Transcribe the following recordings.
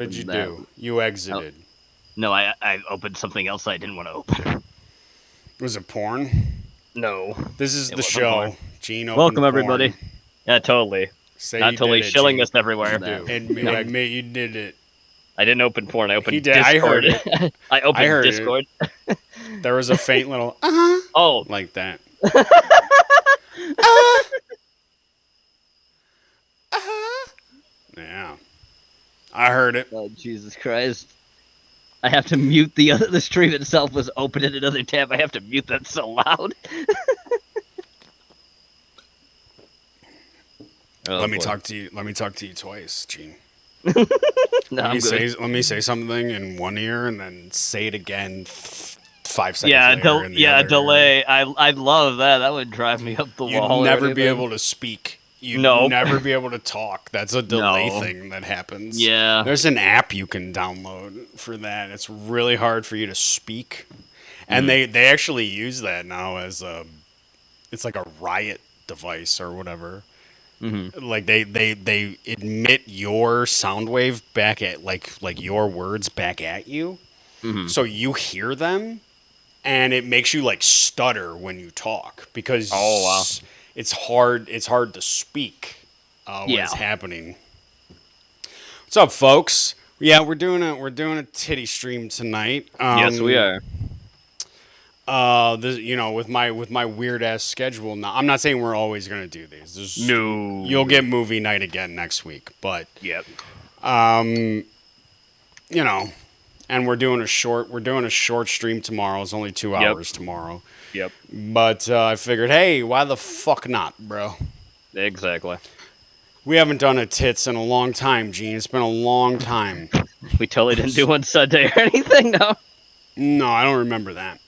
What did you That do? You oh, exited. no, I opened something else I didn't want to open. Was it porn? No, This is it the wasn't porn. show. Gene Welcome opened everybody. porn. Yeah, totally. Say Not you did totally it, shilling Gene. this everywhere. That Admit, No, admit you did it. I didn't open porn. I He opened did. I heard Discord. it. I I opened heard it. Discord. There was a faint little Oh. like that. Yeah, I heard it. Oh, Jesus Christ. I have to mute the stream itself was open in another tab. I have to mute that so loud. Let me talk to you. Let me talk to you twice, Gene. No, Let I'm me good. say something in one ear and then say it again 5 seconds Yeah, later in the other ear. delay. I'd love that. That would drive me up the wall. You'd or never be anything. able to speak. You'd Nope. never be able to talk. That's a delay No. thing that happens. Yeah. There's an app you can download for that. It's really hard for you to speak. And they actually use that now as it's like a riot device or whatever. Mm-hmm. Like they emit your sound wave back at like your words back at you. Mm-hmm. So you hear them and it makes you like stutter when you talk because Oh, wow. it's hard to speak when it's Yeah. happening. What's up, folks? Yeah, we're doing a titty stream tonight. Yes, we are. This, with my weird ass schedule now. I'm not saying we're always gonna do these. No. You'll get movie night again next week, but Yep. and we're doing a short stream tomorrow. It's only 2 hours tomorrow. Yep. But I figured, hey, why the fuck not, bro? Exactly. We haven't done a tits in a long time, Gene. It's been a long time. We totally didn't do one Sunday or anything, no. No, I don't remember that.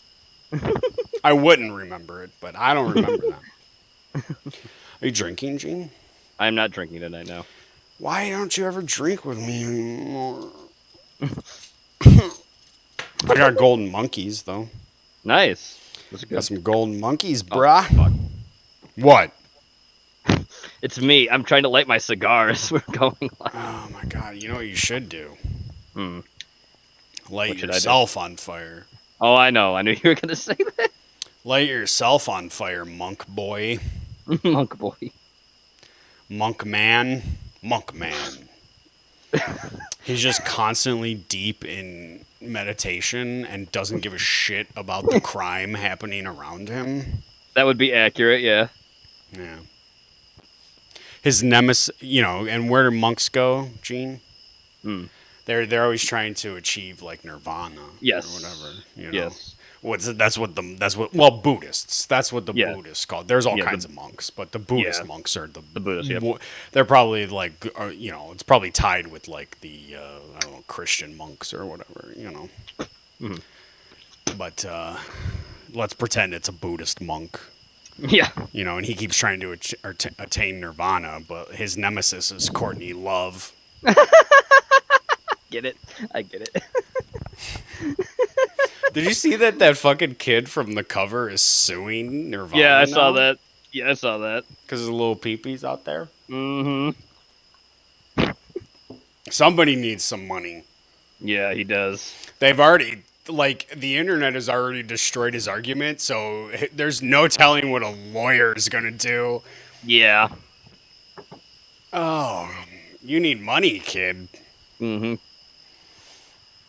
I wouldn't remember it, but I don't remember that. Are you drinking, Gene? I'm not drinking tonight, no. Why don't you ever drink with me anymore? I got golden monkeys, though. Nice. That's good. Got some golden monkeys, Oh, bruh. fuck. What? It's me. I'm trying to light my cigars. We're going live. Oh, my God. You know what you should do? Hmm. Light What should I do? yourself on fire. Oh, I know. I knew you were going to say that. Light yourself on fire, monk boy. Monk boy. Monk man. Monk man. He's just constantly deep in meditation and doesn't give a shit about the crime happening around him. That would be accurate, yeah. Yeah. His nemesis, and where do monks go, Gene? Hmm. They're always trying to achieve like nirvana Yes. or whatever. Yes. Buddhists. That's what the Yeah. Buddhists call. There's all Yeah, kinds of monks, but the Buddhist Yeah. monks are The Buddhists, yep. They're probably like it's probably tied with like the I don't know, Christian monks or whatever, Mhm. But let's pretend it's a Buddhist monk. Yeah. And he keeps trying to attain nirvana, but his nemesis is Courtney Love. Get it? I get it. Did you see that fucking kid from the cover is suing Nirvana? Yeah, I saw that. Yeah, I saw that. Because of the little peepees out there? Mm-hmm. Somebody needs some money. Yeah, he does. They've already, the internet has already destroyed his argument, so there's no telling what a lawyer is going to do. Yeah. Oh, you need money, kid. Mm-hmm.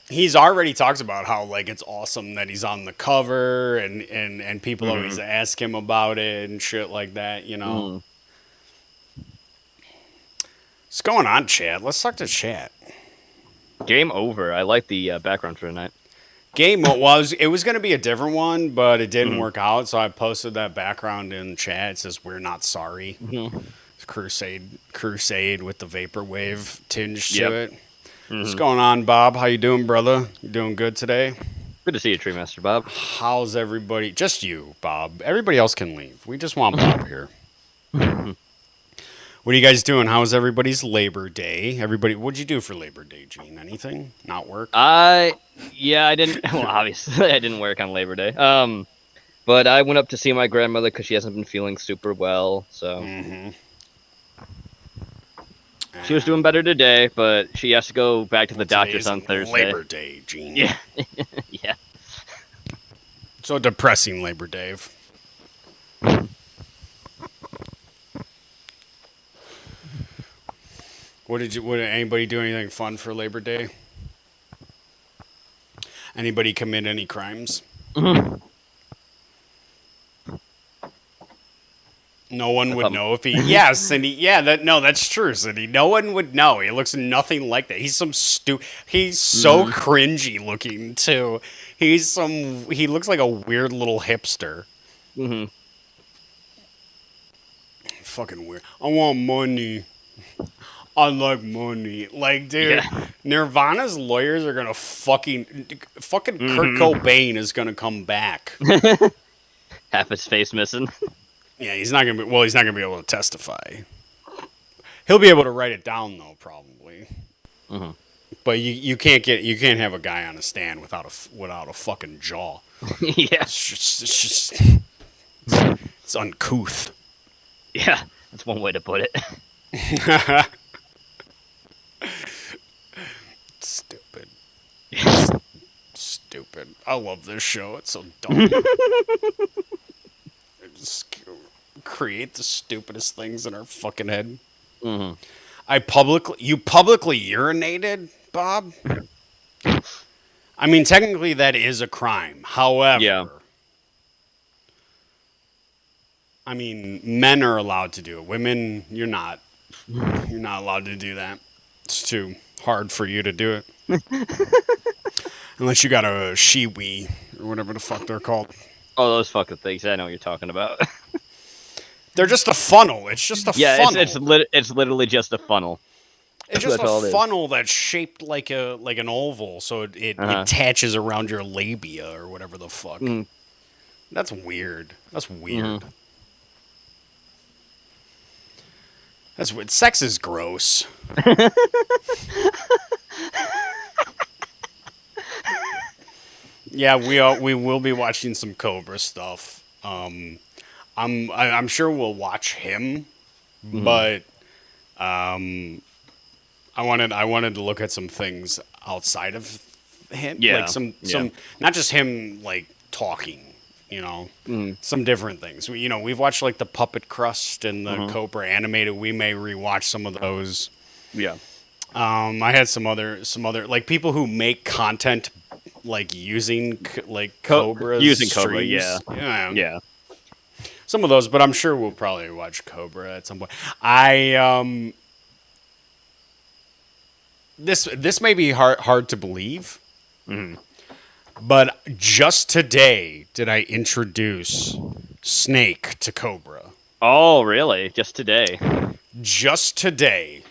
He's already talks about how it's awesome that he's on the cover and people always ask him about it and shit like that, What's going on, chat? Let's talk to chat. Game over. I like the background for tonight. It was going to be a different one, but it didn't work out, so I posted that background in chat. It says we're not sorry. It's Crusade with the vaporwave tinge to it. What's going on, Bob? How you doing, brother? You doing good today? Good to see you, Tree Master Bob. How's everybody? Just you, Bob. Everybody else can leave. We just want Bob here. What are you guys doing? How's everybody's Labor Day? What'd you do for Labor Day, Gene? Anything? Not work? I didn't. Well, obviously, I didn't work on Labor Day. But I went up to see my grandmother because she hasn't been feeling super well. So. She was doing better today, but she has to go back to the doctor's on Thursday. Labor Day, Gene. Yeah. Yeah. So depressing, Labor Dave. What did anybody do anything fun for Labor Day? Anybody commit any crimes? Mhm. No one would know if he. Yeah, Cindy. Yeah, that's true, Cindy. No one would know. He looks nothing like that. He's He's so cringy looking too. He looks like a weird little hipster. Mm-hmm. Fucking weird. I want money. I like money. Like, dude, Yeah. Nirvana's lawyers are gonna fucking Kurt Cobain is gonna come back. Half his face missing. Yeah, he's not gonna be able to testify. He'll be able to write it down though, probably. Mm-hmm. But you can't have a guy on a stand without a fucking jaw. Yeah. It's uncouth. Yeah. That's one way to put it. Stupid. Stupid. I love this show. It's so dumb. Just create the stupidest things in our fucking head. Mm-hmm. You publicly urinated, Bob? I mean, technically that is a crime. However, Yeah. I mean, men are allowed to do it. Women, you're not. You're not allowed to do that. It's too hard for you to do it. Unless you got a shiwi or whatever the fuck they're called. Oh, those fucking things. I know what you're talking about. They're just a funnel. It's just a Yeah, funnel. it's literally just a funnel. It's just That's all a it is. funnel that's shaped like an oval, so it attaches around your labia or whatever the fuck. Mm. That's weird. That's weird. Mhm. That's weird. Sex is gross. Yeah, we will be watching some Cobra stuff. I'm sure we'll watch him, but I wanted to look at some things outside of him, Yeah, like some yeah. not just him like talking, some different things. We've watched like the Puppet Crust and the Cobra animated. We may rewatch some of those. Yeah. I had some other like people who make content like using Cobra using Cobra, streams. yeah. Yeah. Some of those, but I'm sure we'll probably watch Cobra at some point. This may be hard to believe, but just today did I introduce Snake to Cobra. Oh, really? Just today? Just today,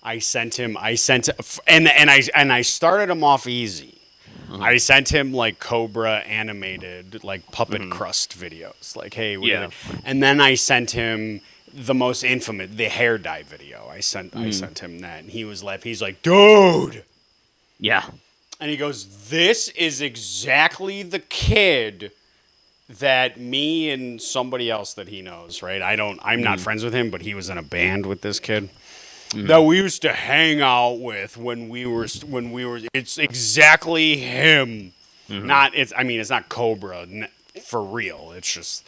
I sent and I started him off easy. I sent him like Cobra animated, like Puppet Crust videos. Like, hey, what do you think? And then I sent him the most infamous, the hair dye video. I sent him that, and he was he's like, dude. Yeah. And he goes, this is exactly the kid that me and somebody else that he knows, right? I'm not friends with him, but he was in a band with this kid. That we used to hang out with when we were it's exactly him. It's not Cobra for real. It's just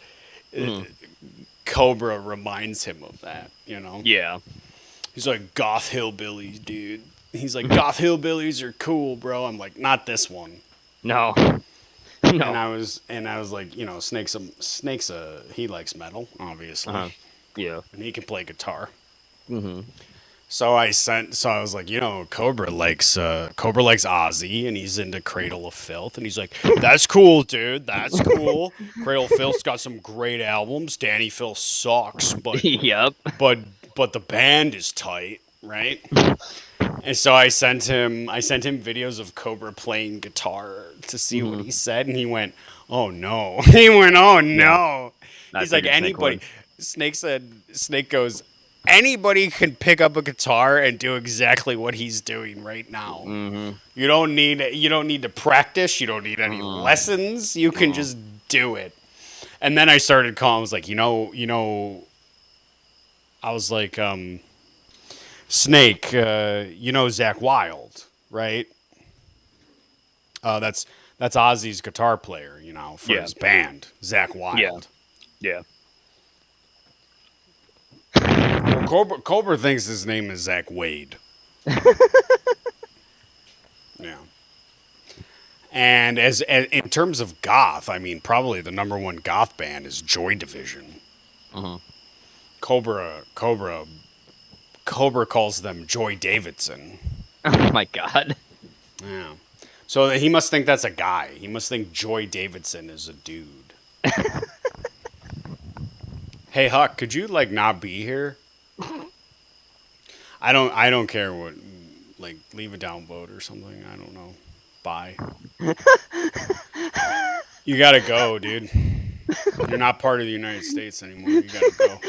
Cobra reminds him of that, Yeah. He's like, goth hillbillies, dude. He's like, goth hillbillies are cool, bro. I'm like, not this one. No. And I was like, Snake's he likes metal, obviously. Yeah. And he can play guitar. So I was like, Cobra likes Ozzy, and he's into Cradle of Filth, and he's like, that's cool, dude, that's cool. Cradle of Filth's got some great albums. Danny Phil sucks, but Yep. but the band is tight, right? And so I sent him videos of Cobra playing guitar to see what he said, and he went, oh no. He went, oh no. He's like, anybody. Snake goes, anybody can pick up a guitar and do exactly what he's doing right now. You don't need to practice. You don't need any lessons. You can just do it. And then I started calling. I was like, I was like, Snake, you know Zach Wild, right? That's Ozzy's guitar player, you know, for Yeah. his band, Zach Wild. Yeah. Well, Cobra thinks his name is Zach Wade. Yeah. And as in terms of goth, I mean, probably the number one goth band is Joy Division. Uh-huh. Cobra calls them Joy Davidson. Oh my god. Yeah. So he must think that's a guy. He must think Joy Davidson is a dude. Hey Huck, could you like not be here? I don't care what, like, leave a downvote or something. I don't know. Bye. You gotta go, dude. You're not part of the United States anymore. You gotta go.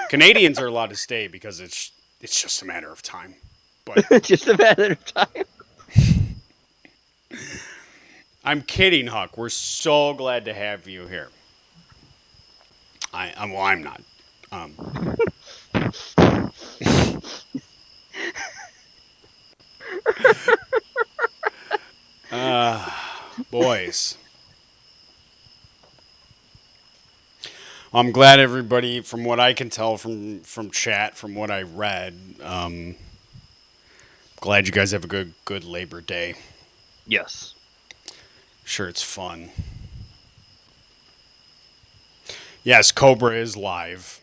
Canadians are allowed to stay because it's just a matter of time. But Just a matter of time. I'm kidding, Huck. We're so glad to have you here. I'm not. Boys. I'm glad everybody, from what I can tell from chat, from what I read, glad you guys have a good Labor Day. Yes. Sure, it's fun. Yes, Cobra is live.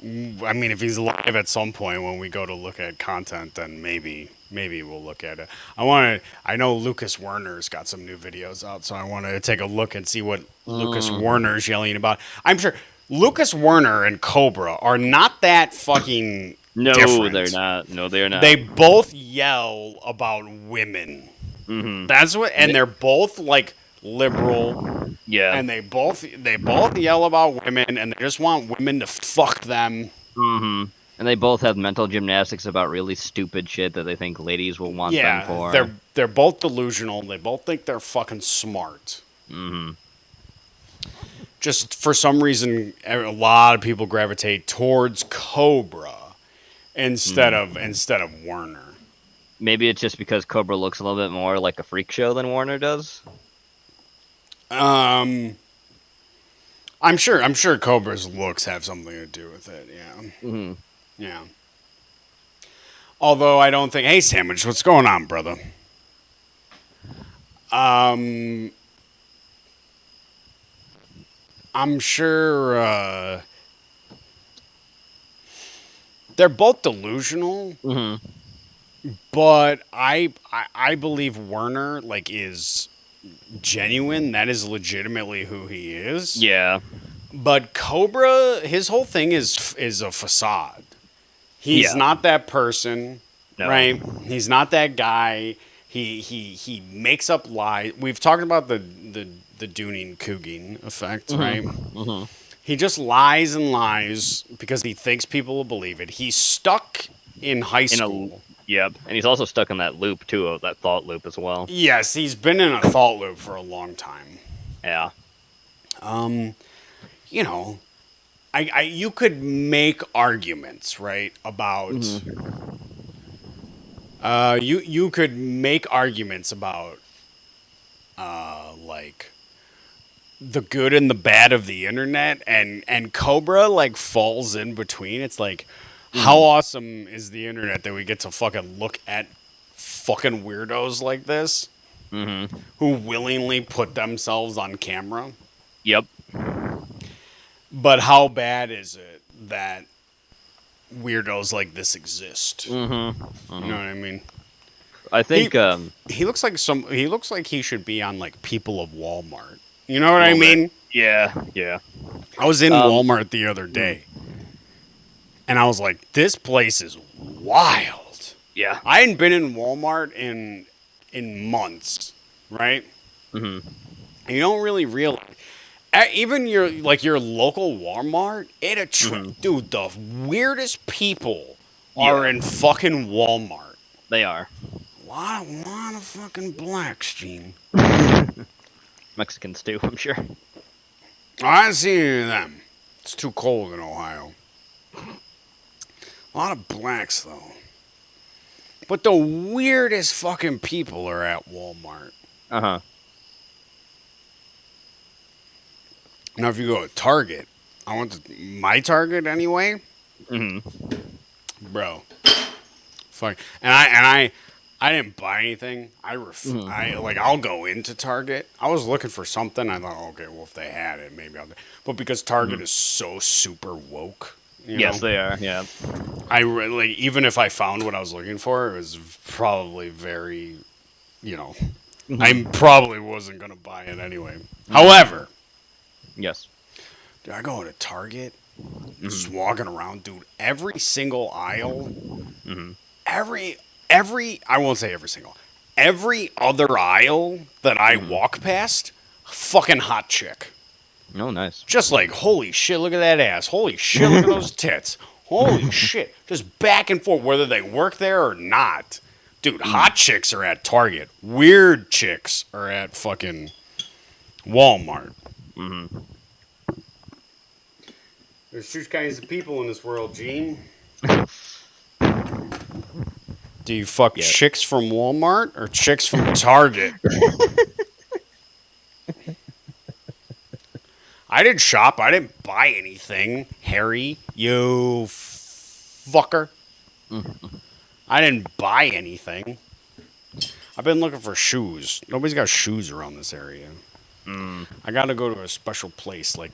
I mean, if he's live at some point when we go to look at content, then maybe we'll look at it. I know Lucas Werner's got some new videos out, so I want to take a look and see what Lucas Werner's yelling about. I'm sure Lucas Werner and Cobra are not that fucking different. They're not. No, they're not. They both yell about women. Mm-hmm. That's what, and they're both like liberal. Yeah. And they both yell about women, and they just want women to fuck them. Mm-hmm. And they both have mental gymnastics about really stupid shit that they think ladies will want them for. They're both delusional. They both think they're fucking smart. Mm-hmm. Just for some reason, a lot of people gravitate towards Cobra instead of Werner. Maybe it's just because Cobra looks a little bit more like a freak show than Warner does. I'm sure Cobra's looks have something to do with it. Yeah. Mm-hmm. Yeah. Although I don't think. Hey, Sandwich, what's going on, brother? I'm sure they're both delusional, but I believe Werner is genuine. That is legitimately who he is. Yeah. But Cobra, his whole thing is a facade. He's not that person, right? He's not that guy. He makes up lies. We've talked about the Dunning-Kruger effect, right? Mm-hmm. He just lies and lies because he thinks people will believe it. He's stuck in high school. Yep. And he's also stuck in that loop too, that thought loop as well. Yes, he's been in a thought loop for a long time. Yeah. You know, you could make arguments, right, about you could make arguments about like the good and the bad of the internet, and Cobra falls in between. It's like, how awesome is the internet that we get to fucking look at fucking weirdos like this who willingly put themselves on camera. Yep. But how bad is it that weirdos like this exist? You know what I mean? I think he looks like he should be on People of Walmart. You know what I mean? Yeah. I was in Walmart the other day, and I was like, "This place is wild." Yeah. I hadn't been in Walmart in months, right? And you don't really realize. Even your local Walmart, dude, the weirdest people are in fucking Walmart. They are. A lot of fucking blacks, Gene. Mexicans too, I'm sure. I didn't see any of them. It's too cold in Ohio. A lot of blacks though. But the weirdest fucking people are at Walmart. Uh huh. Now, if you go to Target, I went to my Target anyway, Hmm. bro. Fuck, I didn't buy anything. I'll go into Target. I was looking for something. I thought, okay, well, if they had it, maybe I'll. But because Target is so super woke, Yes, they are. Yeah. I really, even if I found what I was looking for, it was probably very, I probably wasn't gonna buy it anyway. However. Yes. Dude, I go to Target, just walking around, dude. Every single aisle, I won't say every single, every other aisle that I walk past, fucking hot chick. Oh, nice. Just like, holy shit, look at that ass. Holy shit, look at those tits. Holy shit. Just back and forth, whether they work there or not. Dude, hot chicks are at Target. Weird chicks are at fucking Walmart. Mm-hmm. There's two kinds of people in this world, Gene. Do you fuck chicks from Walmart or chicks from Target? I didn't shop. I didn't buy anything, Harry. You fucker. I didn't buy anything. I've been looking for shoes. Nobody's got shoes around this area. I got to go to a special place like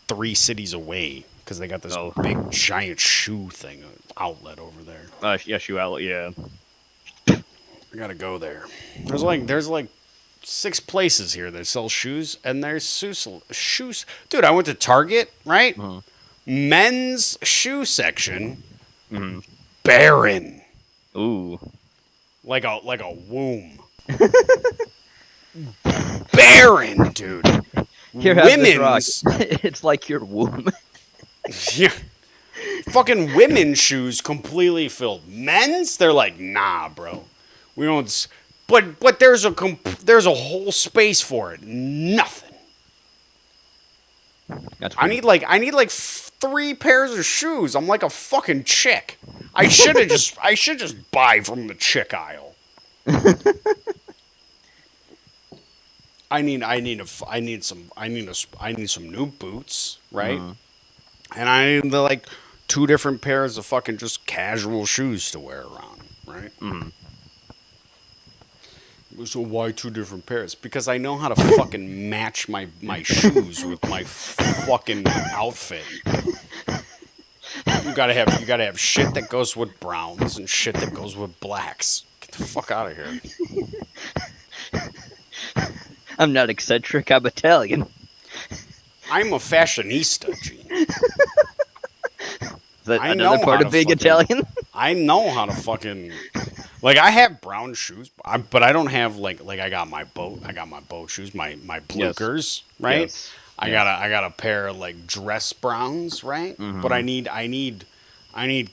3 cities away because they got this big giant shoe thing outlet over there. Yeah, shoe outlet. Yeah. I got to go there. There's like 6 places here that sell shoes, and there's shoes. Dude, I went to Target, right? Men's shoe section, barren. Ooh. Like a womb. Barren, dude. Here, have this rock. Women's. It's like your womb. Yeah. Fucking women's shoes completely filled. Men's, they're like, nah, bro. We don't. But there's a whole space for it. Nothing. That's I need like 3 pairs of shoes. I'm like a fucking chick. I should just buy from the chick aisle. I need some new boots, right? And I need like 2 different pairs of fucking just casual shoes to wear around, right? So why 2 different pairs? Because I know how to fucking match my shoes with my fucking outfit. You gotta have shit that goes with browns and shit that goes with blacks. Get the fuck out of here. I'm not eccentric. I'm Italian. I'm a fashionista, Gene. Is that I another know part how of to being fucking- Italian? I know how to fucking like I have brown shoes, but I don't have like I got my boat shoes, my blookers, right? Yes. I got a pair of like dress browns, right? But I need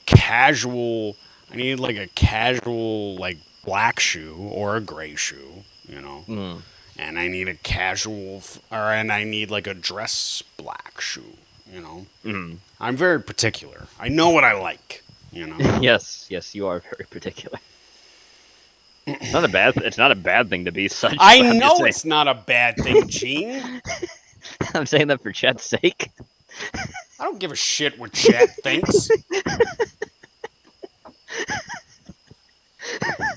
casual. I need like a casual like black shoe or a gray shoe, And I need a casual, and I need like a dress black shoe, I'm very particular. I know what I like, Yes, you are very particular. It's not a bad thing to be such. I I'm just know saying. it's not a bad thing, Gene. I'm saying that for Chet's sake. I don't give a shit what Chat thinks.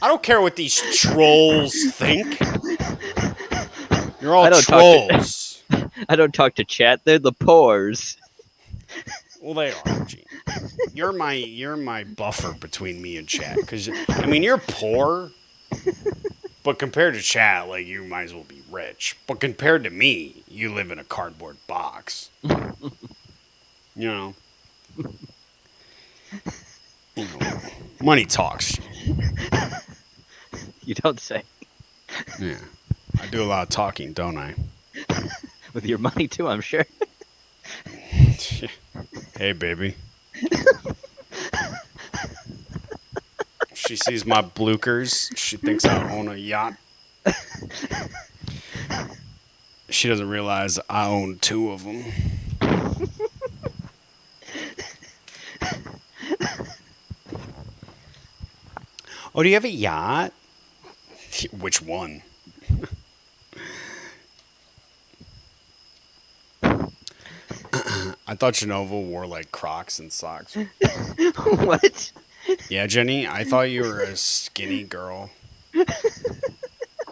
I don't care what these trolls think. You're all trolls. I don't talk to Chet. They're the pores. Well, they are, Gene. You're my buffer between me and Chat. Because, I mean, you're poor. But compared to Chat, like, you might as well be rich. But compared to me, you live in a cardboard box. Money talks. You don't say. Yeah. I do a lot of talking, don't I? With your money, too, I'm sure. Hey, baby. She sees my blookers. She thinks I own a yacht. She doesn't realize I own 2 of them. Oh, do you have a yacht? Which one? I thought Genova wore like Crocs and socks. What? Yeah, Jenny, I thought you were a skinny girl. How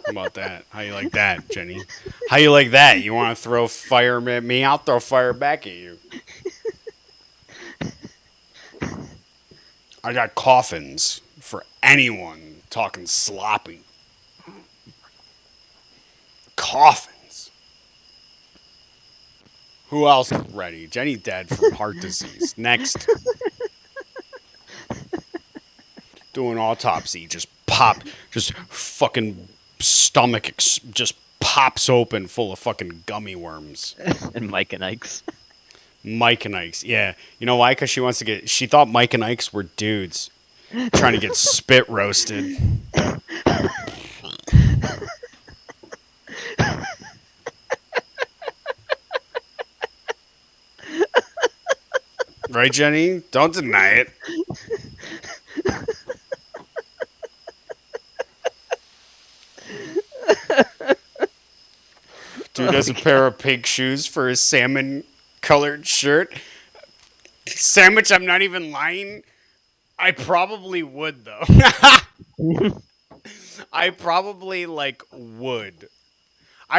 about that? How you like that, Jenny? How you like that? You want to throw fire at me? I'll throw fire back at you. I got coffins for anyone talking sloppy. Coffins. Who else is ready? Jenny dead from heart disease. Next. Doing autopsy. Just fucking stomach just pops open full of fucking gummy worms. And Mike and Ike's. Mike and Ike's. Yeah. You know why? Because she thought Mike and Ike's were dudes trying to get spit roasted. Right, Jenny? Don't deny it. Dude has a pair of pink shoes for his salmon colored shirt. Sandwich, I'm not even lying. I probably would though. I probably like would.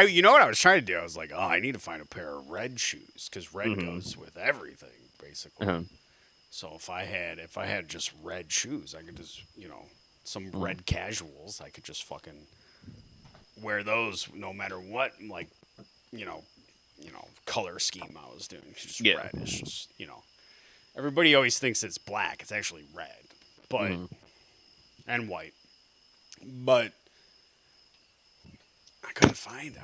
You know what I was trying to do? I was like, oh, I need to find a pair of red shoes because red goes with everything basically. Uh-huh. So if I had just red shoes, I could just some red casuals. I could just fucking wear those no matter what color scheme I was doing. It's just red. It's just everybody always thinks it's black. It's actually red, but and white. But I can't find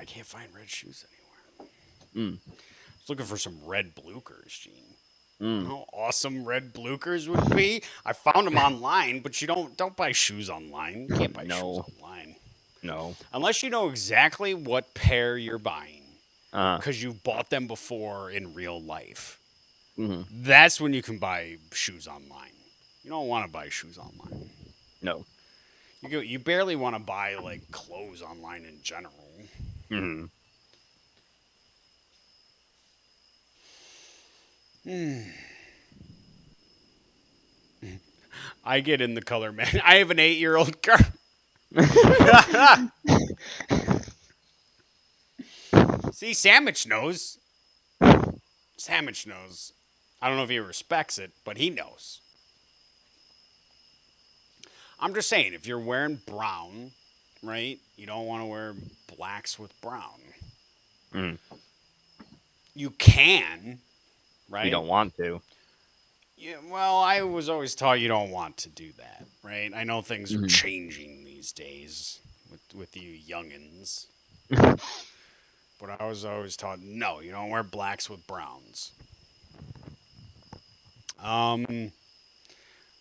red shoes anywhere. I was looking for some red Blukers, Gene. You know how awesome red Blukers would be? I found them online, but you don't buy shoes online. You can't buy shoes online. No. Unless you know exactly what pair you're buying. Uh-huh. Because you've bought them before in real life. Mm-hmm. That's when you can buy shoes online. You don't want to buy shoes online. No. You barely want to buy like clothes online in general. Mm-hmm. I get in the color, man. I have an 8-year-old girl. See, Sandwich knows. Sandwich knows. I don't know if he respects it, but he knows. I'm just saying, if you're wearing brown, right, you don't want to wear blacks with brown. Mm. You can, right? You don't want to. Yeah, well, I was always taught you don't want to do that, right? I know things are changing these days with you youngins. But I was always taught, no, you don't wear blacks with browns.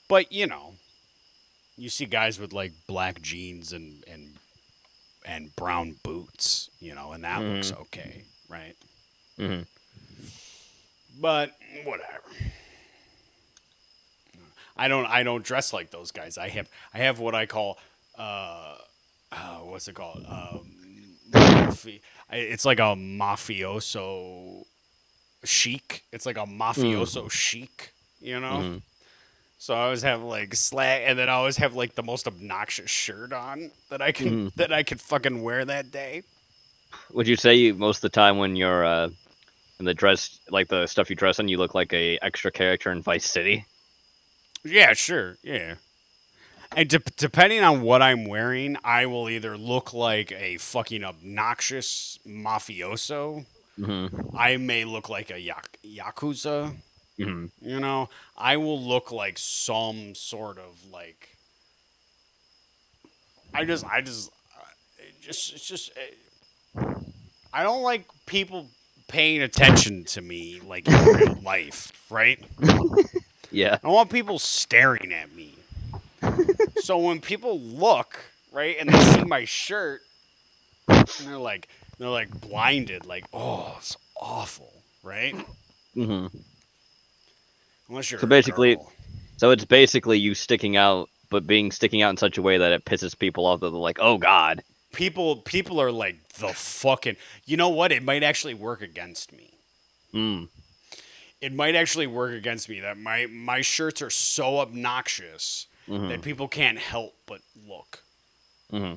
But you see guys with like black jeans and brown boots, and that looks okay, right? Mm-hmm. But whatever. I don't dress like those guys. I have what I call what's it called? It's like a mafioso chic. It's like a mafioso chic, So I always have like slag, and then I always have like the most obnoxious shirt on that I can fucking wear that day. Would you say most of the time when you're in the dress, like the stuff you dress in, you look like a extra character in Vice City? Yeah, sure. Yeah. And depending on what I'm wearing, I will either look like a fucking obnoxious mafioso. Mm-hmm. I may look like a yakuza. Mm-hmm. I will look like some sort of like. I don't like people paying attention to me like in real life, right? Yeah. I don't want people staring at me. So when people look, right, and they see my shirt, and they're like blinded, like, oh, it's awful, right? Mm-hmm. Unless you're so basically, girl. so it's basically you sticking out but being sticking out in such a way that it pisses people off that they're like, oh god. People are like the fucking. You know what? It might actually work against me. Mm. It might actually work against me that my shirts are so obnoxious that people can't help but look. Mm-hmm.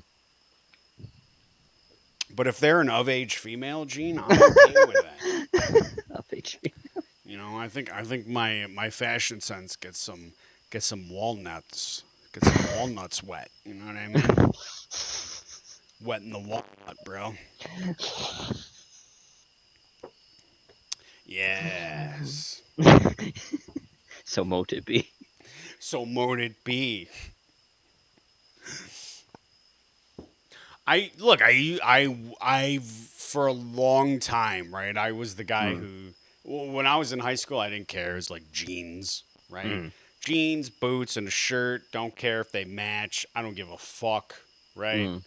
But if they're an of-age female, Gene, I'm okay with that. Of-age. You know, I think my fashion sense gets some walnuts wet. You know what I mean? Wet in the walnut, bro. Yes. So mote it be. So mote it be. I for a long time, right? I was the guy who, when I was in high school, I didn't care. It was like jeans, right? Jeans, boots, and a shirt. Don't care if they match. I don't give a fuck, right?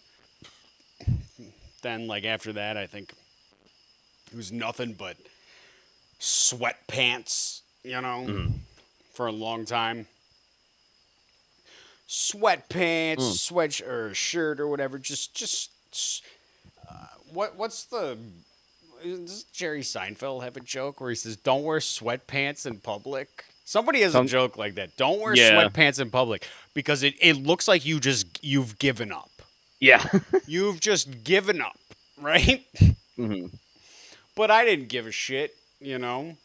Then, like after that, I think it was nothing but sweatpants, you know, for a long time. Sweatpants, sweatshirt, or shirt, or whatever. What's the? Does Jerry Seinfeld have a joke where he says, "Don't wear sweatpants in public"? Somebody has a joke like that. Don't wear sweatpants in public because it looks like you've given up. Yeah. You've just given up, right? But I didn't give a shit, you know.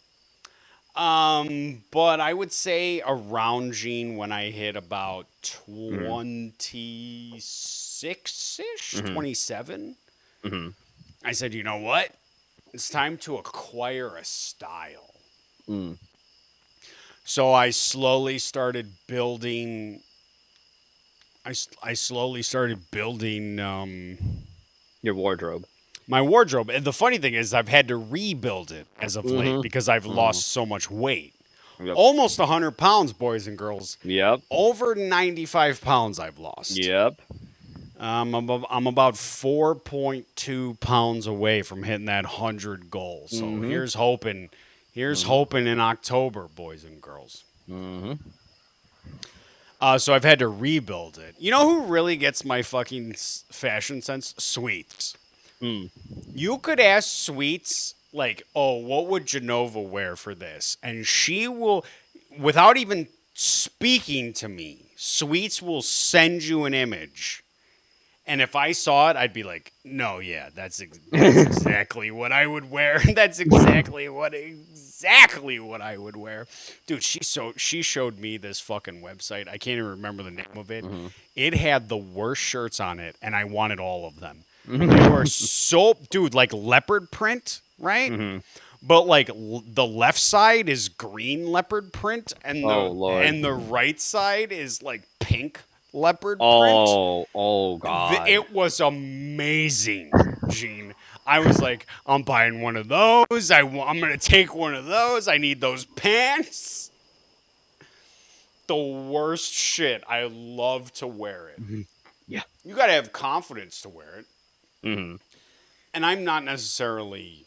But I would say around Gene when I hit about 26-ish, 27, I said, you know what? It's time to acquire a style. So I slowly started building. I slowly started building your wardrobe. My wardrobe. And the funny thing is I've had to rebuild it as of late because I've lost so much weight. Yep. Almost 100 pounds, boys and girls. Yep. Over 95 pounds I've lost. Yep. I'm about 4.2 pounds away from hitting that 100 goal. So here's hoping. Here's hoping in October, boys and girls. So I've had to rebuild it. You know who really gets my fucking fashion sense? Sweets. You could ask Sweets, like, oh, what would Genova wear for this? And she will, without even speaking to me, Sweets will send you an image. And if I saw it, I'd be like, no, yeah, that's exactly what I would wear. That's exactly what I would wear. Dude, she showed me this fucking website. I can't even remember the name of it. It had the worst shirts on it, and I wanted all of them. They were so, dude, like leopard print, right? But like the left side is green leopard print, and the right side is like pink leopard print. Oh god! It was amazing, Gene. I was like, I'm buying one of those. I'm gonna take one of those. I need those pants. The worst shit. I love to wear it. Yeah, you gotta have confidence to wear it. And I'm not necessarily,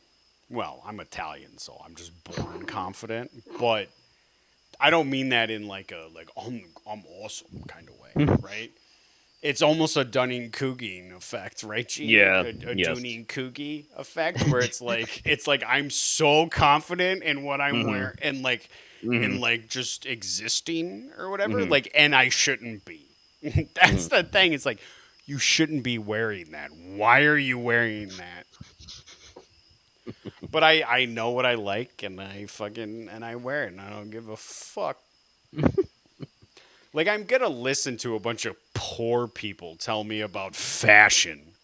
well, I'm Italian, so I'm just born confident. But I don't mean that in like I'm awesome kind of way, right? It's almost a Dunning-Kruger effect, right, Gene? Yeah, a Dunning-Kruger effect where it's like I'm so confident in what I'm wearing and like in like just existing or whatever, like, and I shouldn't be. That's the thing. It's like, you shouldn't be wearing that. Why are you wearing that? But I know what I like, and I wear it, and I don't give a fuck. Like, I'm gonna listen to a bunch of poor people tell me about fashion.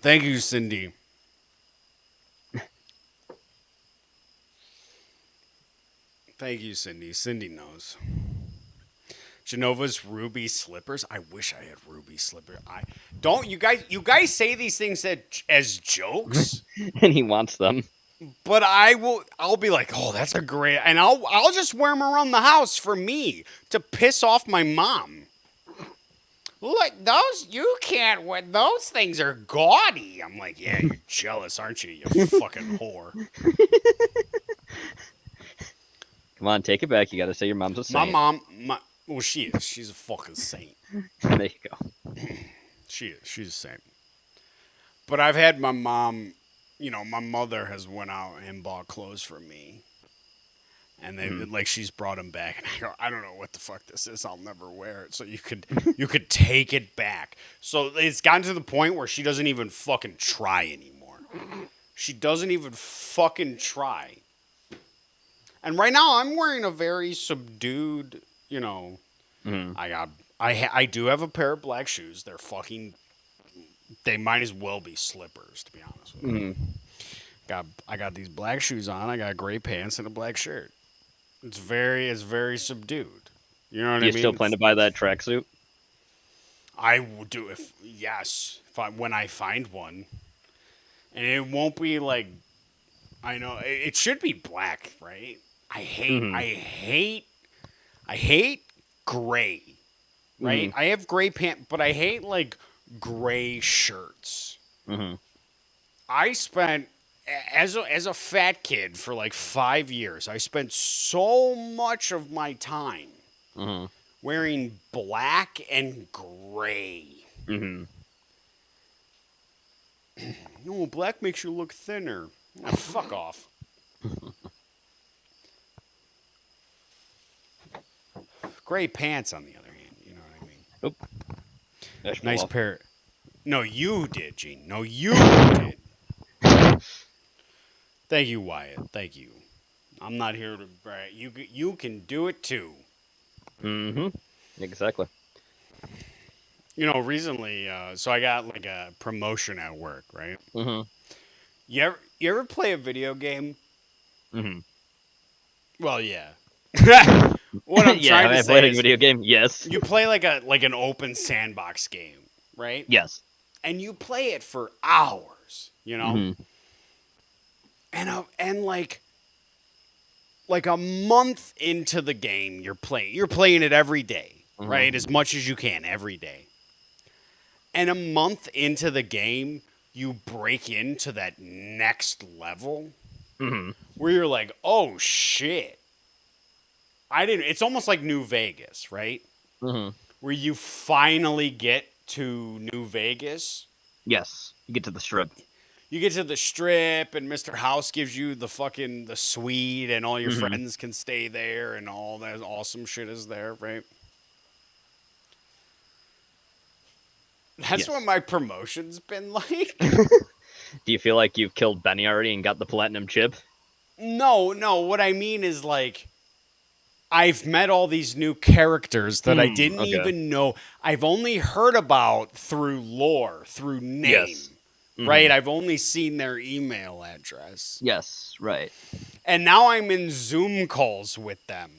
Thank you, Cindy. Thank you, Cindy. Cindy knows. Genova's ruby slippers. I wish I had ruby slippers. You guys say these things as jokes, and he wants them. But I'll be like, oh, that's a great, and I'll just wear them around the house for me to piss off my mom. Look, you can't wear those things are gaudy. I'm like, yeah, you're jealous, aren't you? You fucking whore. Come on, take it back. You gotta say your mom's a My saint. mom, well, she is. She's a fucking saint. There you go. She is. She's a saint. But I've had my mom, my mother has went out and bought clothes for me. And they like she's brought them back, and I go, I don't know what the fuck this is. I'll never wear it. So you could take it back. So it's gotten to the point where she doesn't even fucking try anymore. She doesn't even fucking try. And right now I'm wearing a very subdued, I do have a pair of black shoes. They're fucking. They might as well be slippers, to be honest with you. I got these black shoes on. I got gray pants and a black shirt. It's very subdued. You know what I mean? You still plan to buy that tracksuit? I will do when I find one, and it won't be like. I know it should be black, right? I hate gray, right? I have gray pants, but I hate like gray shirts. I spent as a fat kid for like 5 years. I spent so much of my time wearing black and gray. Black makes you look thinner. Oh, fuck off. Gray pants, on the other hand, you know what I mean? Oop. Nice pair. No, you did, Gene. No, you did. Thank you, Wyatt. Thank you. I'm not here to brag. You can do it too. Exactly. Recently, so I got like a promotion at work, right? You ever play a video game? Well, yeah. What I'm trying to I say played is a video game. Yes. you play like an open sandbox game, right? Yes. And you play it for hours, and like a month into the game, you're playing it every day, right? As much as you can every day. And a month into the game, you break into that next level where you're like, oh shit. It's almost like New Vegas, right? Where you finally get to New Vegas. Yes, you get to the strip. You get to the strip, and Mr. House gives you the suite, and all your friends can stay there, and all that awesome shit is there, right? That's what my promotion's been like. Do you feel like you've killed Benny already and got the platinum chip? No. What I mean is like, I've met all these new characters that I didn't even know. I've only heard about through lore, through name. Yes. Right? I've only seen their email address. Yes, right. And now I'm in Zoom calls with them.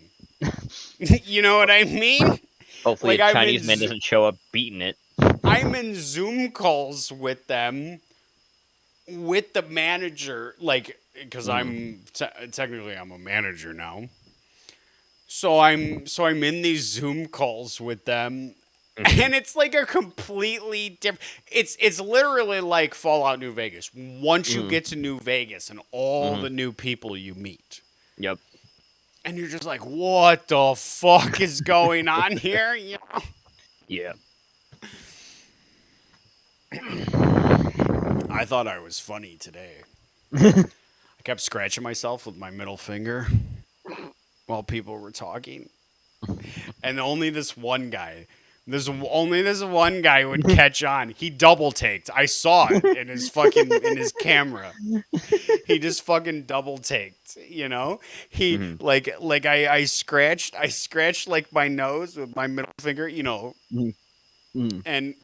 You know what I mean? Hopefully a Chinese man doesn't show up beating it. I'm in Zoom calls with them, with the manager, like, because technically I'm a manager now. So I'm in these Zoom calls with them, and it's like a completely different. It's literally like Fallout New Vegas. Once you get to New Vegas and all the new people you meet. Yep. And you're just like, what the fuck is going on here? Yeah. I thought I was funny today. I kept scratching myself with my middle finger while people were talking. And only this one guy would catch on. He double taked. I saw it in his camera. He just fucking double taked, He I scratched like my nose with my middle finger, And,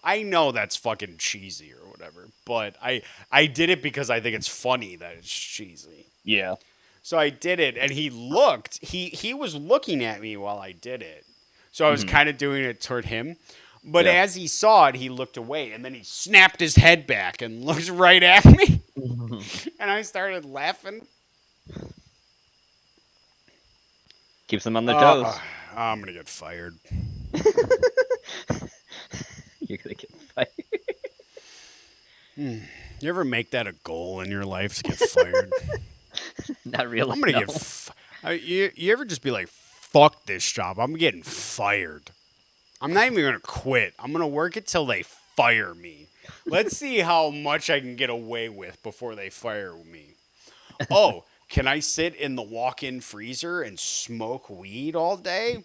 I know that's fucking cheesy or whatever, but I did it because I think it's funny that it's cheesy. Yeah. So I did it, and he was looking at me while I did it. So I was kind of doing it toward him. But as he saw it, he looked away, and then he snapped his head back and looked right at me. And I started laughing. Keeps them on their toes. I'm going to get fired. You're going to get fired. You ever make that a goal in your life to get fired? Not really. I'm gonna You ever just be like, fuck this job, I'm getting fired. I'm not even gonna quit. I'm gonna work it till they fire me. Let's see how much I can get away with before they fire me. Oh, can I sit in the walk-in freezer and smoke weed all day?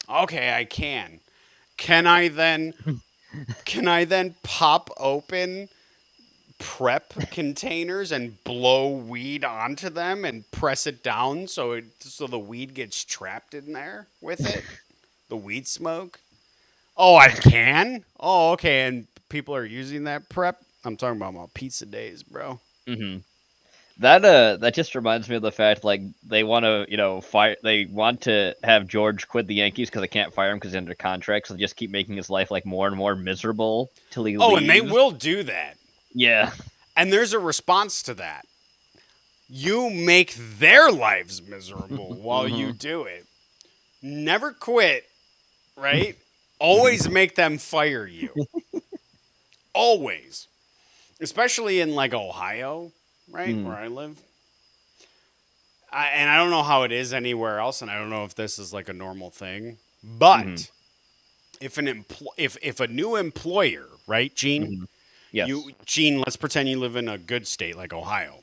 Okay, I can. Can I then pop open prep containers and blow weed onto them and press it down so the weed gets trapped in there with it? The weed smoke? Oh, I can? Oh, okay, and people are using that prep? I'm talking about my pizza days, bro. Mm-hmm. That just reminds me of the fact like they want to fire. They want to have George quit the Yankees because they can't fire him because he's under contract. So they just keep making his life like more and more miserable till he leaves. And they will do that. Yeah. And there's a response to that. You make their lives miserable while you do it. Never quit, right? Always make them fire you. Always. Especially in like Ohio, right? Where I live. And I don't know how it is anywhere else, and I don't know if this is like a normal thing. But if a new employer, right, Gene? Yes. Gene, let's pretend you live in a good state like Ohio.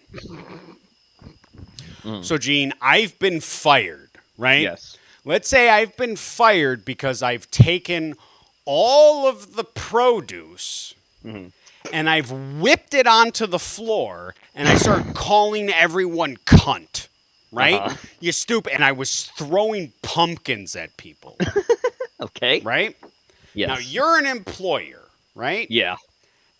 So, Gene, I've been fired, right? Yes. Let's say I've been fired because I've taken all of the produce and I've whipped it onto the floor and I start calling everyone cunt, right? You stupid. And I was throwing pumpkins at people. Okay. Right? Yes. Now, you're an employer, right? Yeah.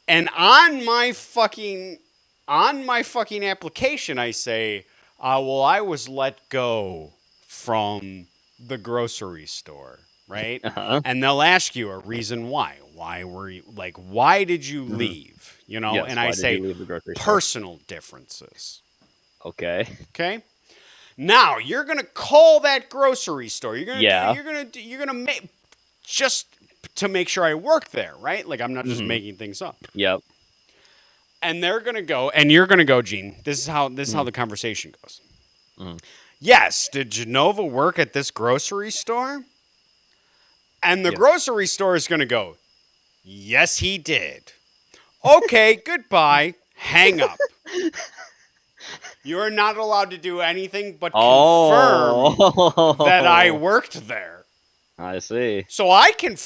And on my fucking application, I say, well, I was let go from the grocery store, right? And they'll ask you a reason why. Why were you why did you leave? Yes, and I say personal differences. Okay. Okay. Now you're gonna call that grocery store. You're gonna make just to make sure I work there, right? Like I'm not just making things up. Yep. And they're gonna go, and you're gonna go, Gene. This is how the conversation goes. Yes, did Genova work at this grocery store? And the grocery store is gonna go, yes, he did. Okay, goodbye. Hang up. You're not allowed to do anything but confirm that I worked there. I see. So I can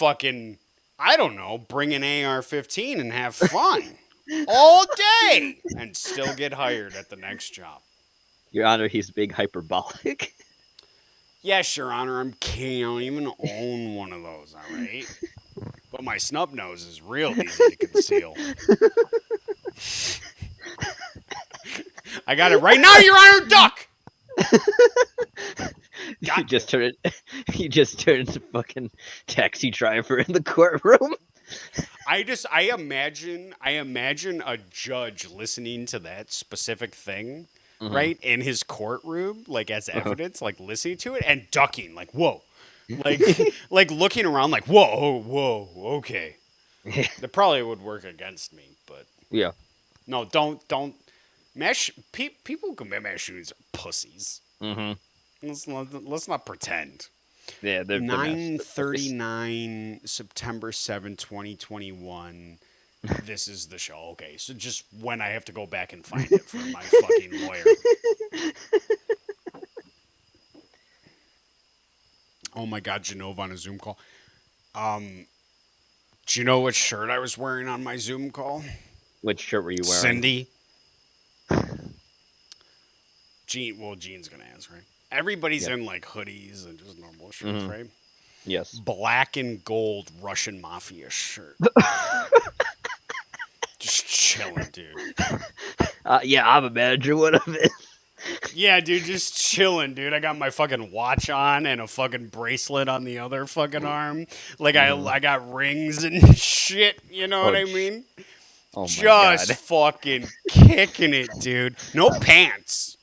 I don't know, bring an AR-15 and have fun all day and still get hired at the next job. Your Honor, he's being hyperbolic. Yes, Your Honor, I'm king. I don't even own one of those, all right? But my snub nose is real easy to conceal. I got it right now, Your Honor, duck! You just turned into fucking taxi driver in the courtroom. I imagine a judge listening to that specific thing, right, in his courtroom, like as evidence, like listening to it and ducking, like, whoa. Like looking around like, whoa, okay. That probably would work against me, but yeah. No, don't people who commit mass shootings are pussies. Let's not pretend. Yeah, they're 9/39 September 7, 2021. This is the show. Okay, so just when I have to go back and find it for my fucking lawyer. Oh my God, Genova on a Zoom call. Do you know what shirt I was wearing on my Zoom call? Which shirt were you wearing? Cindy. Gene's gonna ask, right? Everybody's in like hoodies and just normal shirts, right? Yes. Black and gold Russian mafia shirt. Just chilling, dude. Yeah, I'm a manager. What of it? Yeah, dude, just chilling, dude. I got my fucking watch on and a fucking bracelet on the other fucking arm. Like I got rings and shit. You know what I mean? Oh my just God. fucking kicking it, dude. No pants.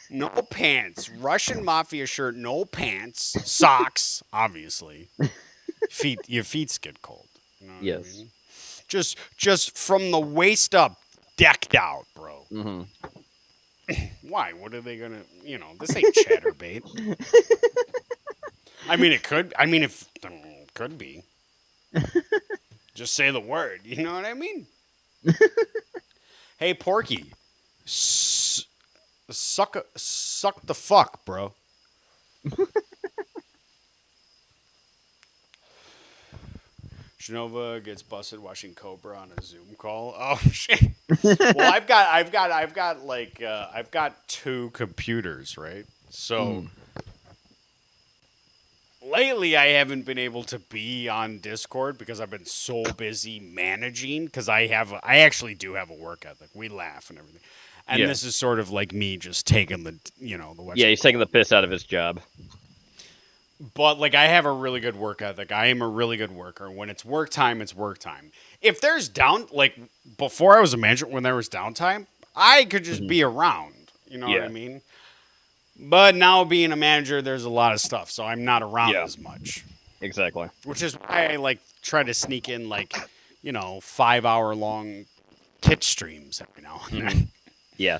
No pants. Russian mafia shirt, no pants. Socks, obviously. Your feet get cold. You know what I mean? Just from the waist up, decked out, bro. Why? What are they gonna? This ain't chatterbait. I mean, it could. I mean, if could be. Just say the word. You know what I mean? Hey, Porky, suck the fuck, bro. Genova gets busted watching Cobra on a Zoom call. Oh shit! Well, I've got two computers, right? So lately, I haven't been able to be on Discord because I've been so busy managing. Because I actually do have a work ethic. We laugh and everything, and this is sort of like me just taking the West. Yeah, he's taking the piss out of his job. But, like, I have a really good work ethic. I am a really good worker. When it's work time, it's work time. If there's before I was a manager, when there was downtime, I could just be around. You know what I mean? But now being a manager, there's a lot of stuff, so I'm not around as much. Exactly. Which is why I, try to sneak in, 5-hour-long Twitch streams every now and then. Yeah.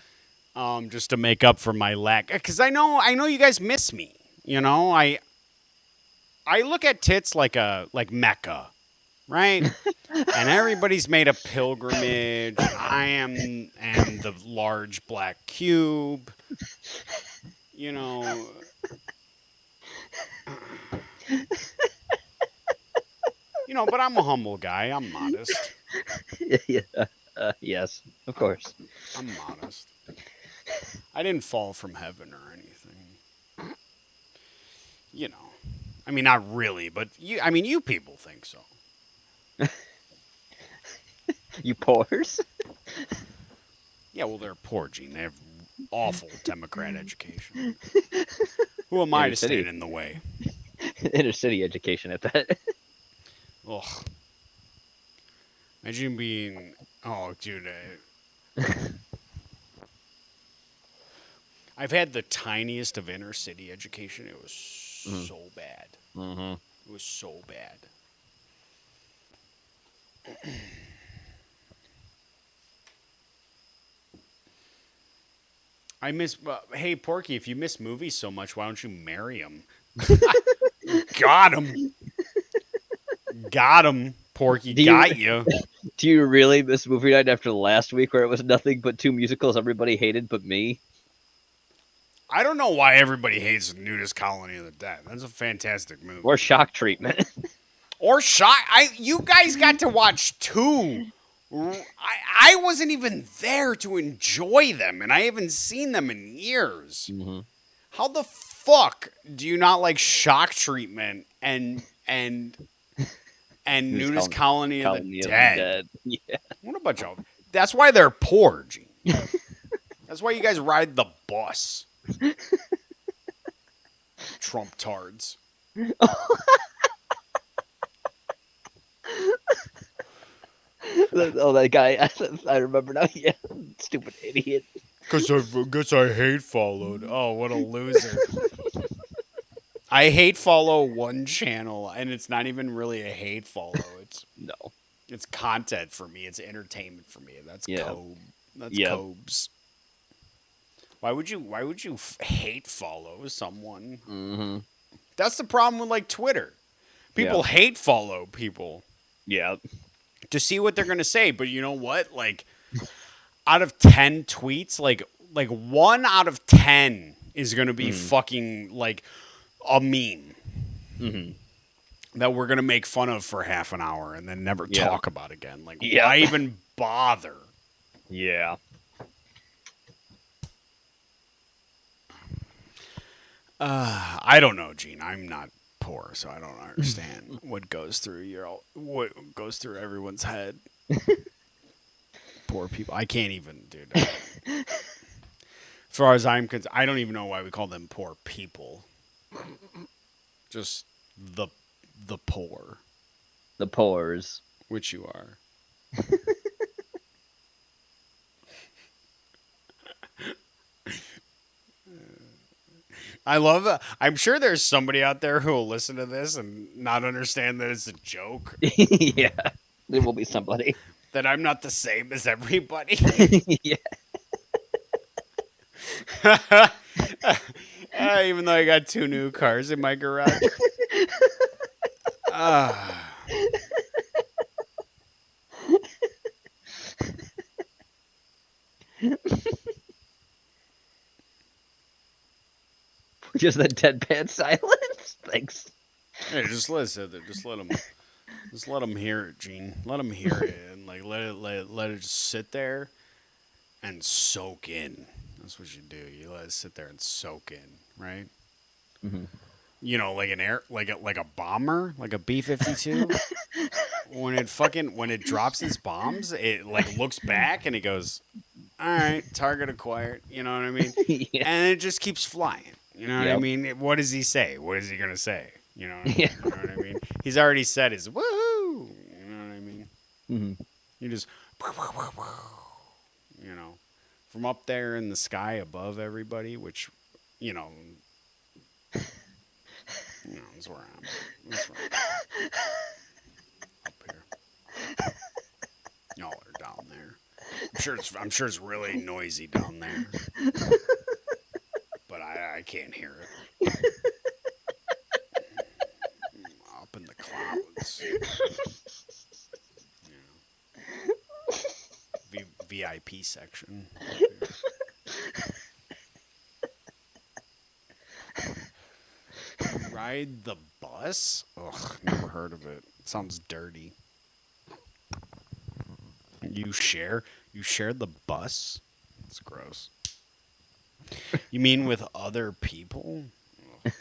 Just to make up for my lack. Because I know you guys miss me. I look at tits like Mecca, right? And everybody's made a pilgrimage. I am the large black cube. But I'm a humble guy. I'm modest. Yes, of course. I'm modest. I didn't fall from heaven or anything. I mean, not really, but you people think so. You poors? Yeah, well, they're poor, Gene. They have awful Democrat education. Who am I to stand in the way? Inner city education at that. Ugh. Imagine being... Oh, dude. I've had the tiniest of inner city education. It was so bad. Mm-hmm. It was so bad. I miss. Hey, Porky, if you miss movies so much, why don't you marry him? Got him. Got him. Porky got you. Do you really miss movie night after last week where it was nothing but two musicals everybody hated but me? I don't know why everybody hates Nudist Colony of the Dead. That's a fantastic movie. Or Shock Treatment. Or Shock. You guys got to watch two. I wasn't even there to enjoy them, and I haven't seen them in years. Mm-hmm. How the fuck do you not like Shock Treatment and Nudist Colony of the Dead? Yeah. What a bunch of... That's why they're poor, Gene. That's why you guys ride the bus. Trump tards. Oh, that guy. I remember now. Yeah. Stupid idiot. Guess I hate followed. Oh, what a loser. I hate follow one channel, and it's not even really a hate follow. It's content for me. It's entertainment for me. That's Cobe. That's Cobes. Why would you hate follow someone? Mm-hmm. That's the problem with Twitter. People hate follow people. Yeah. To see what they're gonna say, but you know what? Out of 10 tweets, like 1 out of 10 is gonna be fucking a meme that we're gonna make fun of for half an hour and then never talk about again. Why even bother? Yeah. I don't know, Gene. I'm not poor, so I don't understand what goes through everyone's head. Poor people. I can't even, dude. As far as I'm concerned, I don't even know why we call them poor people. Just the poor. The poors. Which you are. I love it. I'm sure there's somebody out there who will listen to this and not understand that it's a joke. Yeah, there will be somebody. That I'm not the same as everybody. Yeah. Even though I got 2 new cars in my garage. Ah. Just that deadpan silence. Thanks. Hey, just listen. Just let them hear it, Gene. Let them hear it, and like let it just sit there and soak in. That's what you do. You let it sit there and soak in, right? Mhm. You know, like like a bomber, like a B-52. When it drops its bombs, it like looks back and it goes, "All right, target acquired." You know what I mean? Yeah. And it just keeps flying. You know what I Yep. mean? What does he say? What is he gonna say? You know? Yeah. You know what I mean? He's already said his woohoo. You know what I mean? Mhm. You just, you know, from up there in the sky above everybody, which, you know, that's where I'm. That's where I'm up here. Y'all are down there. I'm sure it's really noisy down there, but I can't hear it. Up in the clouds. VIP section. Ride the bus? Ugh, never heard of it. Sounds dirty. You share the bus? That's gross. You mean with other people? Ugh.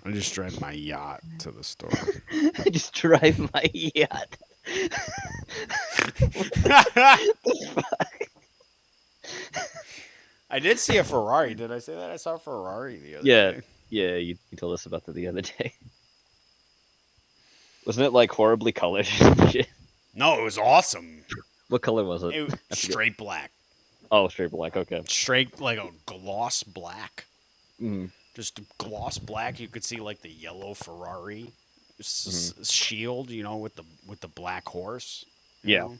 I just drive my yacht to the store. I just drive my yacht. I did see a Ferrari. Did I say that? I saw a Ferrari the other Yeah. day. Yeah, you told us about that the other day. Wasn't it like horribly colored? Shit. No, it was awesome. What color was it? It straight black. Oh, straight black. Okay. Straight like a gloss black. Mhm. Just gloss black. You could see like the yellow Ferrari shield, you know, with the black horse. You Yeah. know?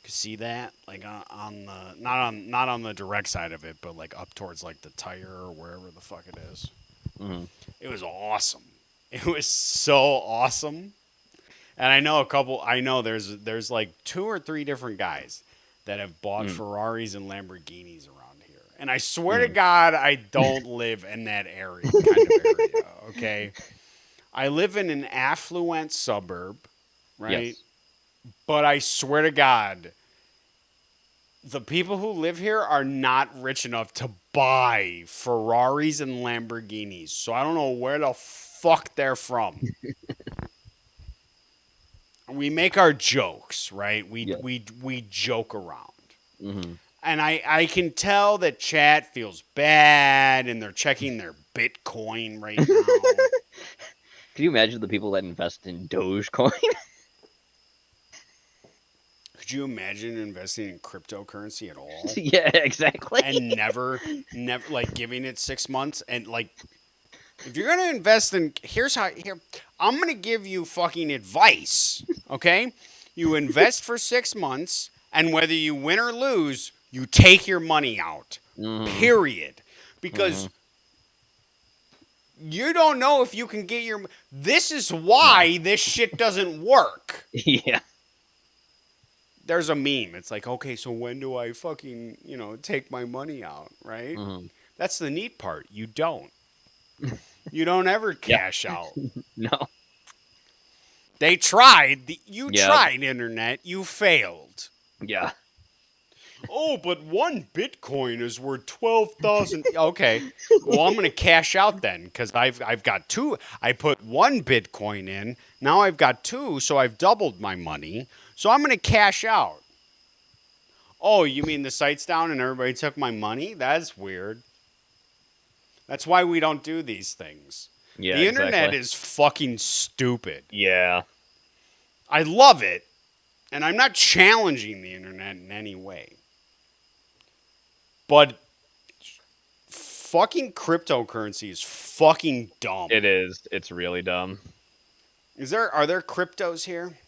Could see that like on the not on the direct side of it, but like up towards like the tire or wherever the fuck it is. Mhm. It was awesome. It was so awesome. And I know there's like 2 or 3 different guys that have bought Ferraris and Lamborghinis around here. And I swear to God, I don't live in that area, kind of area, okay? I live in an affluent suburb, right? Yes. But I swear to God, the people who live here are not rich enough to buy Ferraris and Lamborghinis. So I don't know where the fuck they're from. We make our jokes, right? We joke around. Mhm. And I can tell that chat feels bad and they're checking their Bitcoin right now. Can you imagine the people that invest in Dogecoin? Could you imagine investing in cryptocurrency at all? Yeah, exactly. And never like giving it 6 months and like if you're gonna invest in I'm gonna give you fucking advice. Okay? You invest for 6 months and whether you win or lose, you take your money out. Period. Because you don't know if you can get your this is why this shit doesn't work. Yeah. There's a meme. It's like, okay, so when do I fucking, take my money out, right? That's the neat part. You don't. You don't ever cash out. No. They tried. You Yep. tried, internet. You failed. Yeah. Oh, but 1 Bitcoin is worth 12,000. Okay. Well, I'm going to cash out then because I've got 2. I put 1 Bitcoin in. Now I've got 2, so I've doubled my money. So I'm going to cash out. Oh, you mean the site's down and everybody took my money? That's weird. That's why we don't do these things. Yeah. The internet exactly. is fucking stupid. Yeah. I love it, and I'm not challenging the internet in any way. But fucking cryptocurrency is fucking dumb. It is. It's really dumb. Are there cryptos here?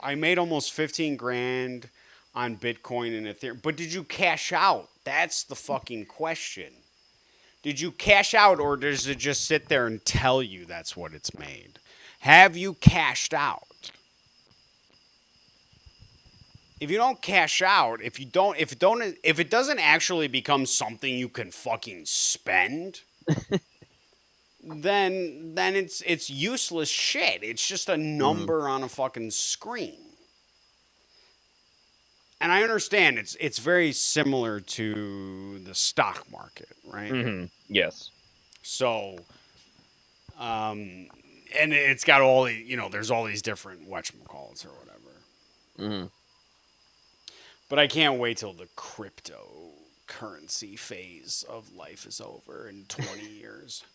I made almost 15 grand on Bitcoin and Ethereum. But did you cash out? That's the fucking question. Did you cash out, or does it just sit there and tell you that's what it's made? Have you cashed out? If you don't cash out, if it doesn't actually become something you can fucking spend, then it's useless shit. It's just a number on a fucking screen. And I understand it's very similar to the stock market, right? Mm-hmm. Yes. So, and it's got all the, there's all these different whatchamacallits or whatever. Mm-hmm. But I can't wait till the cryptocurrency phase of life is over in 20 years.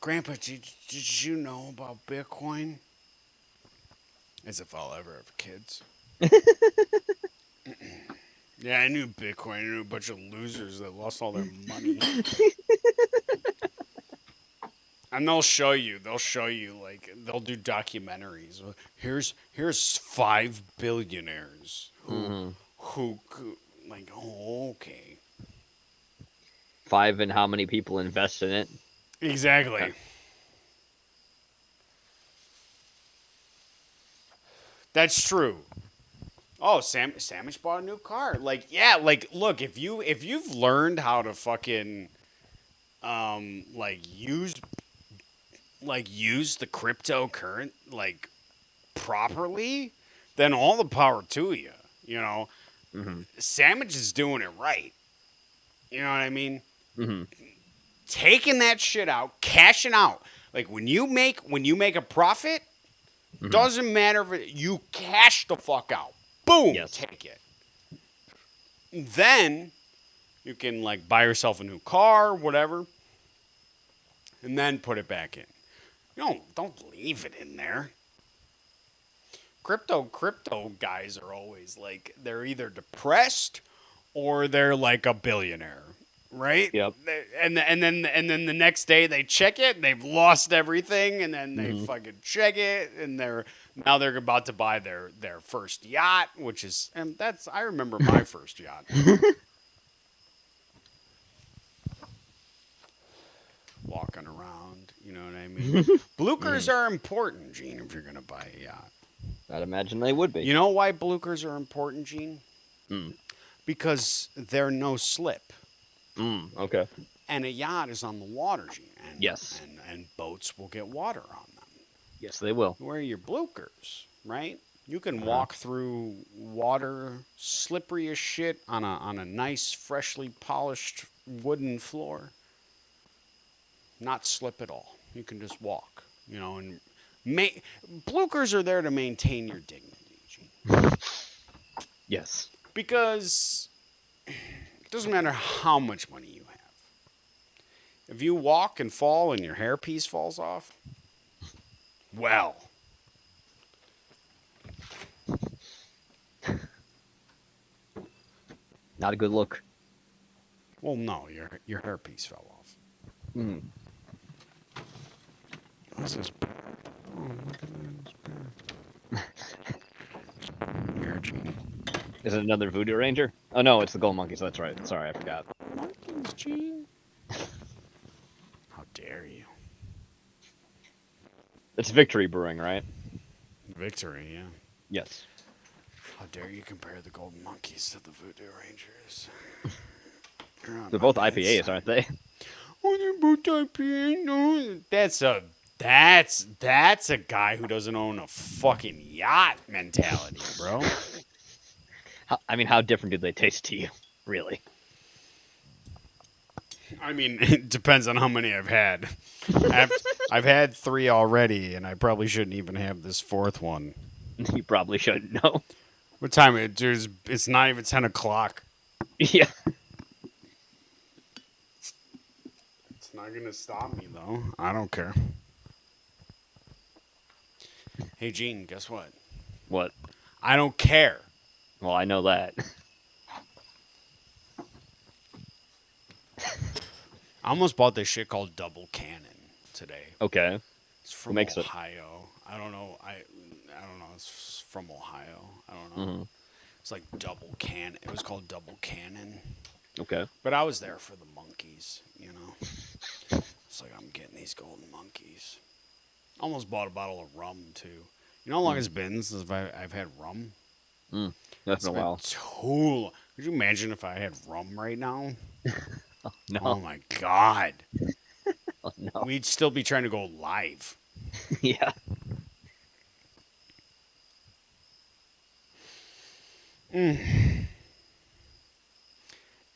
Grandpa, did you know about Bitcoin? As if I'll ever have kids. Yeah, I knew Bitcoin. I knew a bunch of losers that lost all their money. And they'll show you, like, they'll do documentaries. Here's 5 billionaires who, like, oh, okay. 5 and how many people invest in it? Exactly. That's true. Oh, Sandwich bought a new car. Like, yeah, like, look, if you've learned how to fucking, use the cryptocurrency, like, properly, then all the power to you, Mm-hmm. Sandwich is doing it right. You know what I mean? Mm-hmm. Taking that shit out, cashing out. Like, when you make a profit, doesn't matter if you cash the fuck out. Boom, Yes. take it. Then you can, like, buy yourself a new car, whatever, and then put it back in. Don't leave it in there. Crypto guys are always like, they're either depressed or they're like a billionaire, right? Yep. And then the next day they check it, and they've lost everything, and then they fucking check it, and they're about to buy their first yacht, which is, and I remember my first yacht. Walking around, you know what I mean? Bloopers are important, Gene, if you're gonna buy a yacht. I'd imagine they would be. You know why bloopers are important, Gene? Mm. Because they're no slip. Okay. And a yacht is on the water, Gene. And, Yes. And boats will get water on them. Yes, they will. Where are your bloopers, right? You can walk through water, slippery as shit, on a nice, freshly polished wooden floor. Not slip at all. You can just walk, and bloopers are there to maintain your dignity, Gene. Yes. Because it doesn't matter how much money you have. If you walk and fall and your hairpiece falls off, well, Not a good look. well, no, your hairpiece fell off. Mm. What's this bear? Oh, look at this bear. Here, Gene. Is it another Voodoo Ranger? Oh no, it's the Gold Monkeys. That's right. Sorry, I forgot. Monkeys, Gene. How dare you? It's Victory Brewing, right? Victory, yeah. Yes. How dare you compare the Golden Monkeys to the Voodoo Rangers? They're both IPAs, aren't they? Oh, they're both IPAs. No, that's a guy who doesn't own a fucking yacht mentality, bro. How different do they taste to you, really? I mean, it depends on how many I've had. I've had 3 already, and I probably shouldn't even have this 4th one. You probably shouldn't know. What time is it? It's not even 10 o'clock. Yeah. It's not going to stop me, though. I don't care. Hey, Gene, guess what? What? I don't care. Well, I know that. I almost bought this shit called Double Cannon today. Okay. It's from makes it? Ohio. I don't know. I don't know. It's from Ohio. I don't know. Mm-hmm. It's like Double Cannon. It was called Double Cannon. Okay. But I was there for the monkeys, you know. It's like I'm getting these golden monkeys. Almost bought a bottle of rum too. You know how long it's been since I've had rum? That's It's been a been while. too long. Could you imagine if I had rum right now? No. Oh my god. Oh, no. We'd still be trying to go live. Yeah.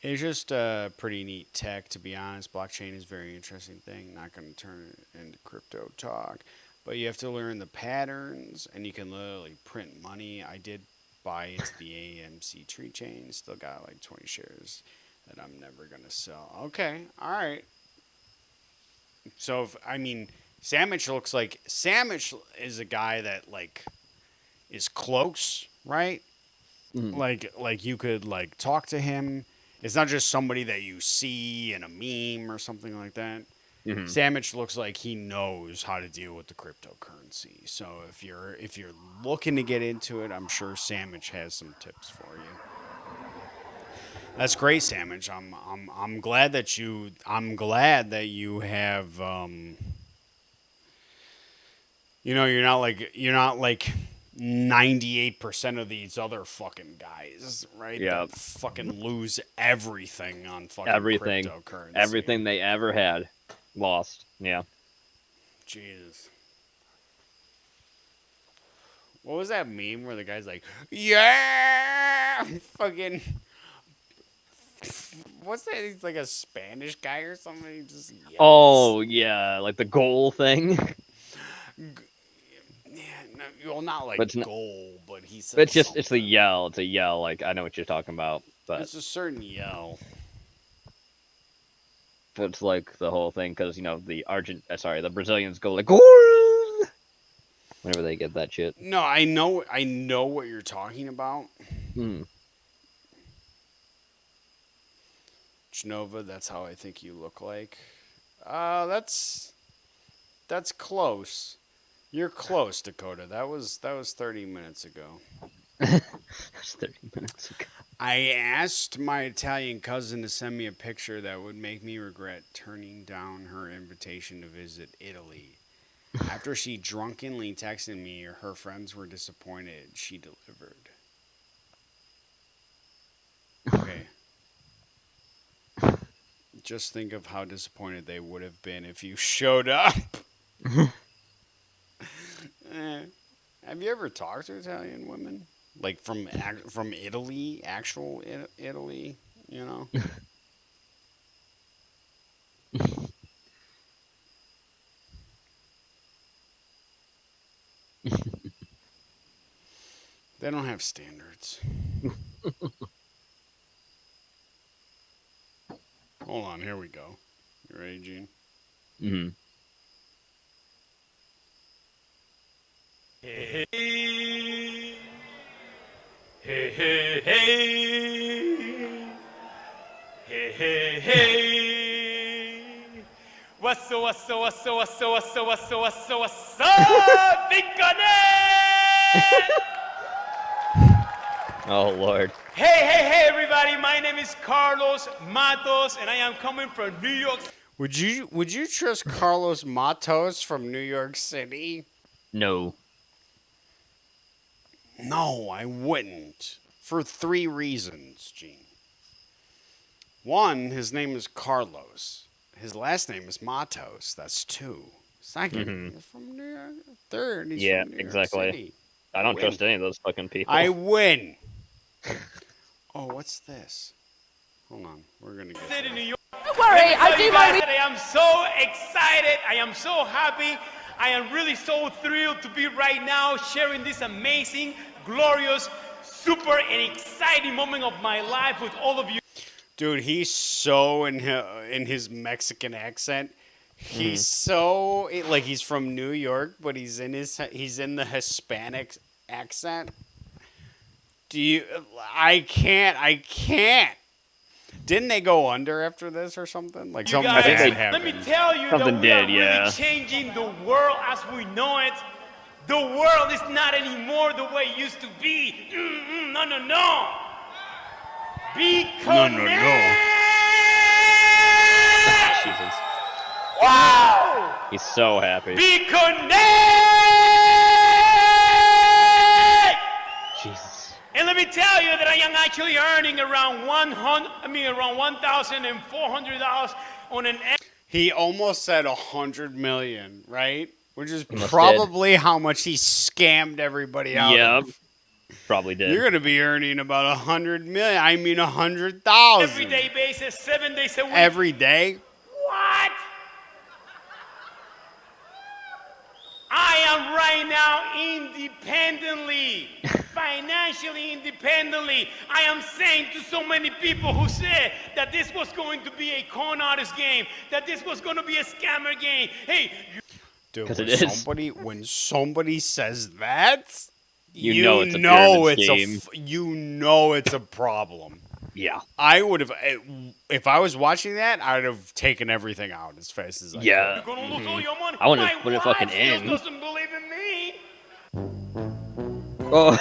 It's just a pretty neat tech, to be honest. Blockchain is a very interesting thing. Not going to turn it into crypto talk, but you have to learn the patterns, and you can literally print money. I did buy into the AMC tree chain. Still got like 20 shares that I'm never going to sell. Okay, all right. So, Sandwich is a guy that like is close, right? Mhm. Like you could like talk to him. It's not just somebody that you see in a meme or something like that. Mhm. Sandwich looks like he knows how to deal with the cryptocurrency. So if you're looking to get into it, I'm sure Sandwich has some tips for you. That's great, Sandwich. I'm glad that you have you're not like 98% of these other fucking guys, right? Yeah. That fucking lose everything on fucking Everything. cryptocurrency. Everything they ever had, lost. Yeah. Jesus. What was that meme where the guy's like, yeah, fucking. What's that? He's like a Spanish guy or something. He just yells. Oh yeah, like the goal thing. Yeah, no, well, not like But it's not- goal, but he said. It's the something. yell. It's a yell. Like I know what you're talking about, but It's a certain yell. it's like the whole thing because the Brazilians go like "Gol!" whenever they get that shit. No, I know what you're talking about. Hmm. Genova, that's how I think you look like. That's close. You're close, Dakota. That was 30 minutes ago. That's 30 minutes ago. I asked my Italian cousin to send me a picture that would make me regret turning down her invitation to visit Italy. After she drunkenly texted me, her friends were disappointed. She delivered. Okay. Just think of how disappointed they would have been if you showed up. Have you ever talked to Italian women? Like from Italy, actual Italy, you know? They don't have standards. Hold on, here we go. You ready, Gene? Mm-hmm. Hey, hey, hey, hey, hey, hey, hey, hey. What's up, what's up, what's up, what's up, what's up, what's up, what's up, what's up, Big Oh Lord. Hey, hey, hey, everybody! My name is Carlos Matos, and I am coming from New York. Would you trust Carlos Matos from New York City? No. No, I wouldn't. For 3 reasons, Gene. 1, his name is Carlos. His last name is Matos. That's 2. 2nd, he's from New York. 3rd, he's Yeah, from New York exactly. City. I don't Win. trust any of those fucking people. I win. Oh, what's this? Hold on, we're gonna get City, there. New York. Don't worry, I do my I am so excited. I am so happy. I am really so thrilled to be right now sharing this amazing, glorious, super, and exciting moment of my life with all of you. Dude, he's so in his Mexican accent. He's so like he's from New York, but he's in the Hispanic accent. I can't. Didn't they go under after this or something? Like You something guys, bad let me happened. tell you Something that we are did, yeah. really changing the world as we know it. The world is not anymore the way it used to be. No, no, no. Be No, no, connected. no. Jesus. Wow. He's so happy. Be connected. Jesus. And let me tell you that I am actually earning around $1,400 on an. He almost said 100 million, right? Which is Almost probably how much he scammed everybody out Yep. of. Probably did. You're gonna be earning about 100 million. I mean 100,000 Everyday basis, 7 days a week. every day. What? I am right now independently, financially independently. I am saying to so many people who said that this was going to be a con artist game, that this was going to be a scammer game. Hey, Dude, 'Cause when it is. when somebody says that, You know it's a pyramid scheme. you know it's a problem. Yeah. I would have, if I was watching that, I'd have taken everything out as fast as I Yeah. you're going to lose all your money. I wouldn't My put it fucking wife still in. doesn't believe in me. Oh.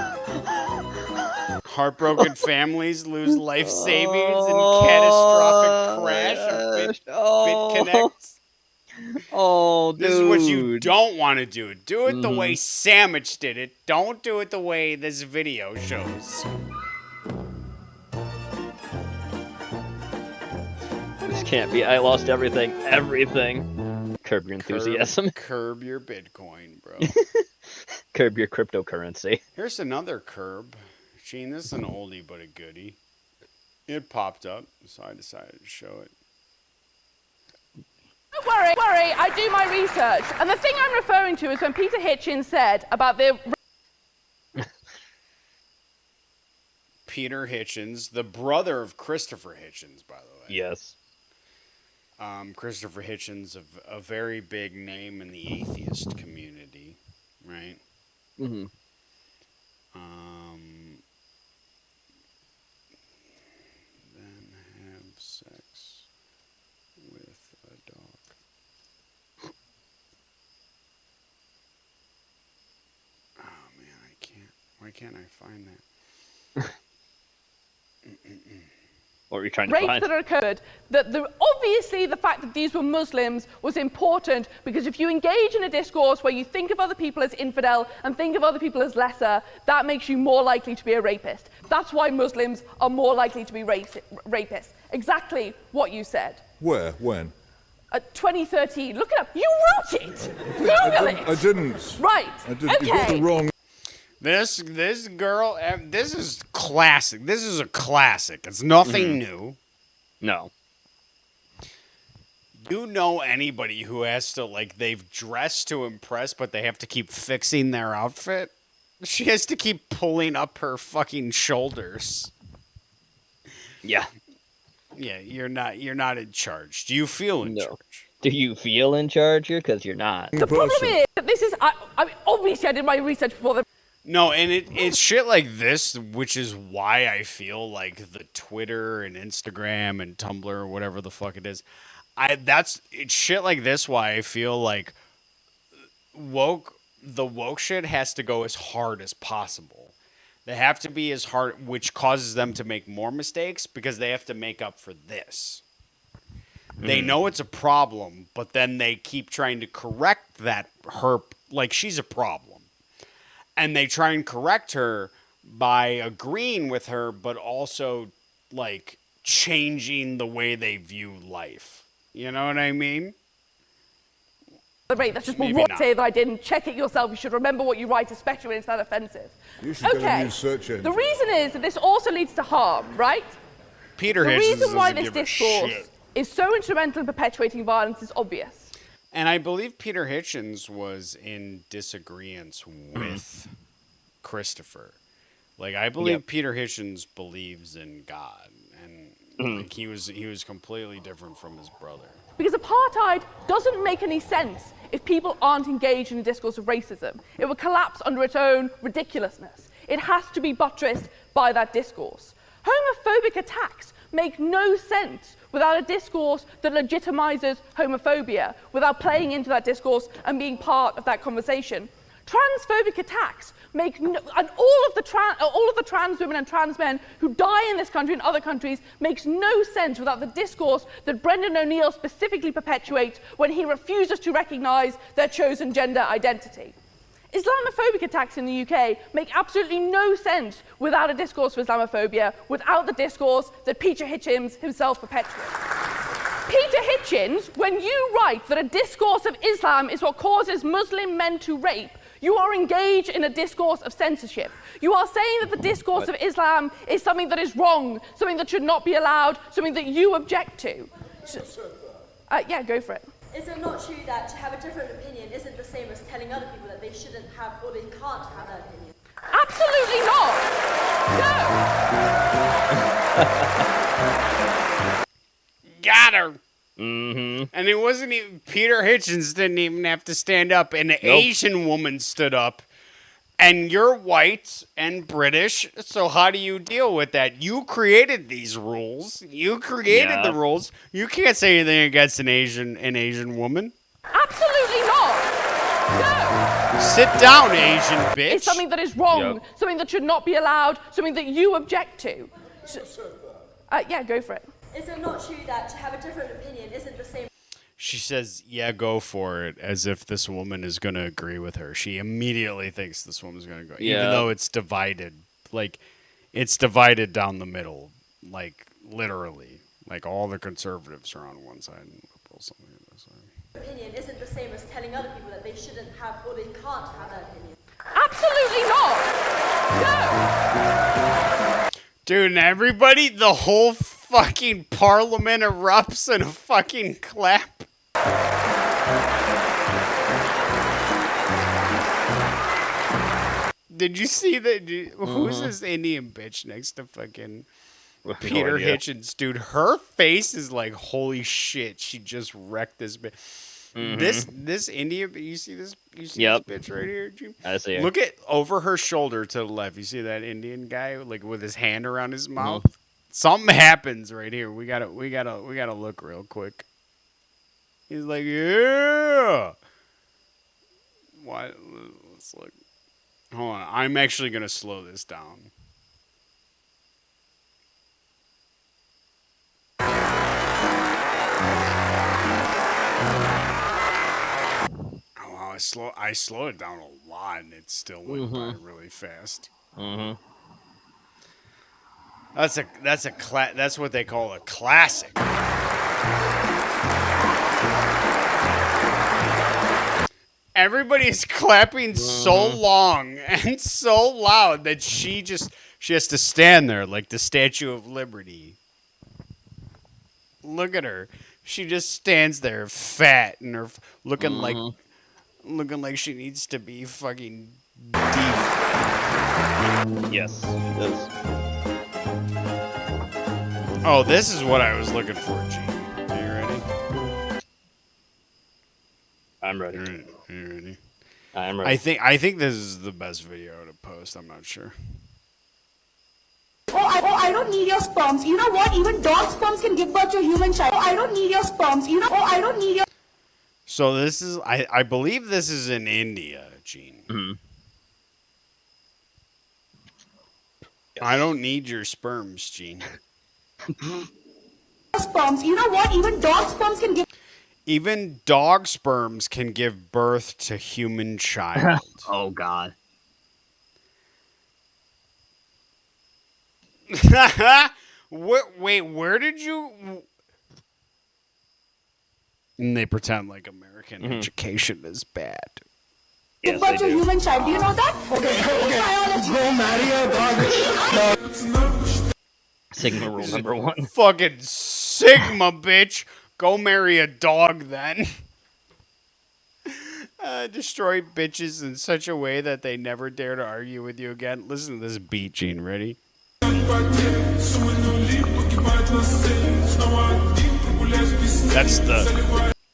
could. Heartbroken families lose life savings in catastrophic crash of BitConnect. Oh, dude. This is what you don't want to do. Do it the way Sandwich did it. Don't do it the way this video shows. This can't be. I lost everything. Everything. Curb your enthusiasm. Curb your Bitcoin, bro. Curb your cryptocurrency. Here's another curb. Gene, this is an oldie but a goodie. It popped up, so I decided to show it. Don't worry, I do my research. And the thing I'm referring to is when Peter Hitchens said about the Peter Hitchens, the brother of Christopher Hitchens, by the way. Yes. Christopher Hitchens, a very big name in the atheist community, right? Mm-hmm. Then have sex with a dog. Oh man, I can't. Why can't I find that? What were you trying to rapes find? that occurred, obviously the fact that these were Muslims was important because if you engage in a discourse where you think of other people as infidel and think of other people as lesser, that makes you more likely to be a rapist. That's why Muslims are more likely to be rapists. Exactly what you said. Where? When? 2013. Look it up. You wrote it. Google it. I didn't. Right. I didn't. You got Okay. the wrong. This girl, this is classic. This is a classic. It's nothing new. No. You know anybody who has to, like, they've dressed to impress, but they have to keep fixing their outfit? She has to keep pulling up her fucking shoulders. Yeah. Yeah, you're not in charge. Do you feel in No. charge? Do you feel in charge here? Because you're not. The problem is that this is, I mean, obviously I did my research before the No, and it's shit like this, which is why I feel like the Twitter and Instagram and Tumblr or whatever the fuck it is. It's shit like this why I feel like the woke shit has to go as hard as possible. They have to be as hard, which causes them to make more mistakes because they have to make up for this. They know it's a problem, but then they keep trying to correct that like she's a problem. And they try and correct her by agreeing with her, but also, like, changing the way they view life. You know what I mean? rate. That's just Maybe what not. say that I didn't. Check it yourself. You should remember what you write, especially when it's that offensive. You should get a Okay. new search engine. The reason is that this also leads to harm, right? Peter The Hitchens reason why doesn't this give a discourse shit. is so instrumental in perpetuating violence is obvious. And I believe Peter Hitchens was in disagreement with Christopher. Like, I believe Yep. Peter Hitchens believes in God, and like, he was completely different from his brother. Because apartheid doesn't make any sense if people aren't engaged in a discourse of racism. It would collapse under its own ridiculousness. It has to be buttressed by that discourse. Homophobic attacks make no sense without a discourse that legitimizes homophobia, without playing into that discourse and being part of that conversation. Transphobic attacks make and all of the trans women and trans men who die in this country and other countries makes no sense without the discourse that Brendan O'Neill specifically perpetuates when he refuses to recognise their chosen gender identity. Islamophobic attacks in the UK make absolutely no sense without a discourse of Islamophobia, without the discourse that Peter Hitchens himself perpetuates. Peter Hitchens, when you write that a discourse of Islam is what causes Muslim men to rape, you are engaged in a discourse of censorship. You are saying that the discourse of Islam is something that is wrong, something that should not be allowed, something that you object to. Yeah, go for it. Is it not true that to have a different opinion isn't the same as telling other people that they shouldn't have or they can't have that opinion? Absolutely not. No. Got her. Mm-hmm. And it wasn't even Peter Hitchens didn't even have to stand up. An Asian woman stood up. And you're white and British, so how do you deal with that? You created these rules. You created the rules. You can't say anything against an Asian woman. Absolutely not. No. Sit down, Asian bitch. It's something that is wrong, something that should not be allowed, something that you object to. Yeah, go for it. Is it not true that to have a different opinion isn't the same? She says, yeah, go for it, as if this woman is going to agree with her. She immediately thinks this woman's going to go, even though it's divided. Like, it's divided down the middle, like, literally. Like, all the conservatives are on one side and liberals on the other side. Opinion isn't the same as telling other people that they shouldn't have or they can't have that opinion. Absolutely not. No. Dude, and everybody, the whole fucking parliament erupts in a fucking clap. Did you see that? Who's this Indian bitch next to fucking Peter Hitchens? Dude, her face is like, holy shit, she just wrecked this bitch. This Indian, you see this? You see this bitch right here, Jim? I see her. Look at over her shoulder to the left. You see that Indian guy like with his hand around his mouth? Something happens right here. We gotta look real quick. He's like, yeah. Why? Let's look. Hold on. I'm actually gonna slow this down. Oh wow! I slowed it down a lot, and it still went by really fast. That's what they call a classic. Everybody's clapping so long and so loud that she has to stand there like the Statue of Liberty. Look at her. She just stands there fat and her looking like she needs to be fucking deep. Yes, she does. Oh, this is what I was looking for, Gene. Are you ready? I'm ready. Are you ready? I'm ready. I think this is the best video to post. I'm not sure. I don't need your sperms. You know what? Even dog sperms can give birth to a human child. I don't need your sperms. You know, I don't need your... So this is, I believe this is in India, Gene. Mhm. I don't need your sperms, Gene. sperms. You know what? Even dog sperms can give... Even dog sperms can give birth to human child. Oh, God. Wait, where did you... And they pretend like American education is bad. Give birth to a human child. Do you know that? Sigma rule number one. Fucking Sigma, bitch. Go marry a dog then. Destroy bitches in such a way that they never dare to argue with you again. Listen to this beat, Gene. Ready?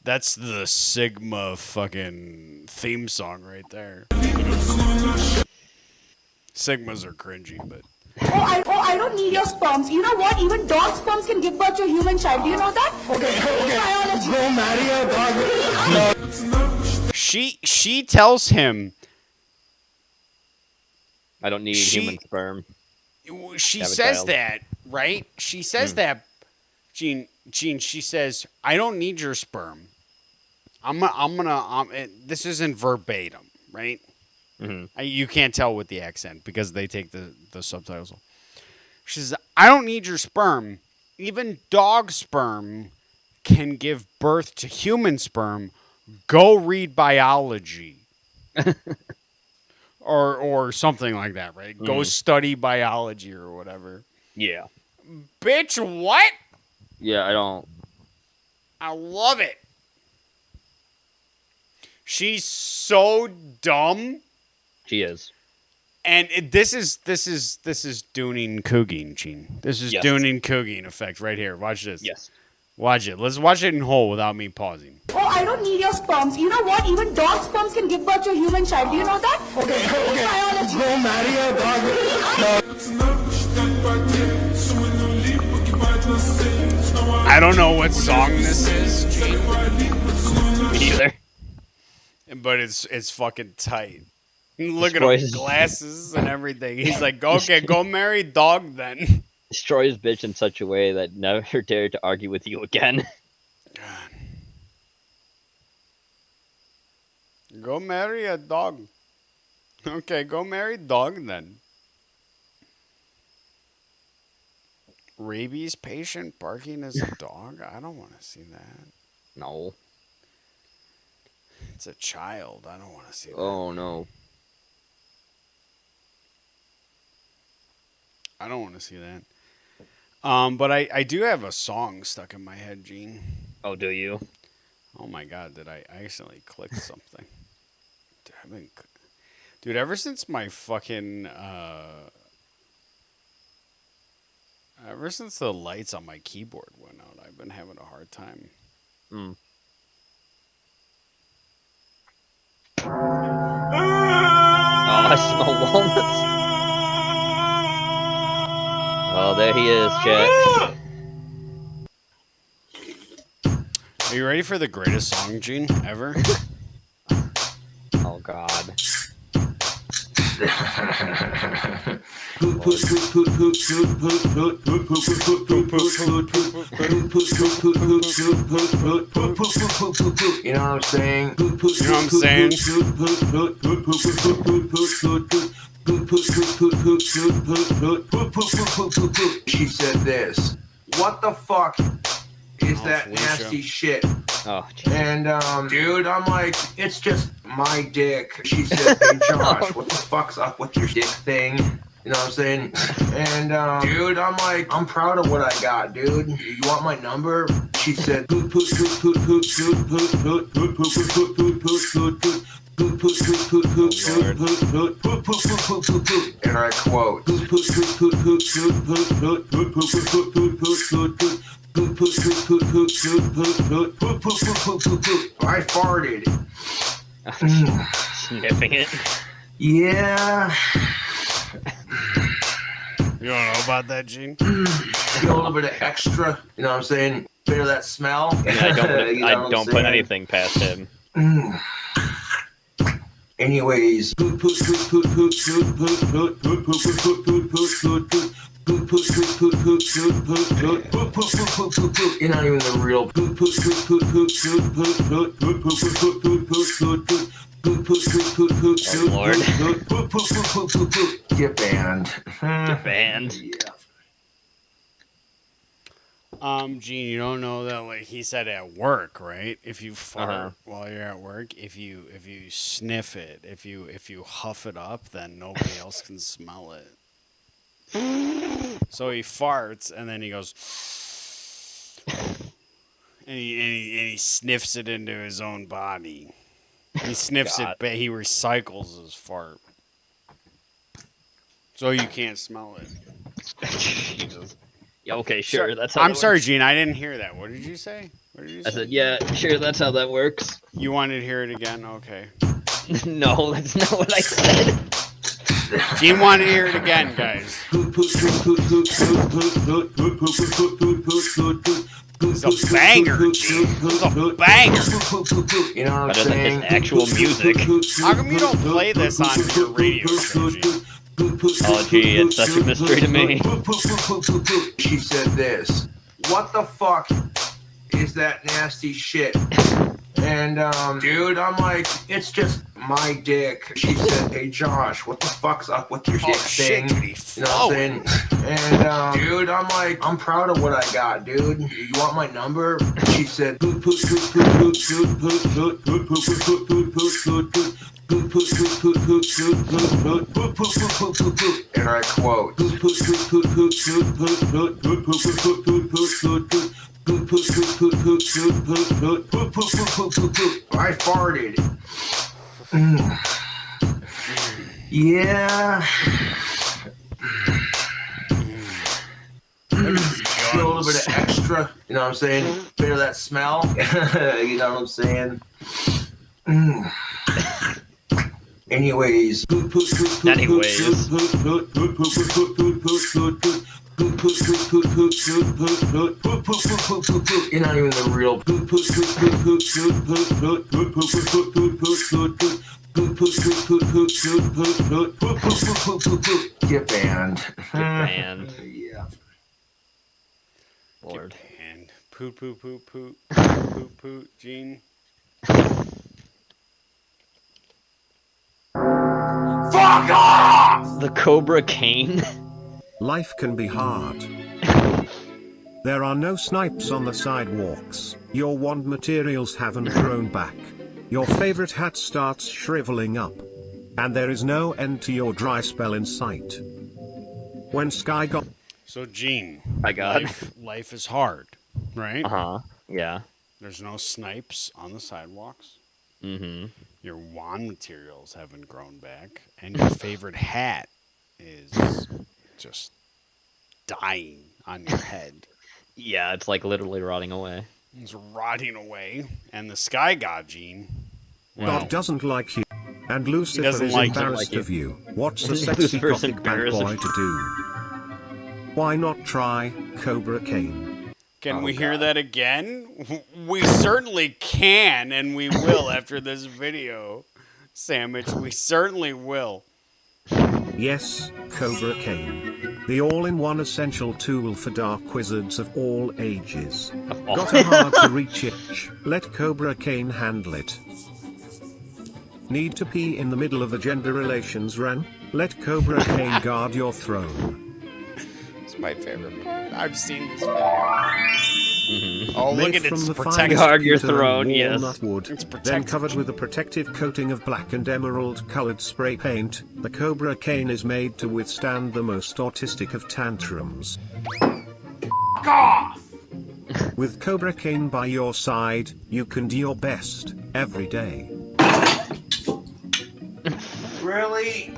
That's the Sigma fucking theme song right there. Sigmas are cringy, but I don't need your sperms. You know what? Even dog sperms can give birth to a human child. Do you know that? Biology. she tells him I don't need human sperm. she Have a says child. that, right? She says that, Gene, she says, I don't need your sperm. This isn't verbatim, right? You can't tell with the accent because they take the subtitles. She says, I don't need your sperm. Even dog sperm can give birth to human sperm. Go read biology. or something like that, right? Go study biology or whatever. Yeah. Bitch, what? Yeah, I don't. I love it. She's so dumb. She is. And this is Dooning Cooging, Gene. This is Yes. Dooning Cooging effect right here. Watch this. Yes. Watch it. Let's watch it in whole without me pausing. Oh, I don't need your sperms. You know what? Even dog sperms can give birth to a human child. Do you know that? Biology. I don't know what song this is, Gene, Me neither. but it's fucking tight. Look at him, glasses and everything. He's like, okay, go marry dog then. Destroy his bitch in such a way that never dare to argue with you again. Go marry a dog. Okay, go marry dog then. Rabies patient barking as a dog? I don't want to see that. No. It's a child. I don't want to see that. Oh no. I don't want to see that. But I do have a song stuck in my head, Gene. Oh, do you? Oh my god, did I accidentally click something? Dude, ever since my fucking ever since the lights on my keyboard went out, I've been having a hard time. Oh, I smell walnuts. Oh, there he is, chat. Are you ready for the greatest song, Gene, ever? Oh God. You know what I'm saying? You know what I'm saying? She said this. What the fuck is that Felicia. nasty shit? Oh, geez. And dude, I'm like, it's just my dick. She said, hey Josh, what the fuck's up with your dick thing? You know what I'm saying? And dude, I'm like, I'm proud of what I got, dude. You want my number? She said, and I quote, I farted. Sniffing it. Yeah. You don't know about that, Gene? Feel a little bit of extra, you know what I'm saying? Bit of that smell. Yeah, I don't. You know I what I'm don't put saying? anything past him. Anyways, you're not even the real. Oh, Lord. Get banned. Get banned. Yeah. Gene, you don't know that, like he said at work, right? If you fart while you're at work, if you sniff it, if you huff it up, then nobody else can smell it. So he farts and then he goes and he sniffs it into his own body. He sniffs it, but he recycles his fart. So you can't smell it. Jesus. Yeah, okay, sure. That's how I'm that sorry, works. Gene. I didn't hear that. What did you say? What did you say? I said, yeah, sure. That's how that works. You wanted to hear it again? Okay. No, that's not what I said. Gene wanted to hear it again, guys. It's a banger, Gene. It's a banger. You know what I'm Better than his saying? actual music. How come you don't play this on your radio show, Gene? Oh, gee, it's such a mystery to me. She said this. What the fuck is that nasty shit? And, dude, I'm like, it's just my dick. She said, hey, Josh, what the fuck's up with your dick thing? Shit, dude, he's You know what I'm saying? And, dude, I'm like, I'm proud of what I got, dude. You want my number? She said, and I quote, I farted. Yeah. A little bit of extra, you know what I'm saying? Bit of that smell, you know what I'm saying? Anyways. You're not even the real. Get banned. Banned. Yeah. Lord. And poot, poot, poot, poot, poot, poot, Gene. Fuck off! The Cobra Kane? Life can be hard. There are no snipes on the sidewalks. Your wand materials haven't grown back. Your favorite hat starts shriveling up. And there is no end to your dry spell in sight. When Sky got... So, Gene, My God. life is hard, right? Uh-huh. Yeah. There's no snipes on the sidewalks. Mm-hmm. Your wand materials haven't grown back. And your favorite hat is just dying on your head. Yeah, it's like literally rotting away. It's rotting away. And the Sky God, Gene. God doesn't like you. And Lucifer doesn't is like you. embarrassed of you. What's a sexy Lucifer's gothic bad embarrassed boy of to do? Why not try Cobra Kane? Can we hear that again? We certainly can, and we will after this video, Sandwich. We certainly will. Yes, Cobra Kane. The all-in-one essential tool for dark wizards of all ages. Got a hard-to-reach itch? Let Cobra Kane handle it. Need to pee in the middle of a gender relations rant? Let Cobra Kane guard your throne. It's my favorite part. I've seen this video. Oh, look Made at its from the protective. Guard your pewter and throne, yes. walnut wood, It's then protective. covered with a protective coating of black and emerald colored spray paint, the Cobra Kane is made to withstand the most autistic of tantrums. With Cobra Kane by your side, you can do your best every day. Really?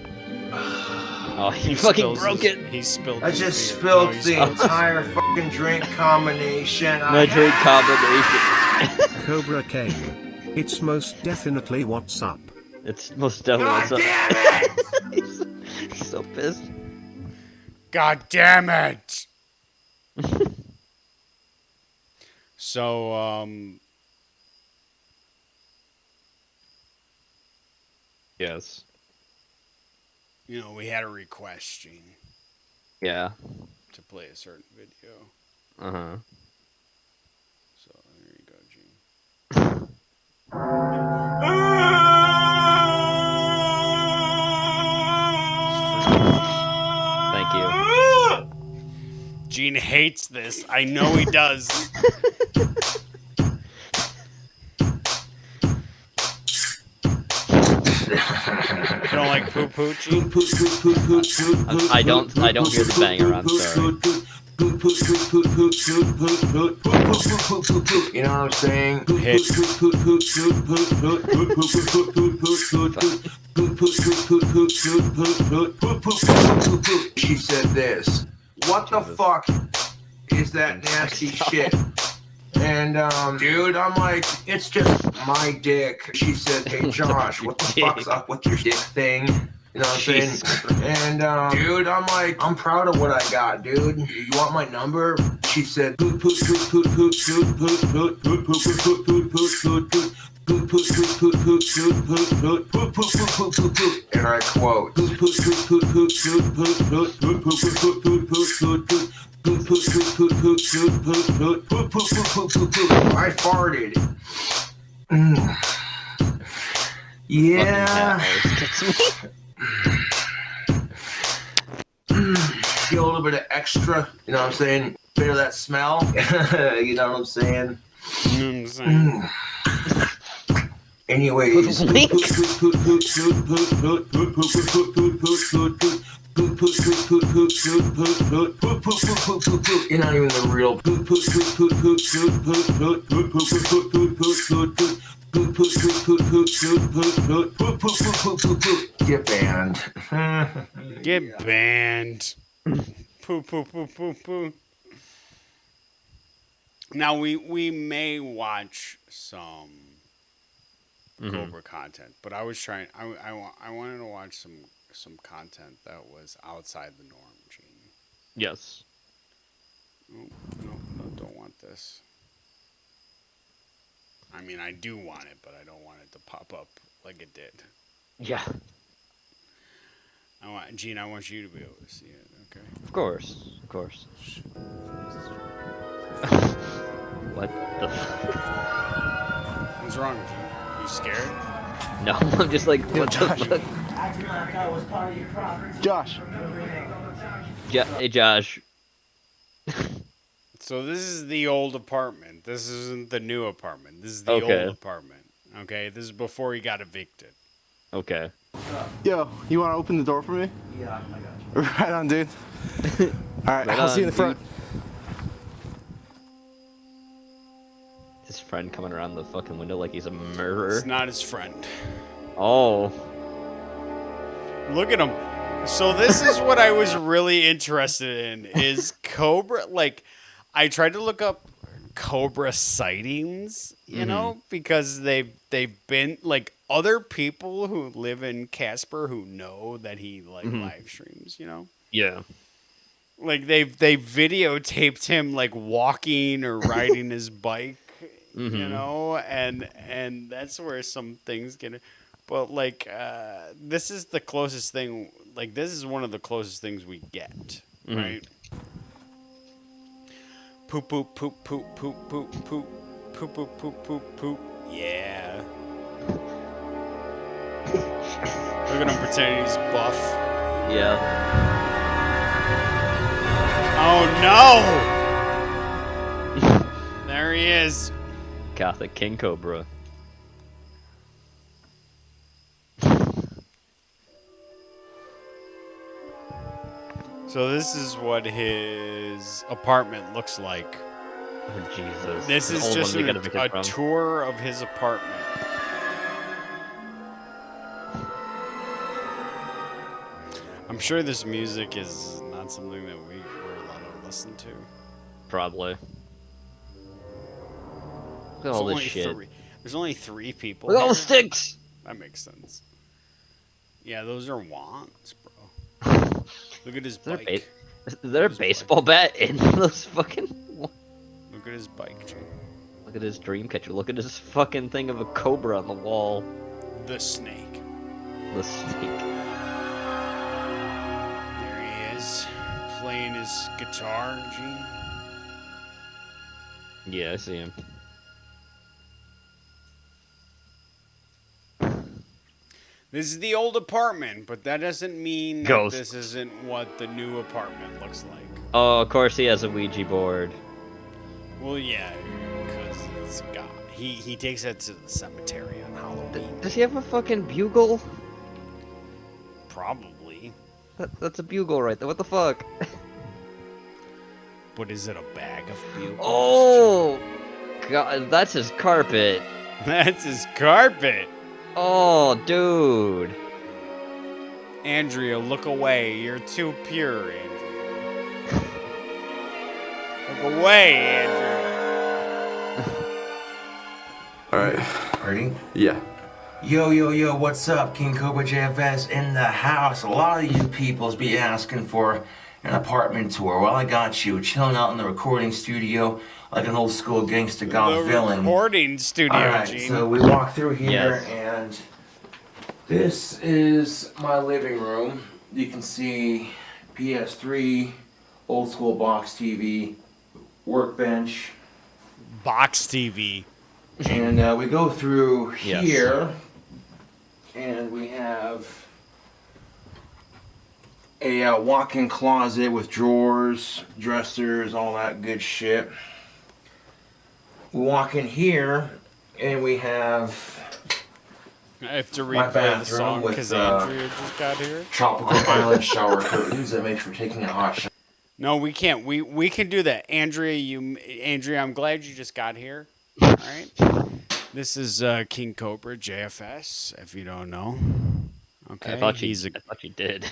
Oh, he fucking spills broke his- it. He spilled I his just beer. spilled No, he the entire fucking drink combination. My drink combination. Cobra Kane. It's most definitely what's up. It's most definitely God what's damn up. it! He's so pissed. God damn it! So, Yes. you know, we had a request, Gene, Yeah. to play a certain video. Uh-huh. So, there you go, Gene. Thank you. Gene hates this. I know he does. You don't like poo poo, Gene? I don't hear the banger, I'm sorry. You know what I'm saying? Hit. She said this. What the fuck is that nasty shit? And, dude, I'm like, it's just my dick. She said, hey, Josh, what the fuck's up with your dick thing? You know what I'm saying? And dude, I'm like, I'm proud of what I got, dude. You want my number? She said, poot poot poot poot poot poot poot poot poot poot poot poot poot poot poot. Poot poot poot poot poot poot poot poot poot poot poot poot poot poot. And I quote, poot poot poot poot poot poot poot poot poot poot poot poot poot poot poot. Poot poot poot poot poot poot poot poot poot poot poot poot poot. I farted. Yeah. Feel a little bit of extra, you know what I'm saying? Bit of that smell, you know what I'm saying? Anyways, you're not even the real. Get banned. Get banned. Poo poo poo poo poo. Now we may watch some Cobra content, but I was trying. I wanted to watch some content that was outside the norm. Gene. Yes. No, don't want this. I mean, I do want it, but I don't want it to pop up like it did. Yeah. Gene, I want you to be able to see it, okay? Of course. What the What's wrong, Gene? You scared? No, I'm just like, what the fuck? Josh. Hey, Josh. So this is the old apartment. This isn't the new apartment. This is the old apartment. Okay, this is before he got evicted. Okay. Yo, you want to open the door for me? Yeah, I got you. Right on, dude. All right, I'll see you in the front. His friend coming around the fucking window like he's a murderer. It's not his friend. Oh. Look at him. So this is what I was really interested in is Cobra. Like, I tried to look up Cobra sightings, you know, because they've been like other people who live in Casper who know that he like live streams, you know. Yeah. Like they videotaped him like walking or riding his bike, you know, and that's where some things get. But like this is the closest thing. Like this is one of the closest things we get, right? Poop poop poop poop poop poop poop poop poop poop poop poop. Yeah. Look at him pretending he's buff. Yeah. Oh no! There he is. Gothic King Cobra. So this is what his apartment looks like. Oh, Jesus. This is just a tour of his apartment. I'm sure this music is not something that we're allowed to listen to. Probably. Look at all this shit. There's only 3 people. Look at all the sticks! That makes sense. Yeah, those are wands, bro. Look at his bike. Is there a baseball bat in those fucking... Look at his bike, Jay. Look at his dream catcher. Look at his fucking thing of a cobra on the wall. The snake. The snake. There he is, playing his guitar, Gene. Yeah, I see him. This is the old apartment, but that doesn't mean that this isn't what the new apartment looks like. Oh, of course he has a Ouija board. Well, yeah, because it's got he takes that to the cemetery on Halloween. Does he have a fucking bugle? Probably. That's a bugle right there. What the fuck? But is it a bag of bugles? Oh, God, that's his carpet. That's his carpet. Oh, dude. Andrea, look away. You're too pure, Andrea. Look away, Andrea. Alright. Ready? Yeah. Yo, yo, yo, what's up? King Cobra JFS in the house. A lot of you peoples be asking for an apartment tour. Well, I got you. Chilling out in the recording studio like an old school gangster goth villain. Recording studio, Alright, Gene. so we walk through here Yes. and this is my living room. You can see PS3, old school box TV, workbench. Box TV. And we go through Yes. here, and we have a walk-in closet with drawers, dressers, all that good shit. We walk in here, and we have I have to my replay the bathroom song with, because Andrea just got here. tropical island shower curtains that make for taking a hot shower. No, we can't. We can do that. Andrea, I'm glad you just got here. All right. This is King Cobra JFS, if you don't know. Okay. I thought you did.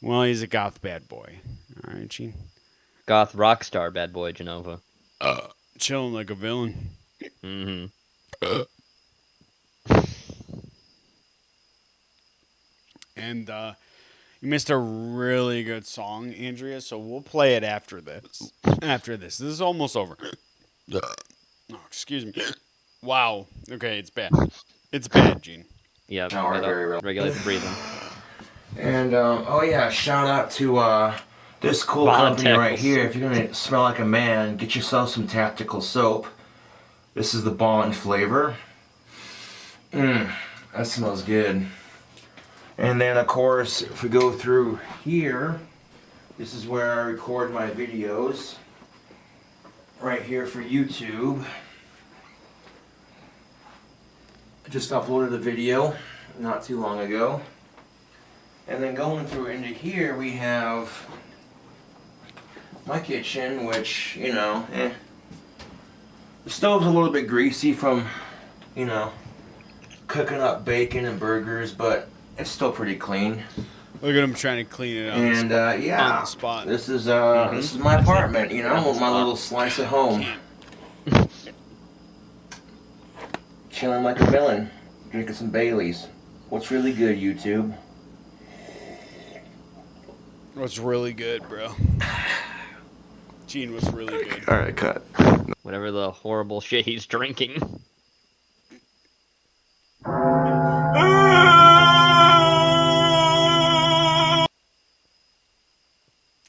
Well, he's a goth bad boy. All right, Gene. Goth rock star bad boy Genova. Chilling like a villain. Mm-hmm. And you missed a really good song, Andrea, so we'll play it after this. This is almost over. Oh, excuse me. Wow. Okay, it's bad. It's bad, Gene. Yeah, Shower, very well. regulate the breathing. And, oh yeah, shout out to, this cool company right here. If you're gonna smell like a man, get yourself some Tactical soap. This is the Bond flavor. That smells good. And then, of course, if we go through here, this is where I record my videos. Right here for YouTube. I just uploaded a video not too long ago. And then going through into here, we have my kitchen, which, you know, the stove's a little bit greasy from, you know, cooking up bacon and burgers, but it's still pretty clean. Look at him trying to clean it up. And yeah, on the spot. this is my apartment, you know, my little slice of home. Chilling like a villain, drinking some Baileys. What's really good, YouTube? What's really good, bro? Gene, what's really good? All right, cut. Whatever the horrible shit he's drinking.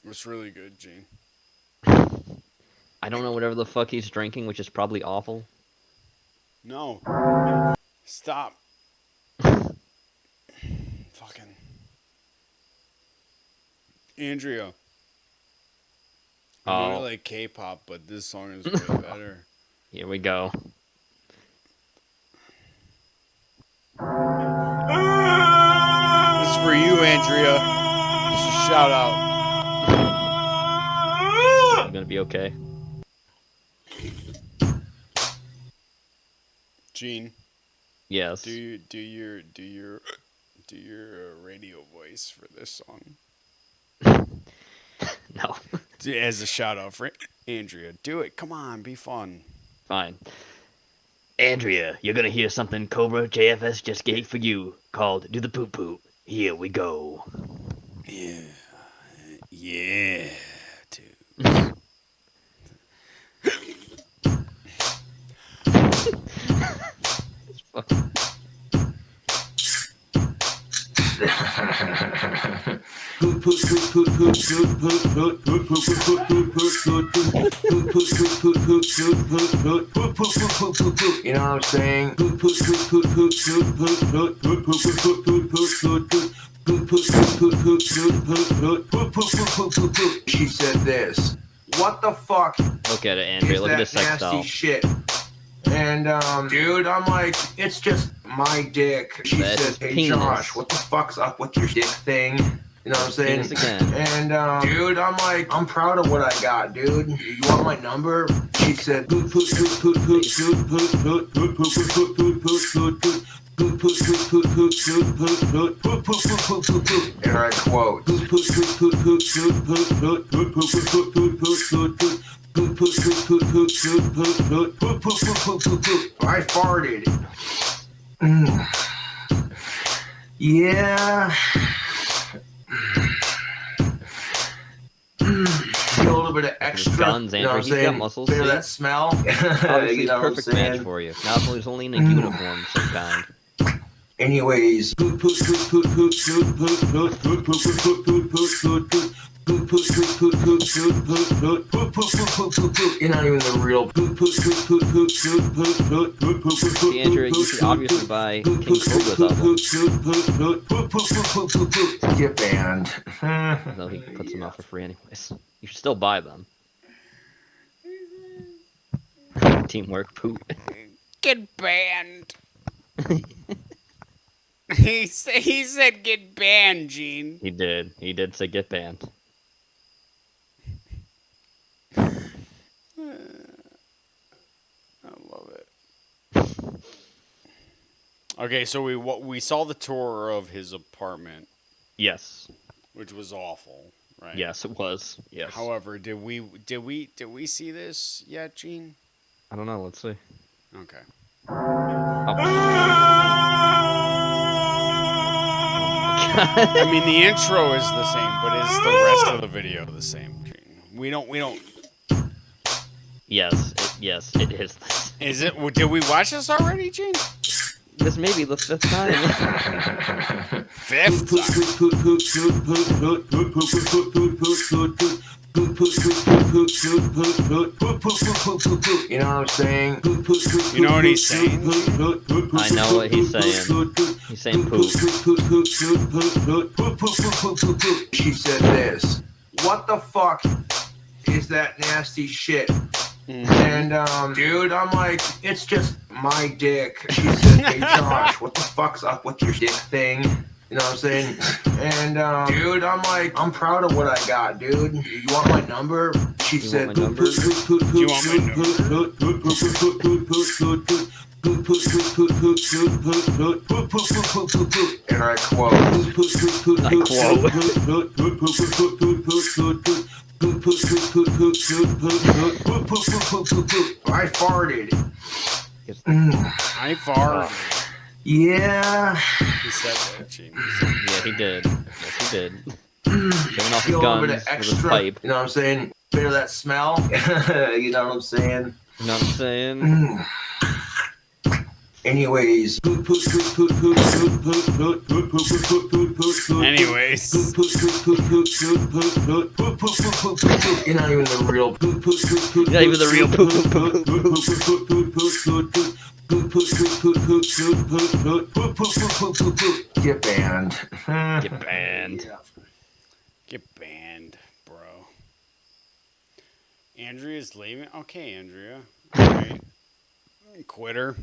What's really good, Gene? I don't know whatever the fuck he's drinking, which is probably awful. No. Stop. Fucking. Andrea. I really like K-pop, but this song is way better. Here we go. This is for you, Andrea. Just a shout out. I'm gonna be okay. Gene. Yes. Do your radio voice for this song. No. As a shout out for Andrea. Do it. Come on, be fun. Fine. Andrea, you're gonna hear something Cobra JFS just gave for you called Do the Poop Poop. Here we go. Yeah. Yeah, dude. You know what I'm saying? She said this. What the fuck? Look at it, Andrea. is Look at that this sex nasty doll. shit? And dude, I'm like, it's just my dick. She That's says, hey penis. Josh, what the fuck's up with your dick thing? You know what I'm saying? Penis again. And dude, I'm like, I'm proud of what I got, dude. You want my number? She said, and I quote, I farted. Yeah. Get a little bit of extra. Guns, you know what I'm Andrew. He's got saying? muscles, Bit of see? that smell. Obviously, You know what I'm perfect match saying? for you. Now he's only in a uniform of some kind. Anyways, poot poot poot poot poot poot poot poot poot poot poot poot poot poot poot. Poot poot poot poot poot poot poot poot poot poot poot poot. You're not even the real poot poot poot poot poot poot poot poot poot poot poot. See, Andrew, you should obviously buy King Cobra's album. Get banned. No, he puts them out for free anyways. You should still buy them. Teamwork poop. Get banned. He said get banned, Gene. He did. He did say get banned. I love it. Okay, so we saw the tour of his apartment. Yes. Which was awful, right? Yes, it was. Yes. However, did we see this yet, Gene? I don't know. Let's see. Okay. I mean, the intro is the same, but is the rest of the video the same, Gene? We don't. Yes, it is. Is it? Did we watch this already, Gene? This may be the fifth time. Fifth You know what I'm saying? You know what he's saying? I know what he's saying. He's saying poop. She said this. What the fuck is that nasty shit? And dude, I'm like, it's just my dick. She said, hey Josh, what the fuck's up with your dick thing? You know what I'm saying? And dude, I'm like, I'm proud of what I got, dude. You want my number? She said, Do you want my number? And I quote. I farted. I farted. Yeah. He said that, Gene. Yeah, he did. Yes, he did. Showing off his Feel a guns bit of with extra. his pipe. You know what I'm saying? Bit of that smell. You know what I'm saying? You know what I'm saying? Anyways. Anyways. You're not even the real. You're not even the real Get banned. Get banned. Get banned, bro. Andrea's leaving? Okay, Andrea. Alright. Quitter.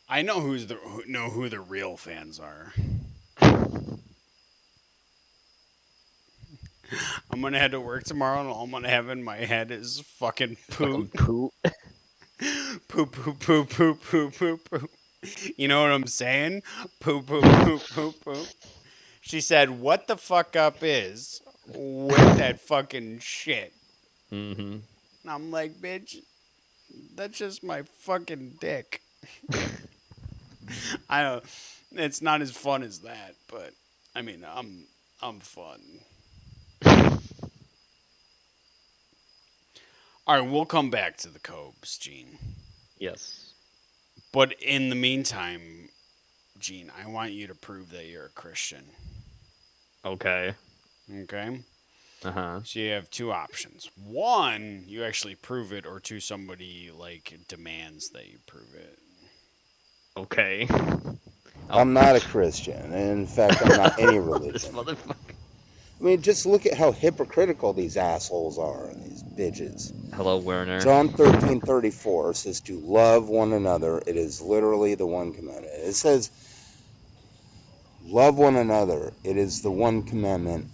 I know who the real fans are. I'm gonna head to work tomorrow and all I'm gonna have in my head is fucking poop. Poop. Poop, poop, poop, poop, poop, poop, poop. You know what I'm saying? Poop, poop, poop, poop, poop. She said, what the fuck up is with that fucking shit? Mm-hmm. And I'm like, bitch, that's just my fucking dick. I don't. It's not as fun as that, but I mean, I'm fun. All right, we'll come back to the Cobes, Gene. Yes. But in the meantime, Gene, I want you to prove that you're a Christian. Okay. Okay? Uh-huh. So you have two options. One, you actually prove it, or two, somebody, demands that you prove it. Okay. I'm not a Christian. In fact, I'm not any religion. This motherfucker. I mean, just look at how hypocritical these assholes are, these bitches. Hello, Werner. John 13:34 says to love one another. It is literally the one commandment. It says, love one another. It is the one commandment,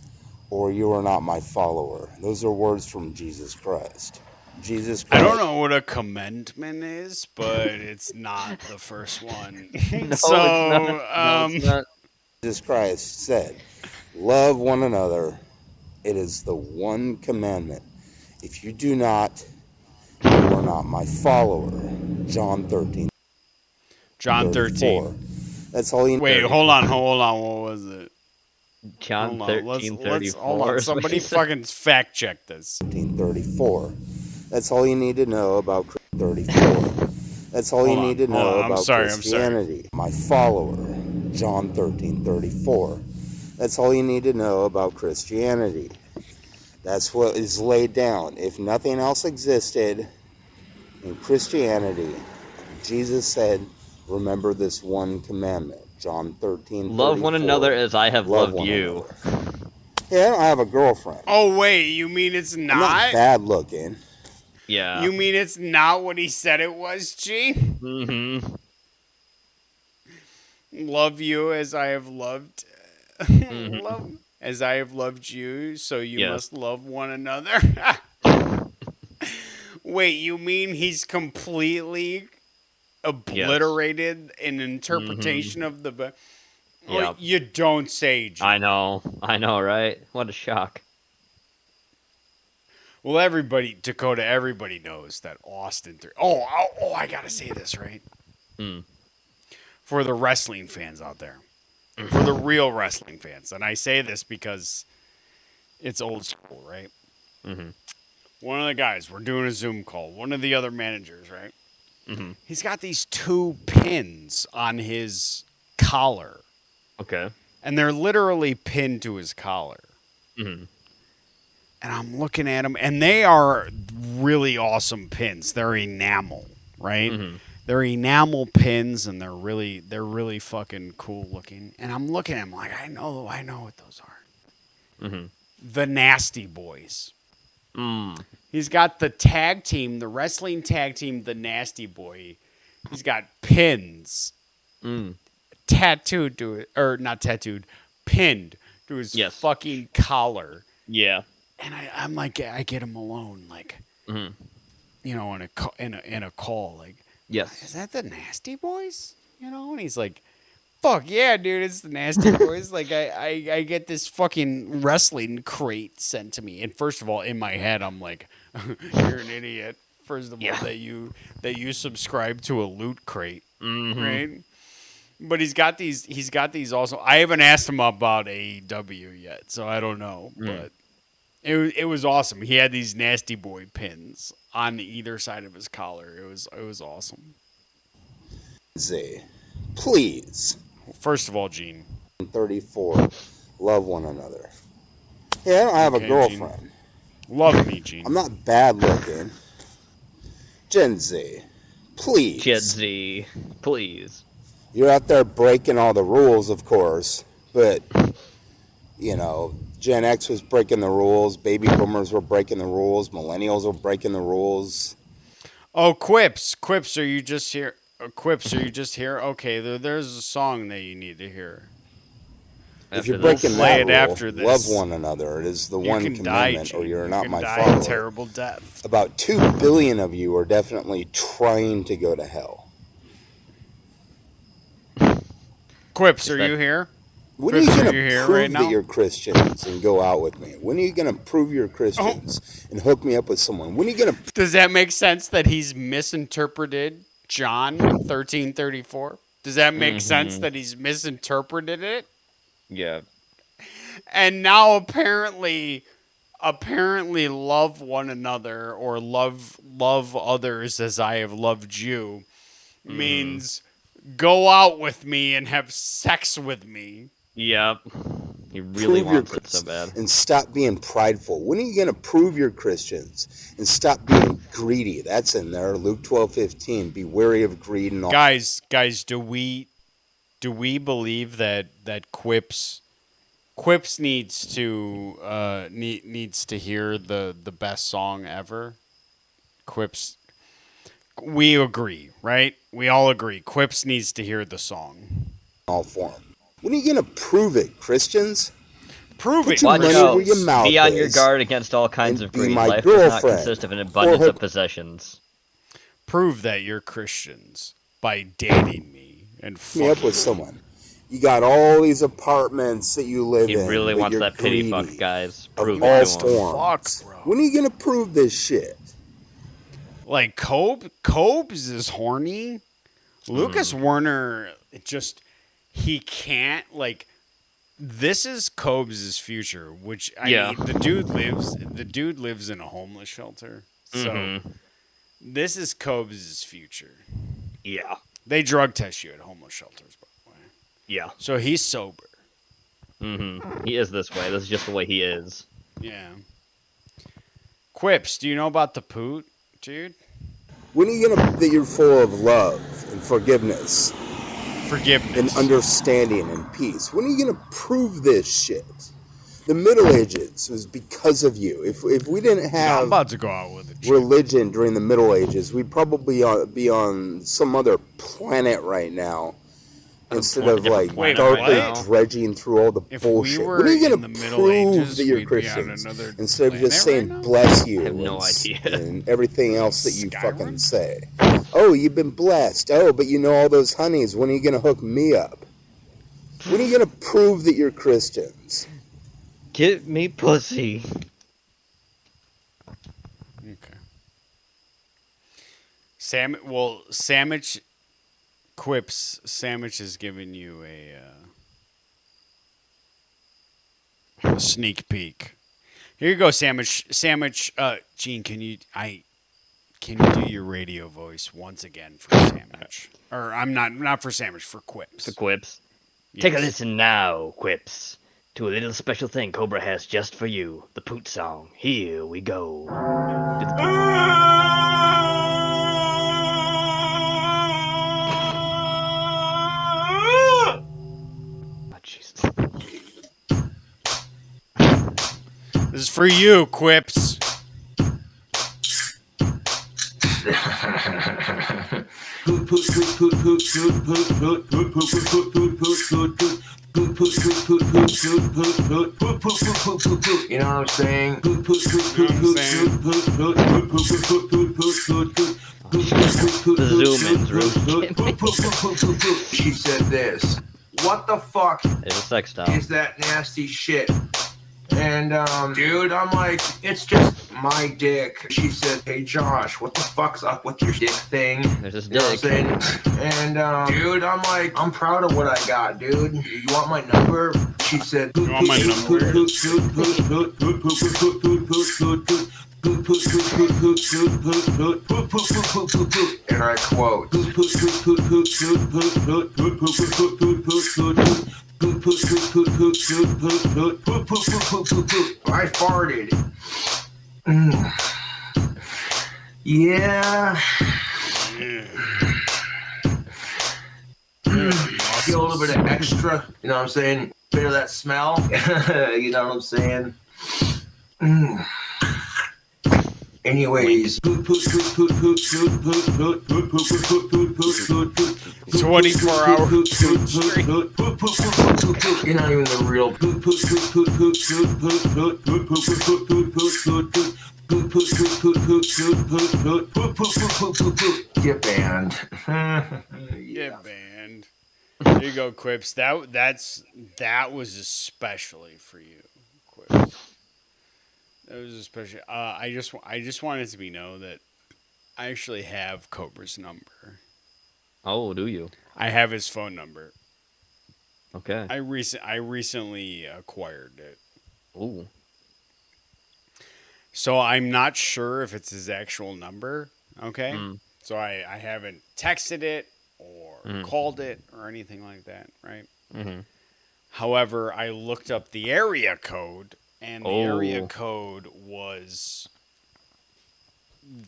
or you are not my follower. Those are words from Jesus Christ. Jesus Christ. I don't know what a commandment is, but it's not the first one. No, it's not. Jesus Christ said, love one another. It is the one commandment. If you do not, you are not my follower. John 13. John 13. That's all you need. Wait, hold on. What was it? John Hold on, 13:34. hold on. Somebody fucking fact check this. 13:34. That's all you need to know about 34. That's all you need to know about Christianity. My follower, John 13:34. That's all you need to know about Christianity. That's what is laid down. If nothing else existed in Christianity, Jesus said, remember this one commandment. John 13:34. Love one another as I have loved you. Yeah, I don't have a girlfriend. Oh, wait, you mean it's not? I'm not bad looking. Yeah. You mean it's not what he said it was, G? Mm-hmm. Love you as I have loved... Mm-hmm. love as I have loved you, so you must love one another. Wait, you mean he's completely obliterated an interpretation of the... Yep. You don't say, G. I know, right? What a shock. Well, everybody knows that Austin... Oh, I gotta say this, right? For the wrestling fans out there. For the real wrestling fans. And I say this because it's old school, right? Mm-hmm. One of the guys, we're doing a Zoom call. One of the other managers, right? Mm-hmm. He's got these 2 pins on his collar. Okay. And they're literally pinned to his collar. Mm-hmm. And I'm looking at them, and they are really awesome pins. They're enamel, right? Mm-hmm. They're enamel pins, and they're really fucking cool looking. And I'm looking at them like, I know what those are. Mm-hmm. The Nasty Boys. Mm. He's got the tag team, the wrestling tag team, the Nasty Boy. He's got pins tattooed to it, or not tattooed, pinned to his fucking collar. Yeah. And I'm like, I get him alone, like, you know, in a call, like, yes, is that the Nasty Boys? You know, and he's like, fuck yeah, dude, it's the Nasty Boys. Like, I get this fucking wrestling crate sent to me, and first of all, in my head, I'm like, you're an idiot. First of all, that you subscribe to a loot crate, right? But he's got these also. I haven't asked him about AEW yet, so I don't know, but. It was awesome. He had these Nasty Boy pins on either side of his collar. It was awesome. Please. First of all, Gene. 34. Love one another. Yeah, I don't have a girlfriend. Gene. Love me, Gene. I'm not bad looking. Gen Z. Please. Gen Z. Please. You're out there breaking all the rules, of course, but, you know... Gen X was breaking the rules. Baby boomers were breaking the rules. Millennials were breaking the rules. Oh, Quips. Quips, are you just here? Quips, are you just here? Okay, there's a song that you need to hear. If you're breaking that rule, after this. love one another. It is the one commandment, or you're not my follower. follower. A terrible death. About 2 billion of you are definitely trying to go to hell. Quips, are you here? When are you going to prove that you're Christians and go out with me? When are you going to prove you're Christians and hook me up with someone? When are you going to... Does that make sense that he's misinterpreted John 13:34? Does that make sense that he's misinterpreted it? Yeah. And now apparently love one another or love others as I have loved you means go out with me and have sex with me. Yep. He really wants it so bad. And stop being prideful. When are you going to prove you're Christians and stop being greedy? That's in there. Luke 12:15. Be wary of greed and all. Guys, do we believe that Quips needs to hear the best song ever? Quips. We agree, right? We all agree. Quips needs to hear the song. All for him. When are you going to prove it, Christians? Prove it. Watch out. Where your mouth be on your is guard against all kinds of greed. Life girlfriend. does not consist of an abundance of possessions. Prove that you're Christians by dating me and fucking me up with someone. You got all these apartments that you live in. He really wants that pity fuck, guys. Prove all it to him. Fuck, bro. When are you going to prove this shit? Like, Cobes is horny? Lucas Werner, he can't, like, this is Cobes' future, which, I mean, the dude lives in a homeless shelter. So this is Cobes' future. Yeah. They drug test you at homeless shelters, by the way. Yeah. So he's sober. He is this way. This is just the way he is. Yeah. Quips, do you know about the poot, dude? When are you gonna that you're full of love and forgiveness? And understanding and peace. When are you gonna prove this shit? The Middle Ages was because of you. If we didn't have I'm about to go out with it. religion during the Middle Ages, we'd probably be on some other planet right now. Instead of like darkly dredging through all the bullshit. When are you gonna prove that you're Christians? Instead of just saying bless you and everything else that you fucking say. Oh, you've been blessed. Oh, but you know all those honeys. When are you gonna hook me up? When are you gonna prove that you're Christians? Give me pussy. Okay. Sandwich Quips, Sandwich is giving you a sneak peek. Here you go, Sandwich. Gene, can you do your radio voice once again for Sandwich? Or I'm not for Sandwich, for Quips. For Quips. Yes. Take a listen now, Quips, to a little special thing Cobra has just for you. The Poot song. Here we go. This is for you, Quips. You know what I'm saying? She said this. What the fuck is that nasty shit? And, dude, I'm like, it's just my dick. She said, hey, Josh, what the fuck's up with your dick thing? There's this dick. You know what I'm saying? And, dude, I'm like, I'm proud of what I got, dude. You want my number? She said, you want my number? And I quote, I farted. Yeah. Feel a little bit of extra, you know what I'm saying? Bit of that smell, you know what I'm saying? Anyways, 24-hour You're not even the real Get banned. Get banned. There you go, Quips. That was especially for you, Quips. That was especially. I just wanted to be known that I actually have Cobra's number. Oh, do you? I have his phone number. Okay. I recently acquired it. Ooh. So I'm not sure if it's his actual number. Okay. So I haven't texted it or called it or anything like that, right? However, I looked up the area code, and the area code was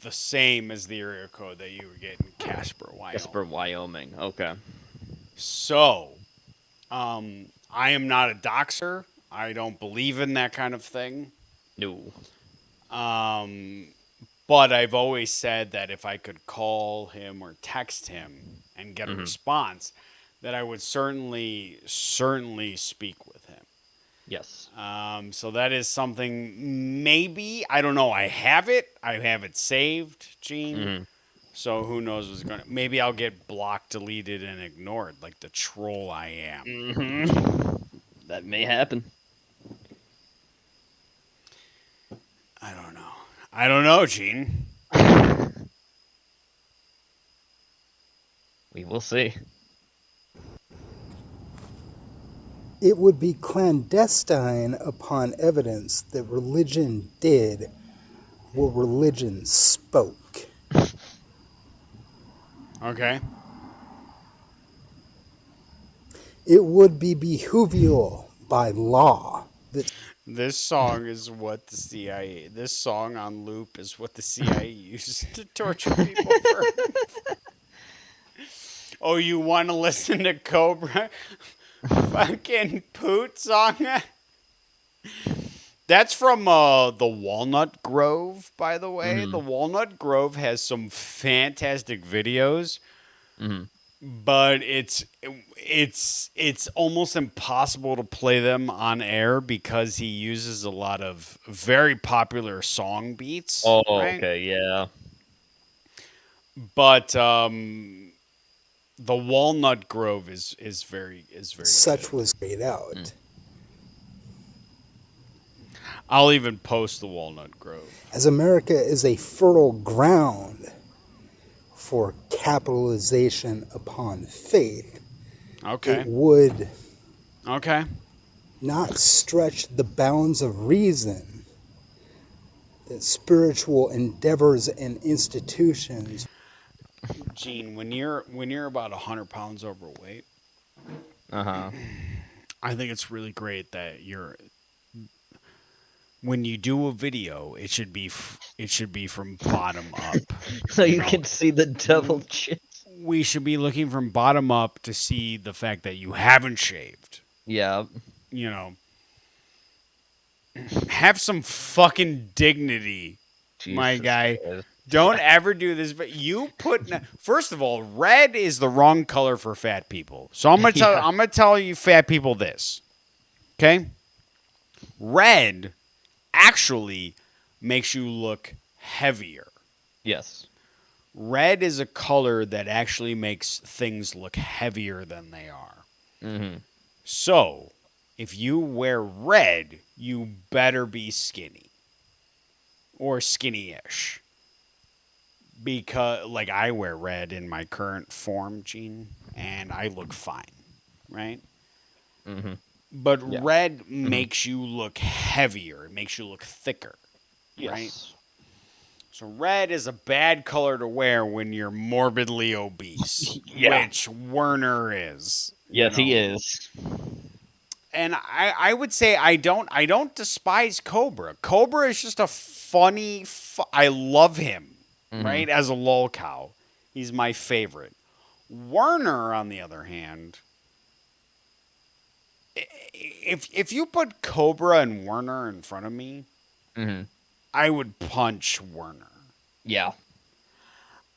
the same as the area code that you would get in Casper, Wyoming. Casper, Wyoming. Okay. So, I am not a doxer. I don't believe in that kind of thing. No. But I've always said that if I could call him or text him and get a response, that I would certainly speak with him. Yes. So that is something, maybe, I don't know. I have it saved, Gene. So who knows what's going to, maybe I'll get blocked, deleted, and ignored like the troll I am. That may happen. I don't know, Gene. We will see. It would be clandestine upon evidence that religion did what religion spoke. Okay. It would be behoovial by law that this song is what the CIA. This song on loop is what the CIA uses to torture people for. Oh, you want to listen to Cobra? Fucking Poot song? That's from the Walnut Grove, by the way. Mm-hmm. The Walnut Grove has some fantastic videos, but it's almost impossible to play them on air because he uses a lot of very popular song beats. Oh, right? okay, yeah. But the Walnut Grove is very such good. was laid out. I'll even post the Walnut Grove. As America is a fertile ground for capitalization upon faith, it would not stretch the bounds of reason that spiritual endeavors and institutions. Gene, when you're about 100 pounds overweight, I think it's really great that when you do a video, it should be from bottom up, so you can see the double chin. We should be looking from bottom up to see the fact that you haven't shaved. Yeah. You know, have some fucking dignity, Jesus my guy. Christ. Don't ever do this. But you first of all, red is the wrong color for fat people. So I'm gonna tell you fat people this. Okay? Red actually makes you look heavier. Yes. Red is a color that actually makes things look heavier than they are. Mm-hmm. So, if you wear red, you better be skinny. Or skinny-ish. Because, like, I wear red in my current form, Gene, and I look fine, right? Mm-hmm. But red makes you look heavier. It makes you look thicker, right? So red is a bad color to wear when you're morbidly obese, which Werner is. Yes, he is. And I would say I don't despise Cobra. Cobra is just a funny. I love him, right? As a lolcow, he's my favorite. Werner, on the other hand. If you put Cobra and Werner in front of me, I would punch Werner. Yeah.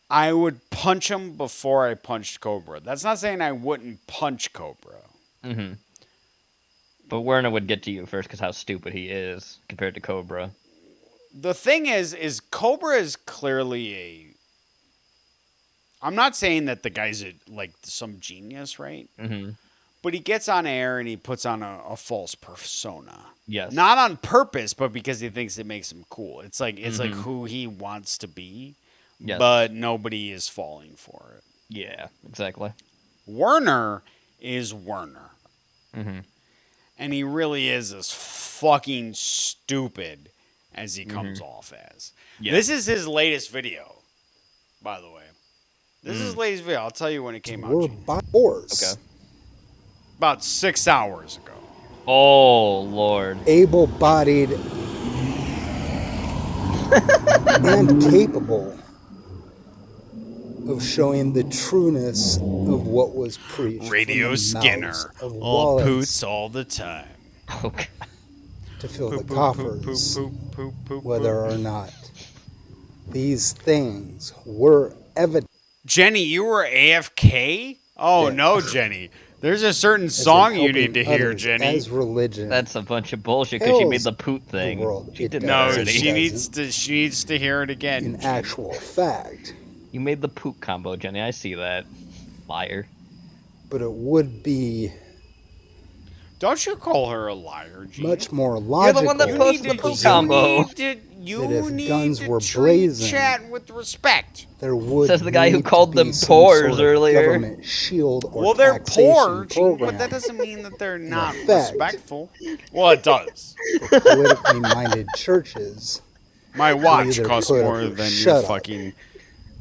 I would punch him before I punched Cobra. That's not saying I wouldn't punch Cobra. But Werner would get to you first because how stupid he is compared to Cobra. The thing is Cobra is clearly I'm not saying that the guy's like some genius, right? But he gets on air and he puts on a false persona. Yes. Not on purpose, but because he thinks it makes him cool. It's like who he wants to be, but nobody is falling for it. Yeah, exactly. Werner is Werner. And he really is as fucking stupid as he comes off as. This is his latest video, by the way. This is his latest video. I'll tell you when it came out. We're by force. Okay. About 6 hours ago. Oh, Lord. Able-bodied and capable of showing the trueness of what was preached. Radio Skinner. All poots all the time. Okay. To fill the coffers, whether or not these things were evident. Jenny, you were AFK? Oh, no, Jenny. There's a certain song you need to hear, Jenny. As religion. That's a bunch of bullshit because she made the poot thing. She did she needs to hear it again. In actual fact. You made the poot combo, Jenny. I see that. Liar. But it would be Don't you call her a liar, Gene? Much more logical. You're the one that posted the poo combo. You if need guns to were treat blazing, chat with respect. There would Says the guy who need to called be them some pores sort of earlier. Government shield or Well, they're taxation poor, Gene, program. but that doesn't mean that they're not effect, respectful. Well, it does. for politically minded churches. My watch either costs put more up or than shut your up fucking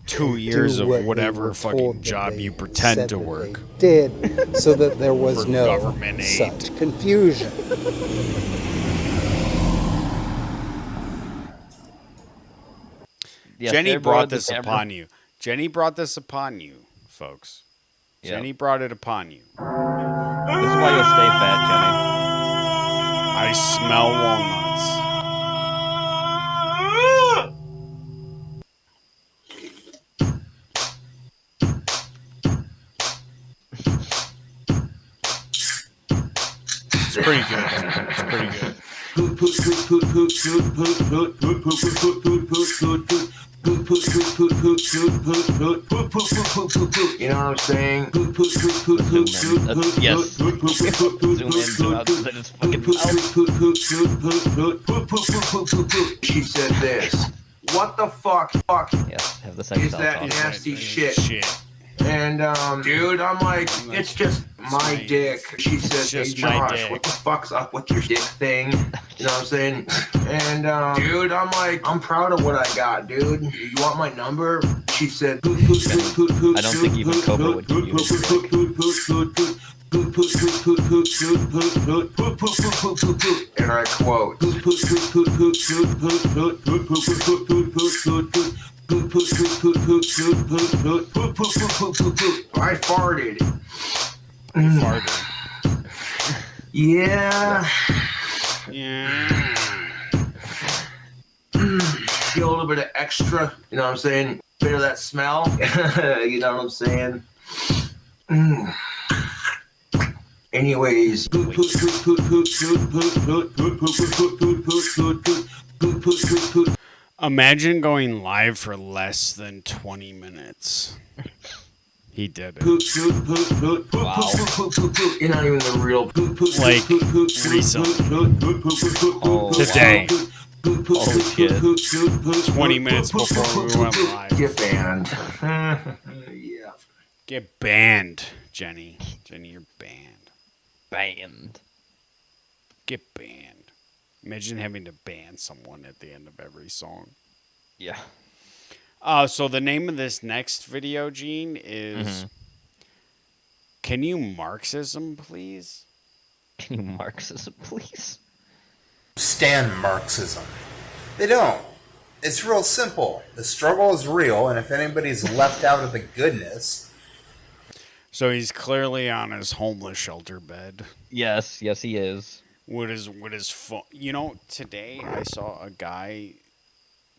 2 do years of what they whatever were fucking told that job they you pretend said to that work. they did, so that there was For no government aid. such confusion. Yes, Jenny they're brought more the this camera. upon you. Jenny brought this upon you, folks. Yep. Jenny brought it upon you. This is why you'll stay fat, I smell walnuts. It's pretty good. It's pretty good. You know what I'm saying? Yes. Zoom in, zoom out, because it's fucking mouth. She said this. What the fuck Yes, have the sex is that talk. nasty shit? And dude, I'm like, it's just my dick. She says, hey just my Josh, dick. what the fuck's up with your dick thing? You know what I'm saying? And dude, I'm like, I'm proud of what I got, dude. You want my number? She said, I don't think even Cobra would give you his dick. And I quote, I farted. Yeah. Yeah. Feel a little bit of extra, you know what I'm saying? Bit of that smell, you know what I'm saying? Anyways. Imagine going live for less than 20 minutes. He did it. Wow. You're not even the real. Like, recently. Oh, Today. Wow. Oh, shit. 20 minutes before we went live. Get banned. Yeah. Get banned, Jenny. Jenny, you're banned. Banned. Get banned. Imagine having to ban someone at the end of every song. Yeah. So the name of this next video, Gene, is Can You Marxism, Please? Can you Marxism, please? Stand Marxism. They don't. It's real simple. The struggle is real, and if anybody's left out of the goodness... So he's clearly on his homeless shelter bed. Yes, yes he is. With his phone. You know, today I saw a guy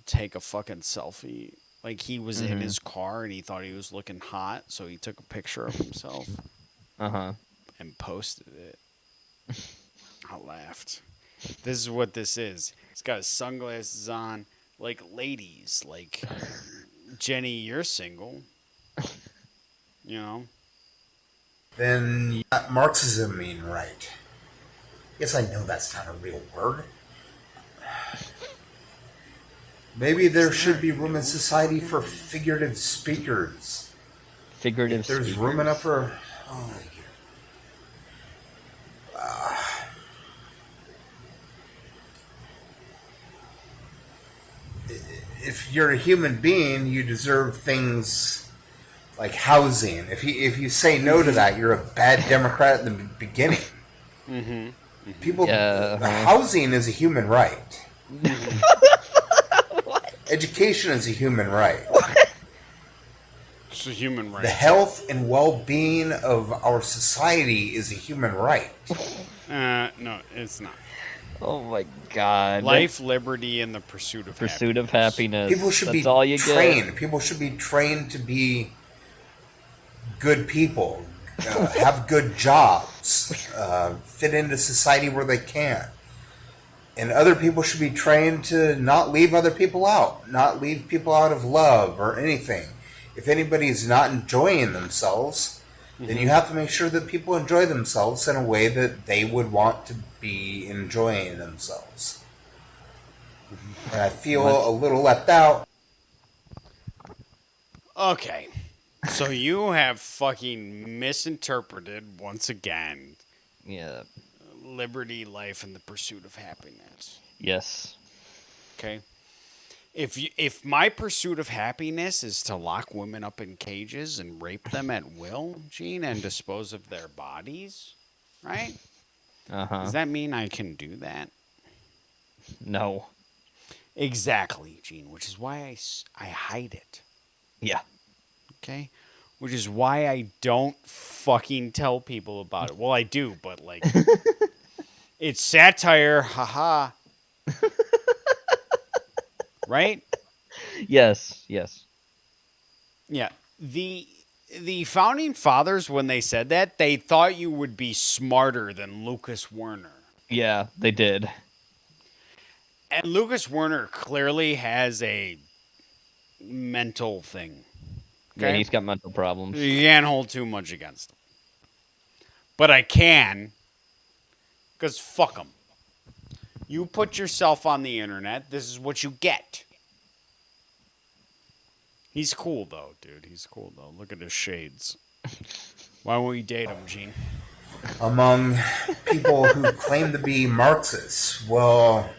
take a fucking selfie. Like, he was in his car and he thought he was looking hot, so he took a picture of himself. And posted it. I laughed. This is what this is. He's got his sunglasses on. Like, ladies, like, Jenny, you're single. You know? Then Marxism mean right. Yes, I know that's not a real word. Maybe there should be room in society for figurative speakers. Figurative if there's speakers. room enough for... Oh, if you're a human being, you deserve things like housing. If you say no to that, you're a bad Democrat at the beginning. People, housing is a human right. Education is a human right. It's a human right. The health and well-being of our society is a human right. No, it's not. Oh my God. Life, liberty, and the pursuit of happiness. People should That's be all you trained. get. People should be trained to be good people, have good jobs, fit into society where they can. And other people should be trained to not leave other people out, not leave people out of love or anything. If anybody's not enjoying themselves, then you have to make sure that people enjoy themselves in a way that they would want to be enjoying themselves. And I feel a little left out. Okay. So you have fucking misinterpreted once again. Yeah. Liberty, life, and the pursuit of happiness. Yes. Okay. If my pursuit of happiness is to lock women up in cages and rape them at will, Gene, and dispose of their bodies, right? Does that mean I can do that? No. Exactly, Gene, which is why I hide it. Yeah. Okay? Which is why I don't fucking tell people about it. Well, I do, but like, it's satire, haha. Right? Yes, yes. Yeah. The founding fathers, when they said that, they thought you would be smarter than Lucas Werner. Yeah, they did. And Lucas Werner clearly has a mental thing. Okay? Yeah, he's got mental problems. You can't hold too much against him. But I can, because fuck him. You put yourself on the internet, this is what you get. He's cool, though, dude. He's cool, though. Look at his shades. Why won't you date him, Gene? Among people who claim to be Marxists, well,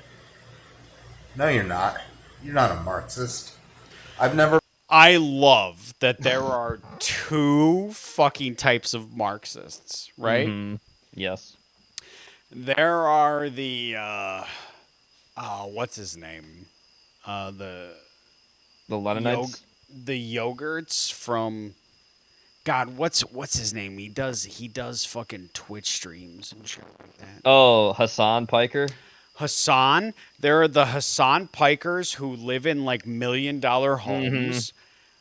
no, you're not. You're not a Marxist. I love that there are two fucking types of Marxists, right? Mm-hmm. Yes. There are the, what's his name? The Leninites? The yogurts from, God, what's his name? He does fucking Twitch streams and shit like that. Oh, Hassan Piker? Hassan. There are the Hassan Pikers who live in like $1 million homes.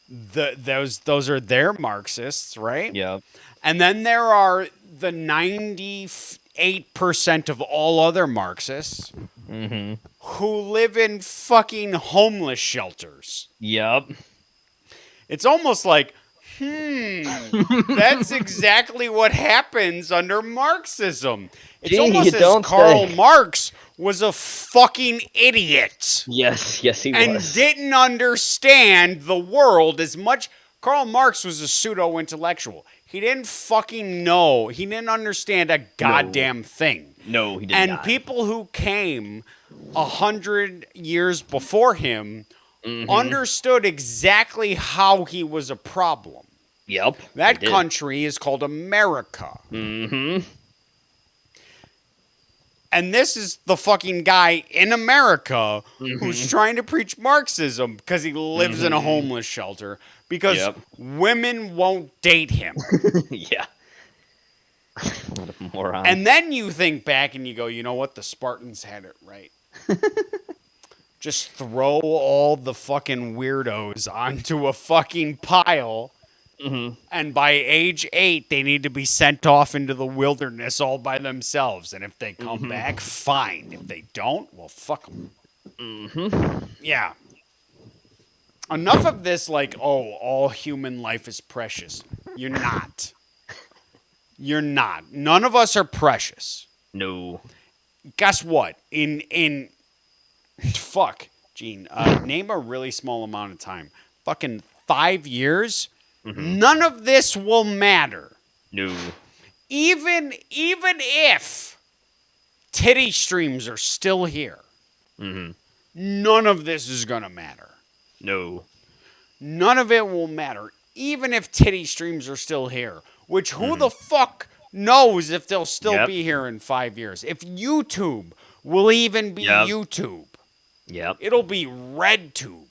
Those are their Marxists, right? Yeah. And then there are the 98% of all other Marxists who live in fucking homeless shelters. Yep. It's almost like, that's exactly what happens under Marxism. It's almost as Karl Marx was a fucking idiot. Yes, he was. And didn't understand the world as much. Karl Marx was a pseudo-intellectual. He didn't fucking know. He didn't understand a goddamn thing. No, he didn't. And people who came 100 years before him understood exactly how he was a problem. Yep. That country is called America. Mm-hmm. And this is the fucking guy in America who's trying to preach Marxism because he lives in a homeless shelter because women won't date him. Yeah. What a moron. And then you think back and you go, you know what? The Spartans had it right. Just throw all the fucking weirdos onto a fucking pile. And by age 8, they need to be sent off into the wilderness all by themselves. And if they come back, fine. If they don't, well, fuck them. Yeah. Enough of this, like, oh, all human life is precious. You're not. You're not. None of us are precious. No. Guess what? Fuck, Gene. Name a really small amount of time. Fucking 5 years. None of this will matter. No. Even if titty streams are still here, none of this is gonna matter. No. None of it will matter. Even if titty streams are still here, which who the fuck knows if they'll still be here in 5 years? If YouTube will even be YouTube. Yep. It'll be RedTube.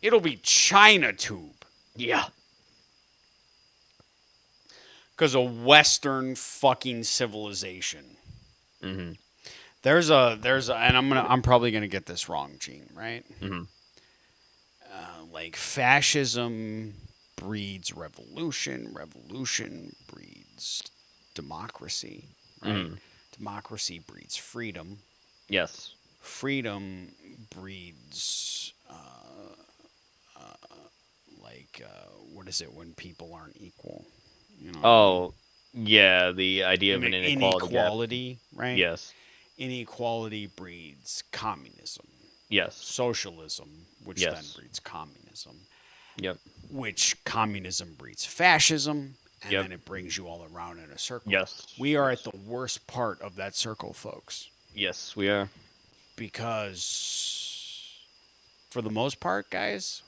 It'll be ChinaTube. Yeah. Because of Western fucking civilization. There's a, and I'm probably gonna get this wrong, Gene, right? Like fascism breeds revolution, revolution breeds democracy, right? Democracy breeds freedom. Yes. Freedom breeds like what is it when people aren't equal? You know. Oh, yeah, the idea of an inequality, right? Yes. Inequality breeds communism. Yes. Socialism, which then breeds communism. Yep. Which communism breeds fascism, and Yep. then it brings you all around in a circle. Yes. We are at the worst part of that circle, folks. Yes, we are. Because for the most part, guys,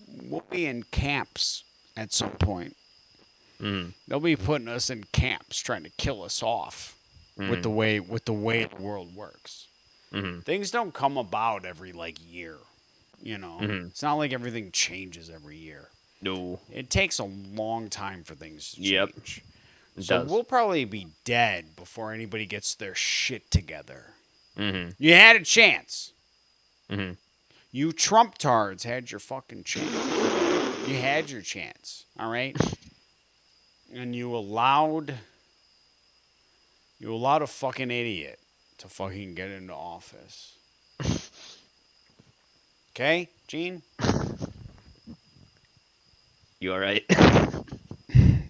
we'll be in camps at some point. They'll be putting us in camps trying to kill us off with the way the world works. Things don't come about every year, you know. It's not like everything changes every year. No, it takes a long time for things to change. It So does. we'll probably be dead before anybody gets their shit together. Mm-hmm. You had a chance. Mm-hmm. You Trump-tards had your fucking chance. You had your chance, all right? And you allowed a fucking idiot to fucking get into office. Okay, Gene? You all right?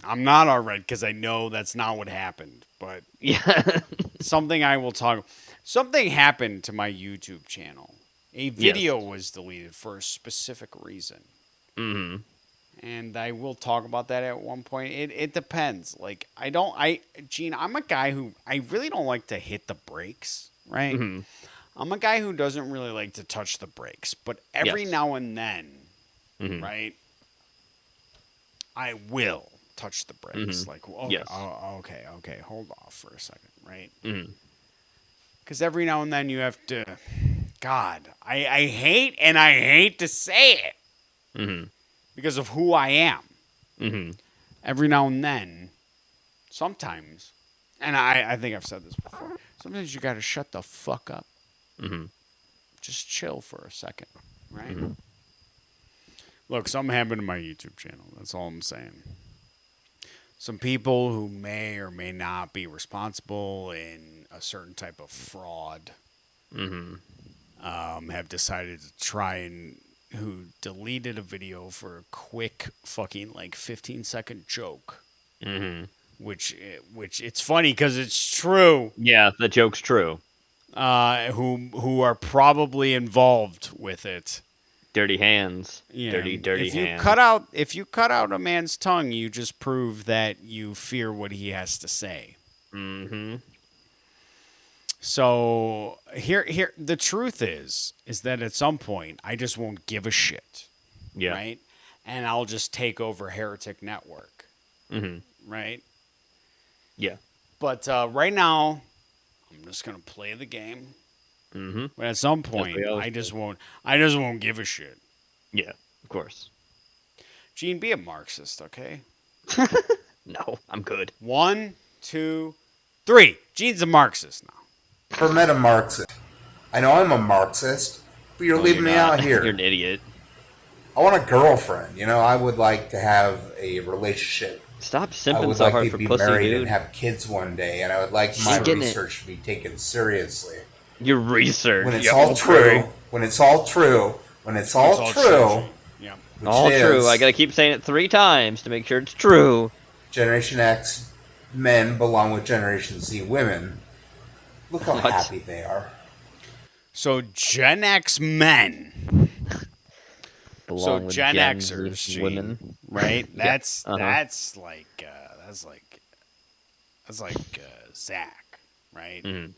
I'm not all right because I know that's not what happened. But yeah, something happened to my YouTube channel. A video was deleted for a specific reason. Mm-hmm. And I will talk about that at one point. It depends. Gene, I'm a guy who I really don't like to hit the brakes, right? Mm-hmm. I'm a guy who doesn't really like to touch the brakes, but every now and then, right, I will touch the brakes. Okay, hold off for a second, right? Because every now and then you have to, God, I hate to say it. Because of who I am. Every now and then, sometimes, and I think I've said this before, sometimes you got to shut the fuck up. Just chill for a second, right? Look, something happened to my YouTube channel. That's all I'm saying. Some people who may or may not be responsible in a certain type of fraud have decided to try and who deleted a video for a quick fucking 15-second joke. Which it's funny because it's true. Yeah, the joke's true. Who are probably involved with it. Dirty hands. Yeah. Dirty if you hands. If you cut out a man's tongue, you just prove that you fear what he has to say. So here the truth is that at some point I just won't give a shit. Yeah. Right? And I'll just take over Heretic Network. Right? Yeah. But right now I'm just gonna play the game. But at some point I just won't give a shit. Yeah, of course. Gene, be a Marxist, okay? No, I'm good. 1, 2, 3. Gene's a Marxist now. Never met a Marxist. I know I'm a Marxist, but you're leaving me out here. You're an idiot. I want a girlfriend. I would like to have a relationship. Stop I simping would so like hard to for be pussy, married dude. and have kids one day, and I would like my research to be taken seriously. Your research. When it's all true. When it's all true. When it's all true. Yeah. All true. I gotta keep saying it 3 times to make sure it's true. Generation X men belong with Generation Z women. Look how happy they are. So Gen X men. Belong so with Gen Gen Xers, Z Gene, women. right? Yeah. That's like Zach, right?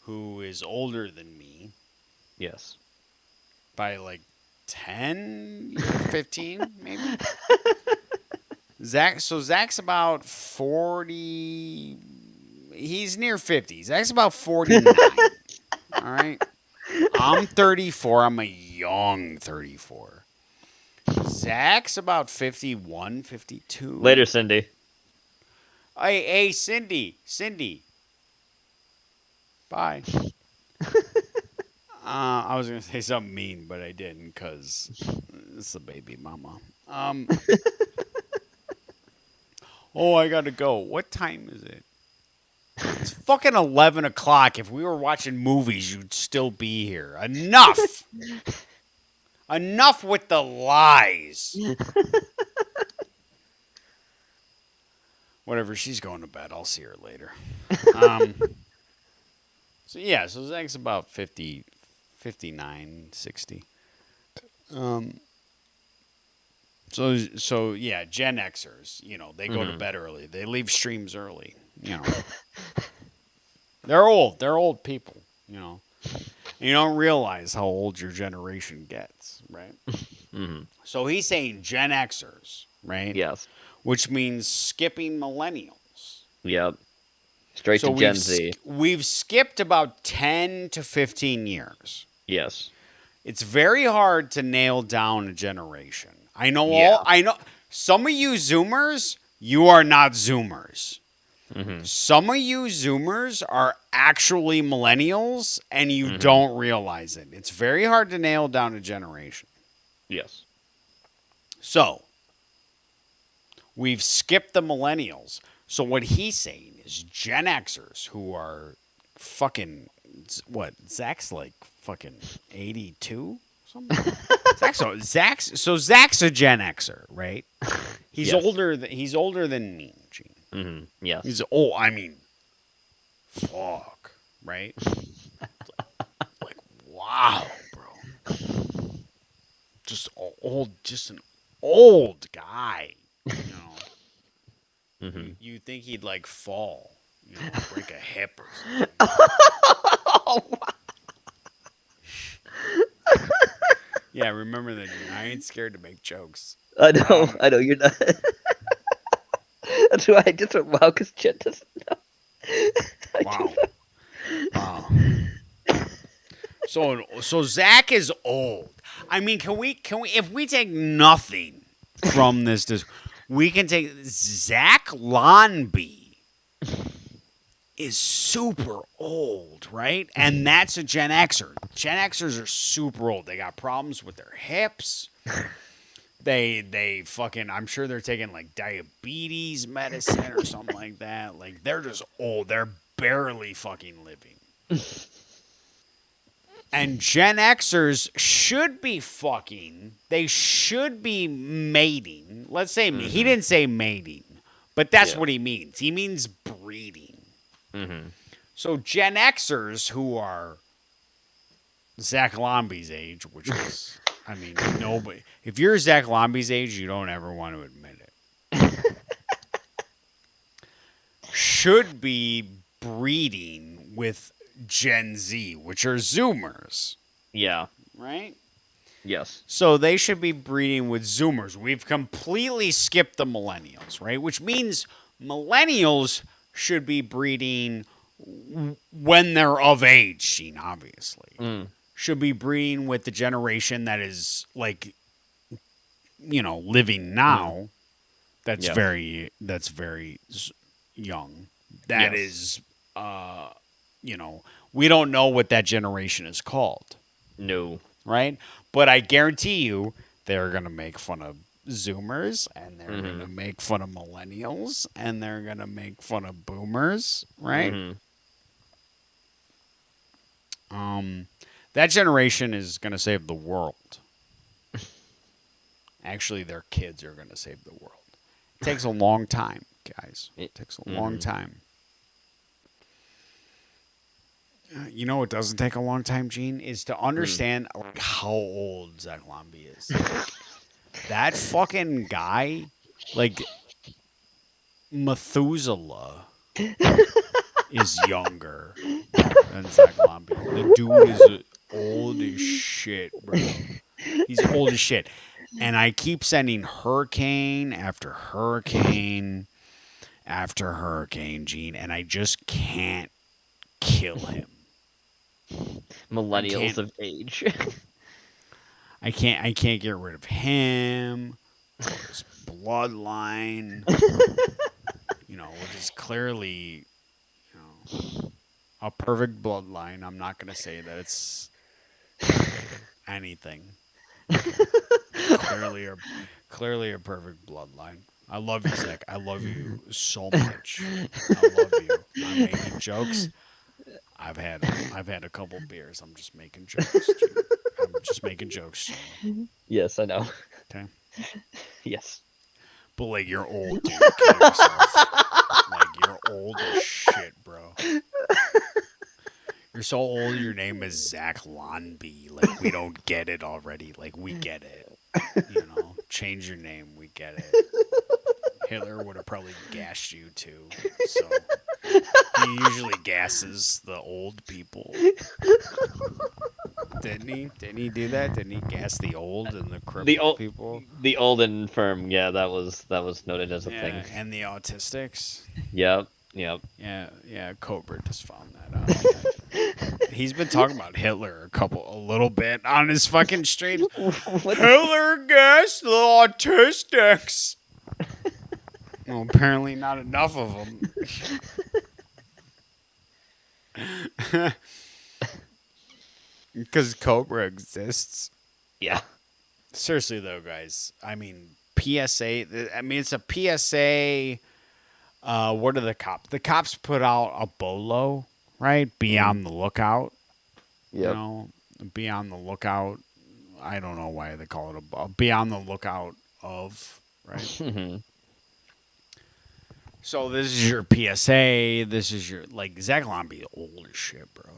Who is older than me. Yes. By 10, 15, maybe. Zach's about 40. He's near 50. Zach's about 49. All right. I'm 34. I'm a young 34. Zach's about 51, 52. Later, Cindy. Hey, Cindy. Bye. I was going to say something mean, but I didn't because it's a baby mama. Oh, I got to go. What time is it? It's fucking 11 o'clock. If we were watching movies, you'd still be here. Enough! Enough with the lies. Whatever, she's going to bed. I'll see her later. So yeah, so Zach's about 50, 59, 60. So yeah, Gen Xers, you know, they go to bed early. They leave streams early, you know. They're old. They're old people, you know. You don't realize how old your generation gets, right? So he's saying Gen Xers, right? Yes. Which means skipping millennials. Yep. Straight to Gen Z. We've skipped about 10 to 15 years. Yes. It's very hard to nail down a generation. I know some of you Zoomers, you are not Zoomers. Some of you Zoomers are actually millennials, and you don't realize it. It's very hard to nail down a generation. Yes. So, we've skipped the millennials. So what he's saying is Gen Xers who are fucking, what, Zach's like fucking 82? Something? Zach's a Gen Xer, right? He's older than me, Gene. Yeah. He's fuck, right? Like, wow, bro. Just an old guy, you know. You think he'd like fall, you know, break a hip or something. Yeah, remember that. I ain't scared to make jokes. I know you're not. That's why I just went wow, because Chet doesn't know. Wow. So Zach is old. I mean, can we if we take nothing from this, we can take Zach Lonby is super old, right? And that's a Gen Xer. Gen Xers are super old. They got problems with their hips. They fucking, I'm sure they're taking like diabetes medicine or something like that. Like, they're just old. They're barely fucking living. And Gen Xers should be fucking. They should be mating. Let's say, he didn't say mating, but that's what he means. He means breeding. So Gen Xers who are Zach Lomby's age, which is, I mean, nobody. If you're Zach Lomby's age, you don't ever want to admit it. Should be breeding with Gen Z, which are Zoomers. Yeah. Right? Yes. So they should be breeding with Zoomers. We've completely skipped the millennials, right? Which means millennials should be breeding when they're of age, Gene, obviously. Should be breeding with the generation that is, like, you know, living now. That's very young. That is, you know, we don't know what that generation is called. No. Right? But I guarantee you they're going to make fun of Zoomers, and they're going to make fun of millennials, and they're going to make fun of boomers, right? That generation is going to save the world. Actually, their kids are going to save the world. It takes a long time, guys. It takes a long time. You know what doesn't take a long time, Gene? Is to understand like, how old Zach Lomby is. Like, that fucking guy, like, Methuselah is younger than Zach Lomby. The dude is old as shit, bro. He's old as shit. And I keep sending hurricane after hurricane after hurricane, Gene, and I just can't kill him. Millennials of age. I can't get rid of him. His bloodline. You know, which is clearly, you know, a perfect bloodline. I'm not gonna say that it's anything. Clearly a perfect bloodline. I love you, Zach. I love you so much. I love you. I'm making jokes. I've had a couple beers. I'm just making jokes. just making jokes. Yes, I know. Okay. Yes. But like you're old, dude. Kill yourself. Like you're old as shit, bro. You're so old. Your name is Zach Lonby. Like we don't get it already. Like we get it. You know, change your name. We get it. Hitler would have probably gassed you too. So he usually gasses the old people. Didn't he? Didn't he do that? Didn't he gas the old and the crippled people? The old and infirm, yeah, that was noted as a thing. And the autistics. Yep. Yeah, Cobra just found that out. He's been talking about Hitler a little bit on his fucking stream. Hitler gassed the autistics. Well, apparently not enough of them. Because Cobra exists. Yeah. Seriously, though, guys. I mean, PSA. I mean, it's a PSA. What are the cops? The cops put out a BOLO, right? Be on the lookout. Yep. You know, be on the lookout. I don't know why they call it a be on the lookout of, right? Mm-hmm. So this is your PSA. This is your, like, Zach Lonby old as shit, bro.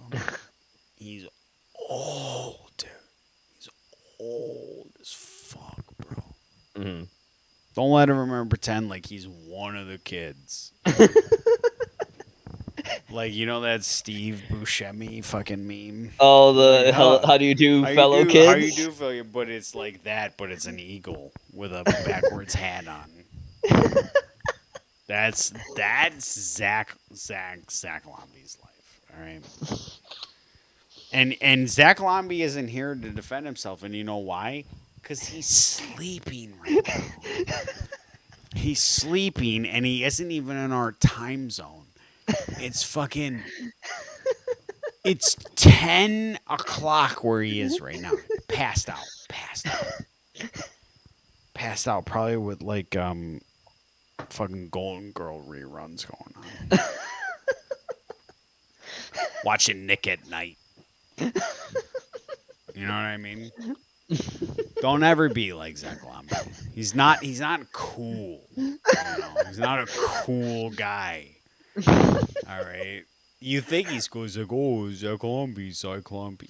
He's old, dude. He's old as fuck, bro. Mm-hmm. Don't let him pretend like he's one of the kids. Like, you know that Steve Buscemi fucking meme? Oh, the how do you do, fellow kids? How you do, fellow? But it's like that, but it's an eagle with a backwards hat on. That's Zach Lonby's life. All right. And Zach Lonby isn't here to defend himself, and you know why? Because he's sleeping right now. He's sleeping, and he isn't even in our time zone. It's 10 o'clock where he is right now. Passed out, probably with like fucking Golden Girl reruns going on. Watching Nick at Night. You know what I mean? Don't ever be like Zach Lonby. He's not cool. You know? He's not a cool guy. All right. You think he's cool. He's like, oh, Zach Lonby.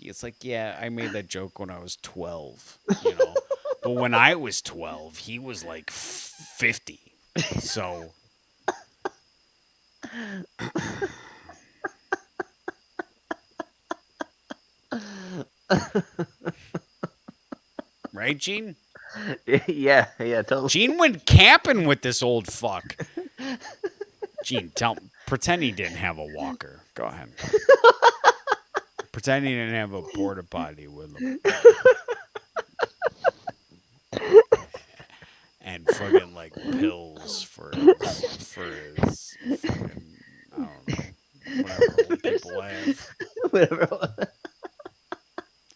It's like, yeah, I made that joke when I was 12. You know? But when I was 12, he was like 50. So right, Gene? Yeah, totally. Gene went camping with this old fuck. Gene, pretend he didn't have a walker. Go ahead. Pretend he didn't have a porta potty with him. And fucking like pills for his fucking, I don't know, whatever old people have. Whatever.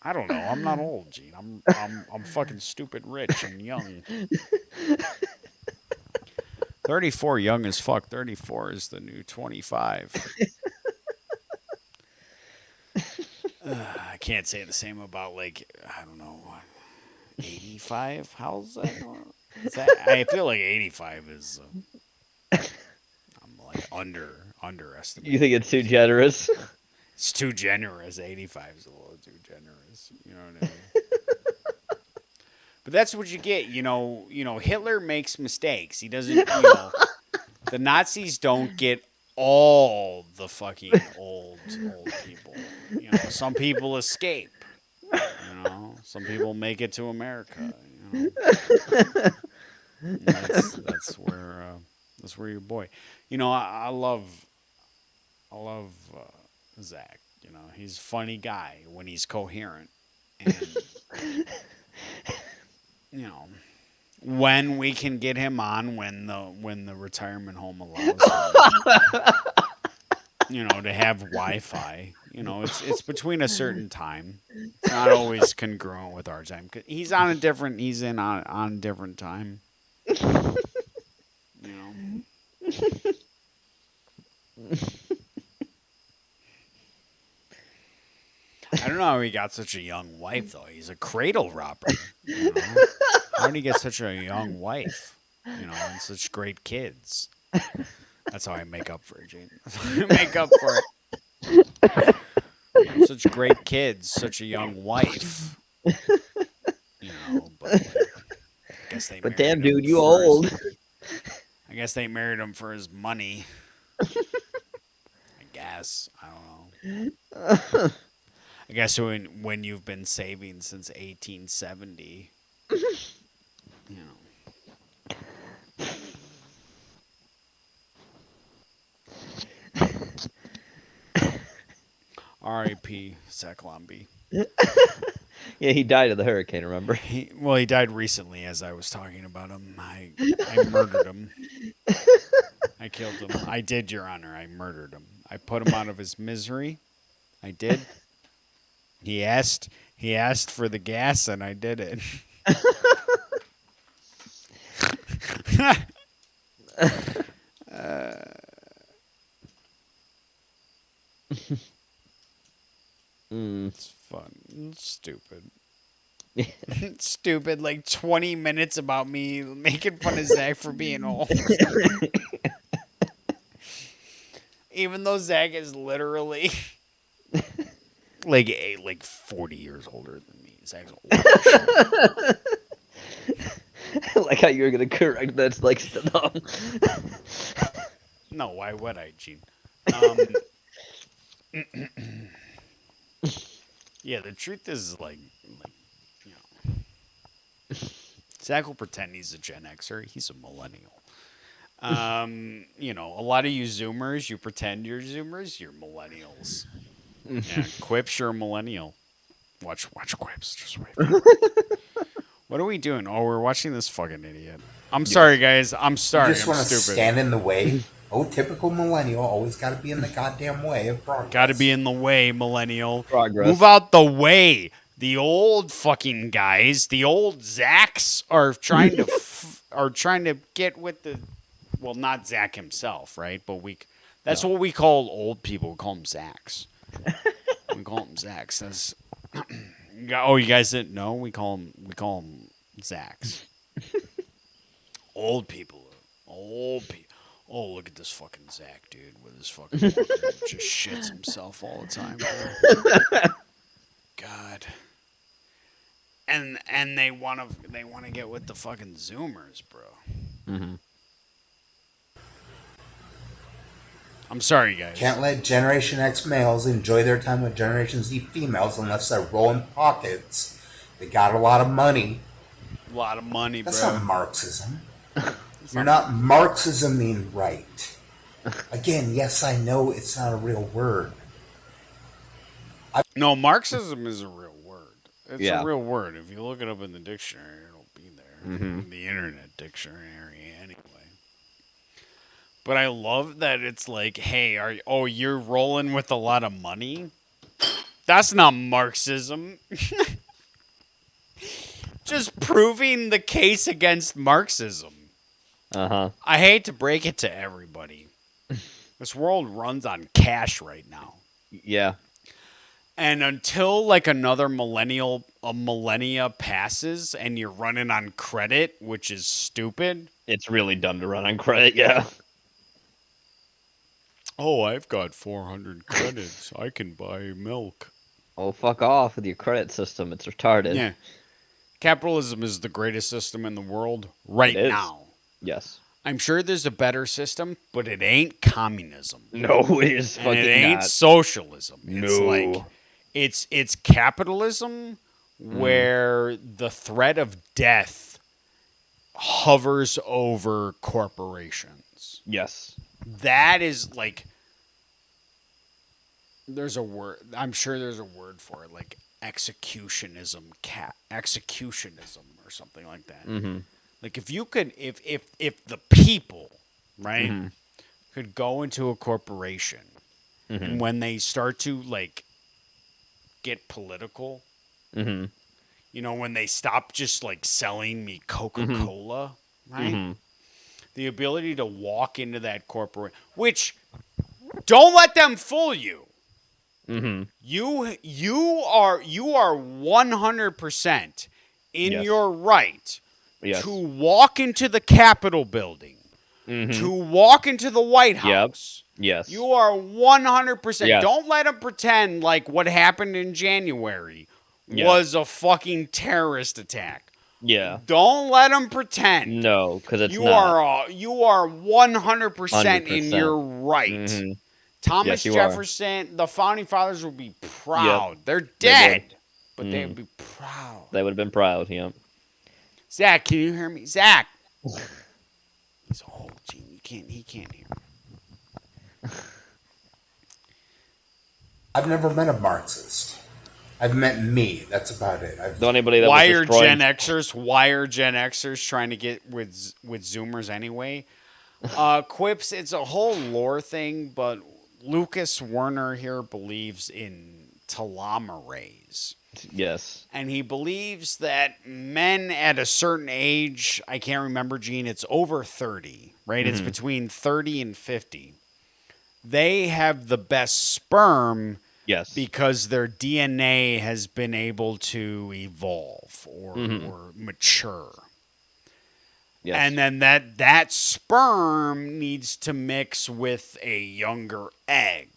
I don't know. I'm not old, Gene. I'm fucking stupid rich and young. 34, young as fuck. 34 is the new 25. I can't say the same about, like, I don't know, 85. How's that? I feel like 85 is. I'm like underestimating. You think it's too generous? It's too generous. 85 is a little too generous. You know what I mean? But that's what you get. You know, Hitler makes mistakes. He doesn't. The Nazis don't get all the fucking old people. You know, some people escape. You know, some people make it to America. You know, that's where your boy. You know, I love Zach. You know, he's a funny guy when he's coherent, and you know, when we can get him on, when the retirement home allows him, you know, to have Wi-Fi. You know, it's between a certain time. It's not always congruent with our time. He's on a different time. You know. I don't know how he got such a young wife, though. He's a cradle robber. You know? How did he get such a young wife? You know, and such great kids. That's how I make up for it, Gene. That's how I make up for it. Such great kids, such a young wife. You know, but like, I guess they. But damn, dude, you old. I guess they married him for his money. I guess. I don't know. I guess when you've been saving since 1870, you know. R.I.P. Zach Lomby. Yeah, he died of the hurricane, remember? He died recently as I was talking about him. I murdered him. I killed him. I did, Your Honor. I murdered him. I put him out of his misery. I did. He asked for the gas, and I did it. It's fun. It's stupid. It's stupid. Like 20 minutes about me making fun of Zach for being old. Even though Zach is literally like 40 years older than me. Zach's old. I like how you were gonna correct that's like no. No, why would I, Gene? Yeah, the truth is like you know, Zach will pretend he's a Gen Xer. He's a millennial. You know, a lot of you Zoomers, you pretend you're Zoomers. You're millennials. Yeah, Quips, you're a millennial. Watch Quips. Just wait. What are we doing? Oh, we're watching this fucking idiot. I'm sorry, guys. I'm sorry. You just want to stupid. stand in the way. Oh, typical millennial. Always got to be in the goddamn way of progress. Got to be in the way, millennial. Progress. Move out the way. The old fucking guys, the old Zachs are trying to get with the. Well, not Zach himself, right? But that's what we call old people. We call them Zachs. We call them Zachs. That's. Oh, you guys didn't know? We call them Zachs. Old people. Old people. Oh, look at this fucking Zach, dude, with his fucking just shits himself all the time, bro. God. And they wanna get with the fucking Zoomers, bro. Mm-hmm. I'm sorry, guys. Can't let Generation X males enjoy their time with Generation Z females unless they're rolling pockets. They got a lot of money. A lot of money, That's bro. not Marxism. You're not Marxisming right. Again, yes, I know it's not a real word. No, Marxism is a real word. It's Yeah. a real word. If you look it up in the dictionary, it'll be there. Mm-hmm. In the internet dictionary, anyway. But I love that it's like, hey, you're rolling with a lot of money? That's not Marxism. Just proving the case against Marxism. Uh-huh. I hate to break it to everybody. This world runs on cash right now. Yeah. And until like another millennia passes and you're running on credit, which is stupid. It's really dumb to run on credit, yeah. Oh, I've got 400 credits. I can buy milk. Oh, fuck off with your credit system. It's retarded. Yeah. Capitalism is the greatest system in the world right now. Yes. I'm sure there's a better system, but it ain't communism. No, it is and fucking it ain't not. socialism. It's No. like it's capitalism where the threat of death hovers over corporations. Yes. That is like there's a word. I'm sure there's a word for it, like executionism or something like that. Mm-hmm. Like if you could, if the people, right, could go into a corporation, and when they start to like get political, you know, when they stop just like selling me Coca-Cola, right, the ability to walk into that corporate, which don't let them fool you. Mm-hmm. You are 100% in Yes. your right Yes. to walk into the Capitol building, Mm-hmm. to walk into the White House. Yes. You are 100%. Yes. Don't let them pretend like what happened in January Yeah. was a fucking terrorist attack. Yeah. Don't let them pretend. No, because it's You not. you are 100% in 100%. your right. Mhm. Thomas Yes, you are. Jefferson, the founding fathers would be proud. They're They dead, would. but they would be proud. They would have been proud. Yeah. Zach, can you hear me? Zach. He's old, Gene. He can't hear me. I've never met a Marxist. I've met me. That's about it. Anybody that Why was are destroying- Gen Xers trying to get with Zoomers anyway? Quips, it's a whole lore thing, but Lucas Werner here believes in telomerase. Yes. And he believes that men at a certain age, I can't remember, Gene, it's over 30, right? It's Mhm. between 30 and 50. They have the best sperm. Yes. Because their DNA has been able to evolve or mature. Yes. And then that sperm needs to mix with a younger egg.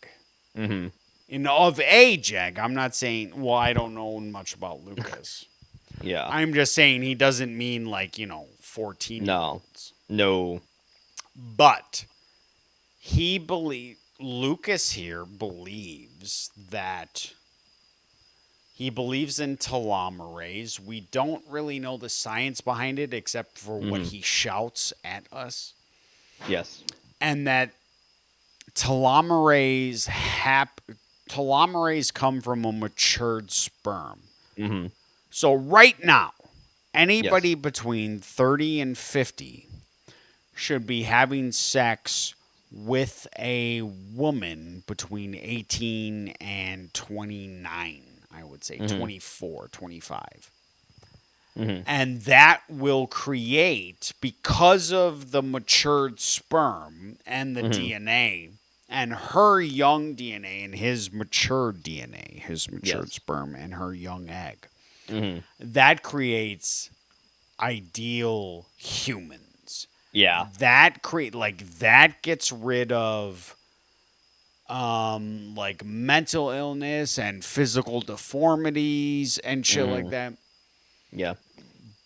Mm-hmm. Of age egg. I'm not saying, well, I don't know much about Lucas. Yeah. I'm just saying he doesn't mean 14 year-olds. No. But Lucas here believes that he believes in telomerase. We don't really know the science behind it except for what he shouts at us. Yes. And that telomerase come from a matured sperm. Mm-hmm. So right now, anybody between 30 and 50 should be having sex with a woman between 18 and 29, I would say, 24, 25. Mm-hmm. And that will create, because of the matured sperm and the DNA, and her young DNA and his matured DNA, his matured sperm and her young egg, that creates ideal humans. Yeah. That gets rid of mental illness and physical deformities and shit like that. Yeah.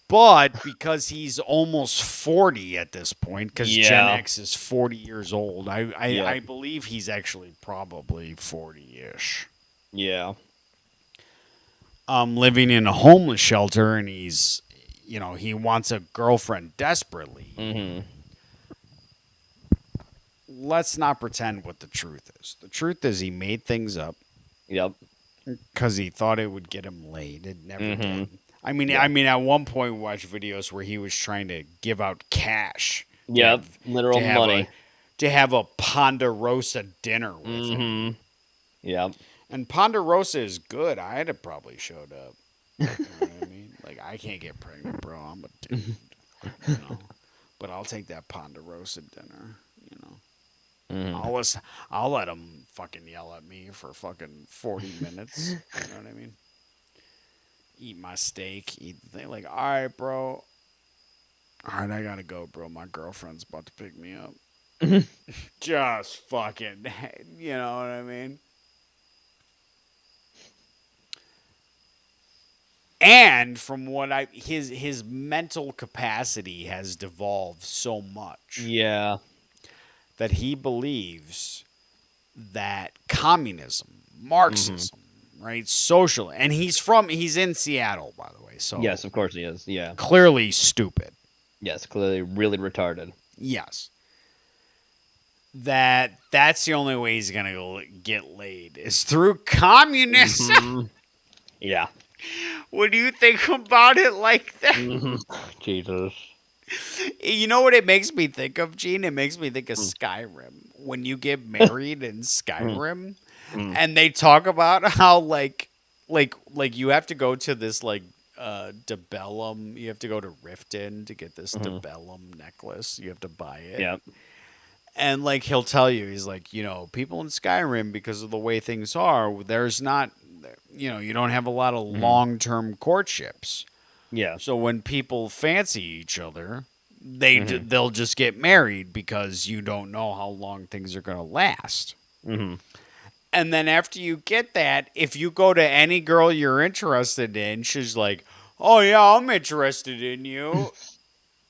But because he's almost 40 at this point, because Gen Yeah. X is 40 years old, I believe he's actually probably 40-ish. Yeah. Living in a homeless shelter, and he's, he wants a girlfriend desperately. Mm-hmm. Let's not pretend what the truth is. The truth is he made things up. Yep. Because he thought it would get him laid. It never did. I mean, Yeah. at one point we watched videos where he was trying to give out cash. Yep. Literal money. To have a Ponderosa dinner with him. Yep. And Ponderosa is good. I'd have probably showed up. You know what I mean? Like, I can't get pregnant, bro. I'm a dude. But I'll take that Ponderosa dinner, I'll let him fucking yell at me for fucking 40 minutes. You know what I mean? Eat my steak, eat the thing. Like, all right, bro. All right, I gotta go, bro. My girlfriend's about to pick me up. Just fucking, you know what I mean? And from what his mental capacity has devolved so much. Yeah. That he believes that communism, Marxism, right, social, and he's in Seattle, by the way. So yes, of course he is. Yeah. Clearly stupid. Yes, clearly really retarded. Yes. That's the only way he's gonna get laid is through communism. Yeah. What do you think about it like that? Jesus. You know what it makes me think of, Gene? It makes me think of Skyrim. When you get married in Skyrim, and they talk about how like you have to go to this Debellum. You have to go to Riften to get this Debellum necklace. You have to buy it. Yep. And like he'll tell you, he's like, you know, people in Skyrim, because of the way things are, there's not, you know, you don't have a lot of long-term courtships. Yeah. So when people fancy each other, they'll just get married because you don't know how long things are going to last. Mm-hmm. And then after you get that, if you go to any girl you're interested in, she's like, "Oh yeah, I'm interested in you."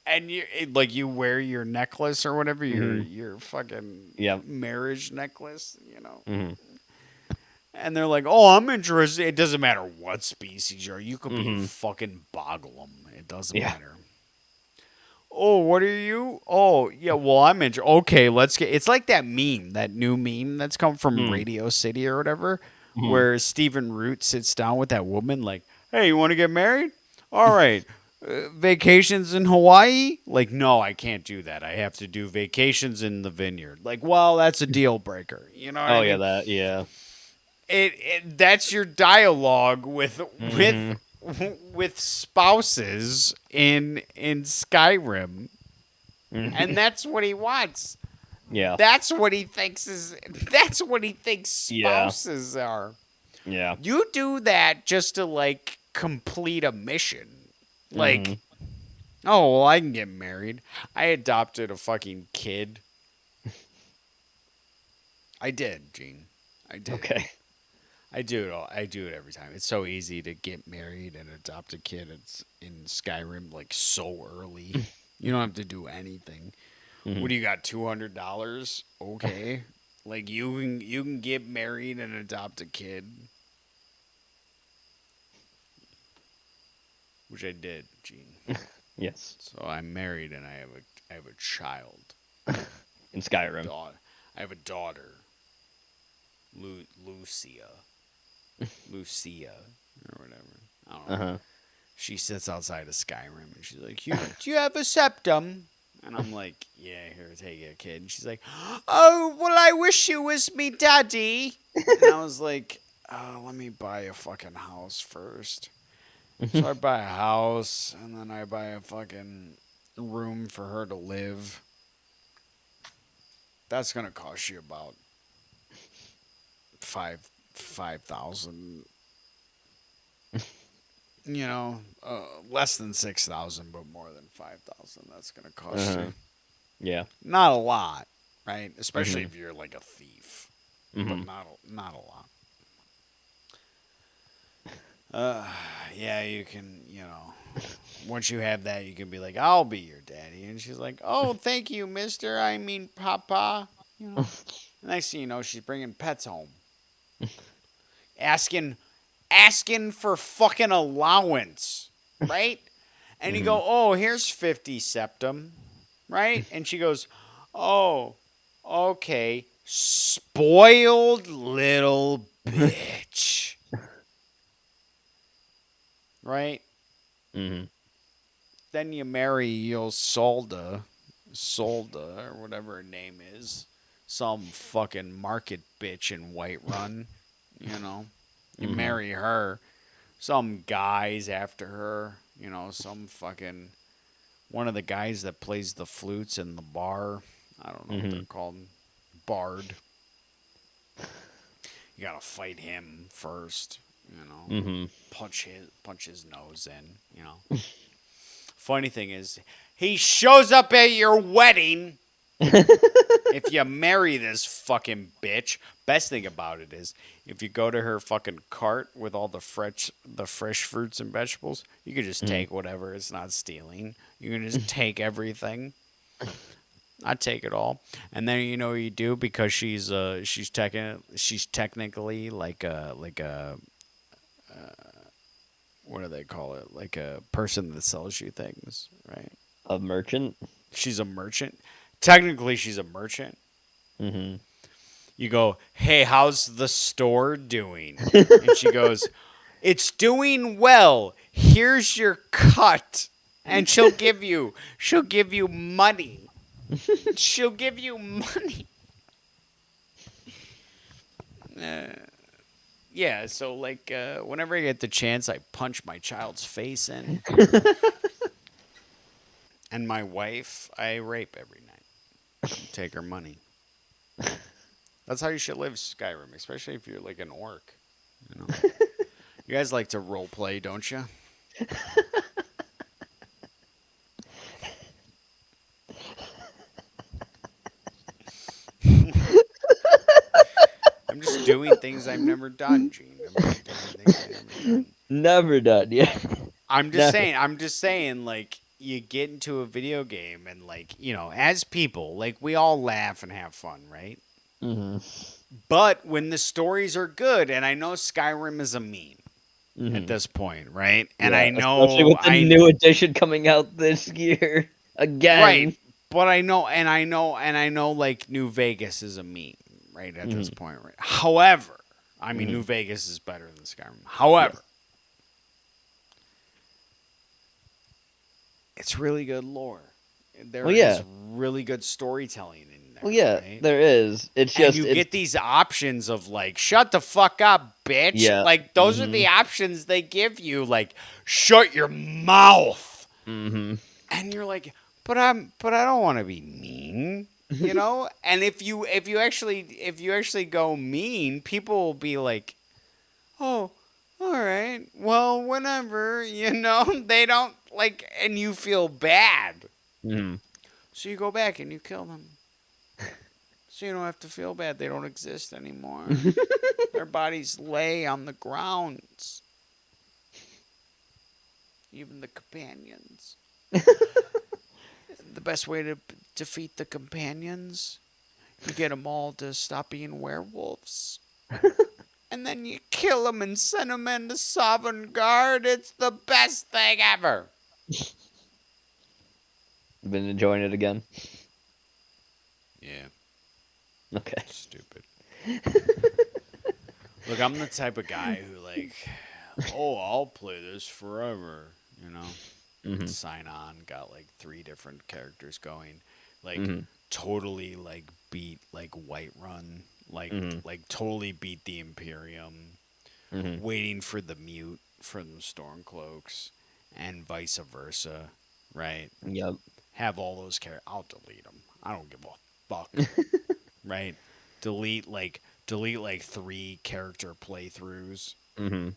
And you wear your necklace or whatever, your fucking marriage necklace, you know. Mm-hmm. And they're like, "Oh, I'm interested." It doesn't matter what species you're. You could be fucking Boglum. It doesn't matter. Oh, what are you? Oh, yeah. Well, I'm interested. Okay, let's get. It's like that meme, that new meme that's come from Radio City or whatever, where Stephen Root sits down with that woman, like, "Hey, you want to get married? All right." Vacations in Hawaii? Like, no, I can't do that. I have to do vacations in the vineyard. Like, well, that's a deal breaker. You know what I mean? Yeah. That's your dialogue with spouses in Skyrim. And that's what he wants. Yeah. That's what he thinks spouses are. Yeah. You do that just to like complete a mission. Like, oh, well, I can get married. I adopted a fucking kid. I did, Gene. I did. Okay. I do it every time. It's so easy to get married and adopt a kid. It's in Skyrim like so early. You don't have to do anything. What do you got? $200? Okay. Like you can get married and adopt a kid. Which I did, Gene. Yes. So I'm married and I have a child. In Skyrim. I have a daughter. Lucia or whatever. I don't know. She sits outside of Skyrim and she's like, do you have a septum? And I'm like, yeah, here, take it, kid. And she's like, oh, well, I wish you was me daddy. And I was like, let me buy a fucking house first. So I buy a house and then I buy a fucking room for her to live. That's gonna cost you about $5,000. You know, less than 6,000, but more than 5,000. That's gonna cost you. Yeah, not a lot, right? Especially if you're like a thief, but not a lot. Yeah, you can, you know, once you have that, you can be like, I'll be your daddy. And she's like, oh, thank you, mister. I mean, papa. You know, next thing you know, she's bringing pets home. Asking for fucking allowance, right? And you go, oh, here's 50 septum, right? And she goes, oh, okay. Spoiled little bitch. Right? Then you marry Ysolda, or whatever her name is. Some fucking market bitch in Whiterun, you know? You marry her. Some guys after her, you know, some fucking... One of the guys that plays the flutes in the bar. I don't know what they're called. Bard. You gotta fight him first. You know, punch his nose in, you know. Funny thing is, he shows up at your wedding. If you marry this fucking bitch, best thing about it is, if you go to her fucking cart with all the fresh fruits and vegetables, you can just take whatever. It's not stealing. You can just take everything. I take it all, and then you know what you do, because she's technically like a what do they call it? Like a person that sells you things, right? A merchant? She's a merchant. Technically, she's a merchant. You go, hey, how's the store doing? And she goes, it's doing well. Here's your cut. And she'll give you money. She'll give you money. Yeah, so like whenever I get the chance, I punch my child's face in. And my wife, I rape every night. Take her money. That's how you should live Skyrim, especially if you're like an orc. You know, you guys like to role play, don't you? I'm just doing things I've never done, Gene. Never done, yeah. I'm just saying, like, you get into a video game and, like, you know, as people, like, we all laugh and have fun, right? Mm-hmm. But when the stories are good, and I know Skyrim is a meme at this point, right? And Yeah, I know especially with the new edition coming out this year again. Right. But I know like New Vegas is a meme, right, at this point, right? However, I mean New Vegas is better than Skyrim. However, it's really good lore. There is really good storytelling in there. Well, yeah, right? there is. It's just you get these options of like, shut the fuck up, bitch. Yeah. Like those are the options they give you. Like, shut your mouth. Mm-hmm. And you're like, but I don't want to be mean, you know. And if you actually go mean, people will be like, oh, all right, well, whatever, you know. They don't like, and you feel bad. Mm-hmm. So you go back and you kill them. So you don't have to feel bad. They don't exist anymore. Their bodies lay on the grounds. Even the companions. The best way to defeat the companions, you get them all to stop being werewolves. And then you kill them and send them into Sovngarde. It's the best thing ever. Been enjoying it again? Yeah. Okay. Stupid. Look, I'm the type of guy who like, oh, I'll play this forever, you know. Sign on, got like 3 different characters going, like totally like beat like Whiterun, like totally beat the Imperium, waiting for the mute from the Stormcloaks, and vice versa, right? Yep. Have all those characters. I'll delete them. I don't give a fuck. Right? Delete like 3 character playthroughs to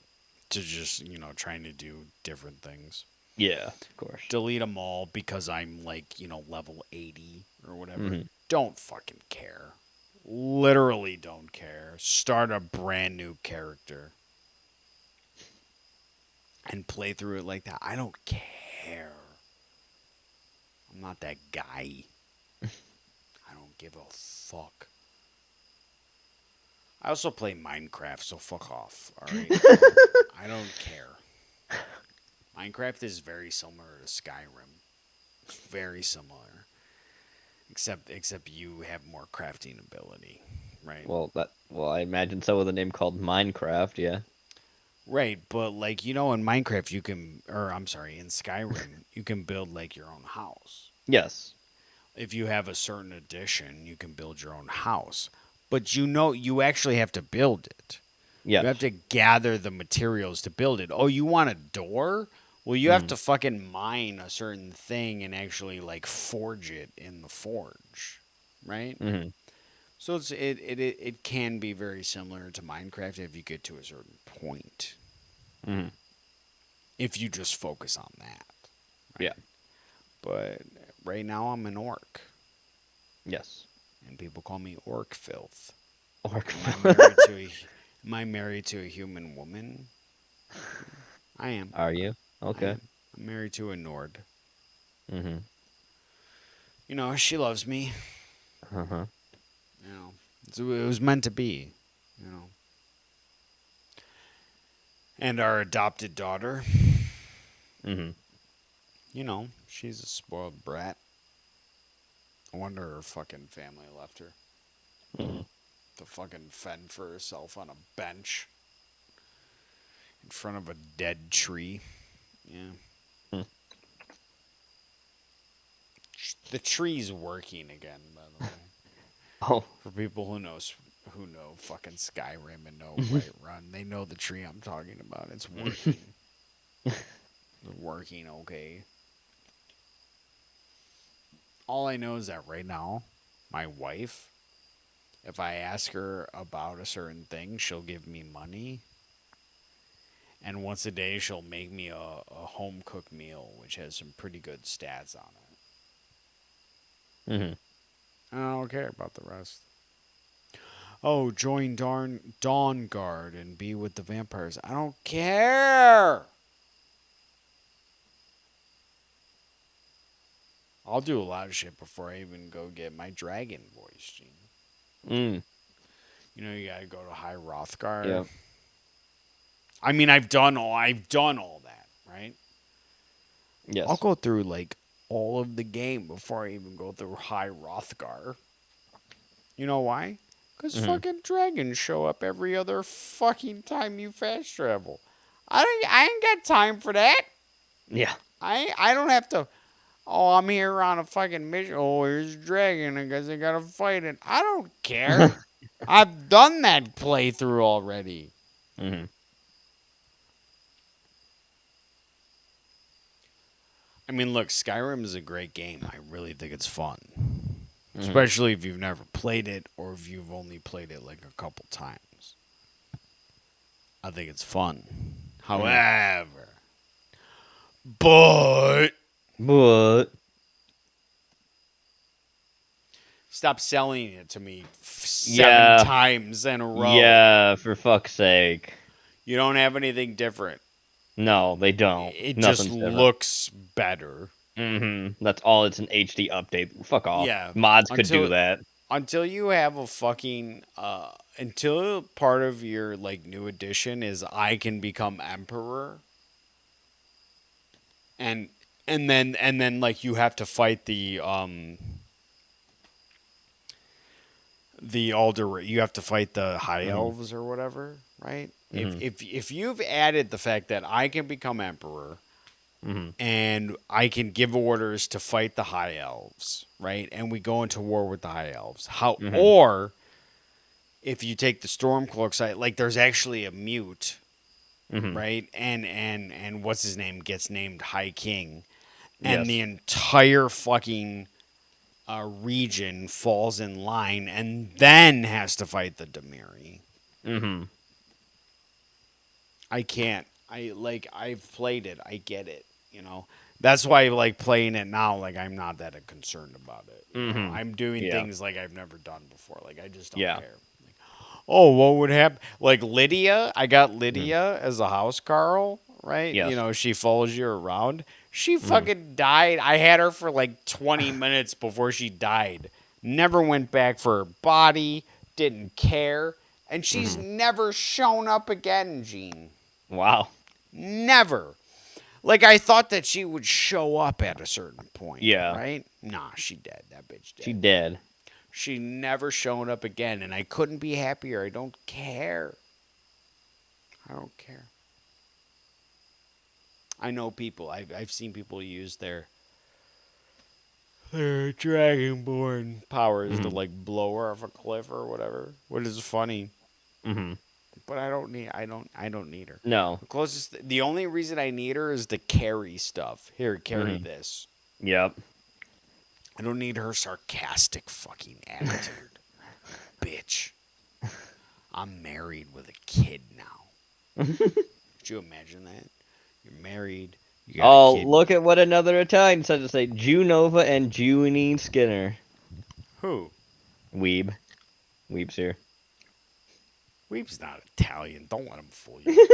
just, you know, trying to do different things. Yeah, of course. Delete them all because I'm like, you know, level 80 or whatever. Don't fucking care. Literally don't care. Start a brand new character and play through it like that. I don't care. I'm not that guy. I don't give a fuck. I also play Minecraft, so fuck off. All right. I don't care. Minecraft is very similar to Skyrim. It's very similar. Except you have more crafting ability, right? Well, I imagine so with a name called Minecraft, yeah. Right, but like, you know, in Minecraft in Skyrim, you can build like your own house. Yes. If you have a certain edition, you can build your own house. But you know, you actually have to build it. Yeah. You have to gather the materials to build it. Oh, you want a door? Well, you have to fucking mine a certain thing and actually like forge it in the forge, right? So it can be very similar to Minecraft if you get to a certain point. If you just focus on that. Right? Yeah. But right now I'm an orc. Yes. And people call me orc filth. Orc filth. Am I married to a human woman? I am. Are you? Okay. I'm married to a Nord. You know, she loves me. You know, it was meant to be. You know. And our adopted daughter. You know, she's a spoiled brat. I wonder her fucking family left her. To fucking fend for herself on a bench. In front of a dead tree. Yeah. The tree's working again, by the way. Oh. For people who know fucking Skyrim and know Whiterun, they know the tree I'm talking about. It's working. It's working okay. All I know is that right now, my wife, if I ask her about a certain thing, she'll give me money. And once a day, she'll make me a home-cooked meal, which has some pretty good stats on it. Mm-hmm. I don't care about the rest. Oh, join Dawn Guard and be with the vampires. I don't care. I'll do a lot of shit before I even go get my dragon voice, Gene. You know, you gotta go to High Rothgar. Yeah. I mean, I've done all that, right? Yes. I'll go through like all of the game before I even go through High Rothgar. You know why? Because fucking dragons show up every other fucking time you fast travel. I ain't got time for that. Yeah. I don't have to. Oh, I'm here on a fucking mission. Oh, here's a dragon. I guess I gotta fight it. I don't care. I've done that playthrough already. Mm-hmm. I mean, look, Skyrim is a great game. I really think it's fun. Especially if you've never played it or if you've only played it like a couple times. I think it's fun. However, but stop selling it to me 7 times in a row. Yeah, for fuck's sake. You don't have anything different. No, they don't. It Nothing's just different. looks better. That's all. It's an HD update. Fuck off. Yeah. Mods could do that. Until you have a fucking until part of your like new edition is I can become emperor. And then like you have to fight the Alder, you have to fight the high elves or whatever, right? If you've added the fact that I can become emperor and I can give orders to fight the high elves, right? And we go into war with the high elves. Or if you take the Stormcloak side, like there's actually a mute, right? And what's his name gets named High King, and the entire fucking region falls in line and then has to fight the Demiri. I can't. I've played it. I get it. You know, that's why like playing it now. Like I'm not that concerned about it. You know? I'm doing things like I've never done before. Like I just don't care. Like, oh, what would happen? Like Lydia, I got Lydia as a house Carl, right? Yes. You know, she follows you around. She fucking died. I had her for like 20 minutes before she died. Never went back for her body. Didn't care. And she's never shown up again, Gene. Wow. Never. Like, I thought that she would show up at a certain point. Yeah. Right? Nah, she dead. That bitch dead. She dead. She never shown up again, and I couldn't be happier. I don't care. I don't care. I know people. I've seen people use their Dragonborn powers to like blow her off a cliff or whatever, which is funny. But I don't need her. No. The only reason I need her is to carry stuff. Here, carry this. Yep. I don't need her sarcastic fucking attitude. Bitch. I'm married with a kid now. Could you imagine that? You're married. You got a kid. Look at what another Italian said to say. Junova and Junie Skinner. Who? Weeb. Weeb's here. Weeb's not Italian. Don't let him fool you.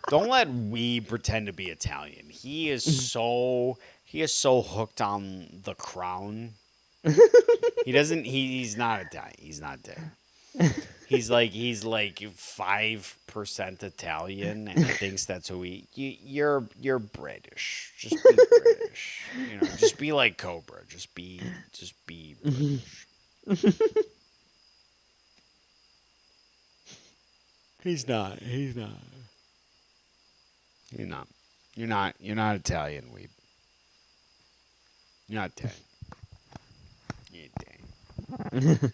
Don't let Weeb pretend to be Italian. He is so hooked on the crown. He's not Italian. He's not there. He's like 5% Italian, and he thinks that's who you're British. Just be British. You know, just be like Cobra. Just be British. He's not. You're not Italian, Weeb. You're not Italian. You ain't Italian.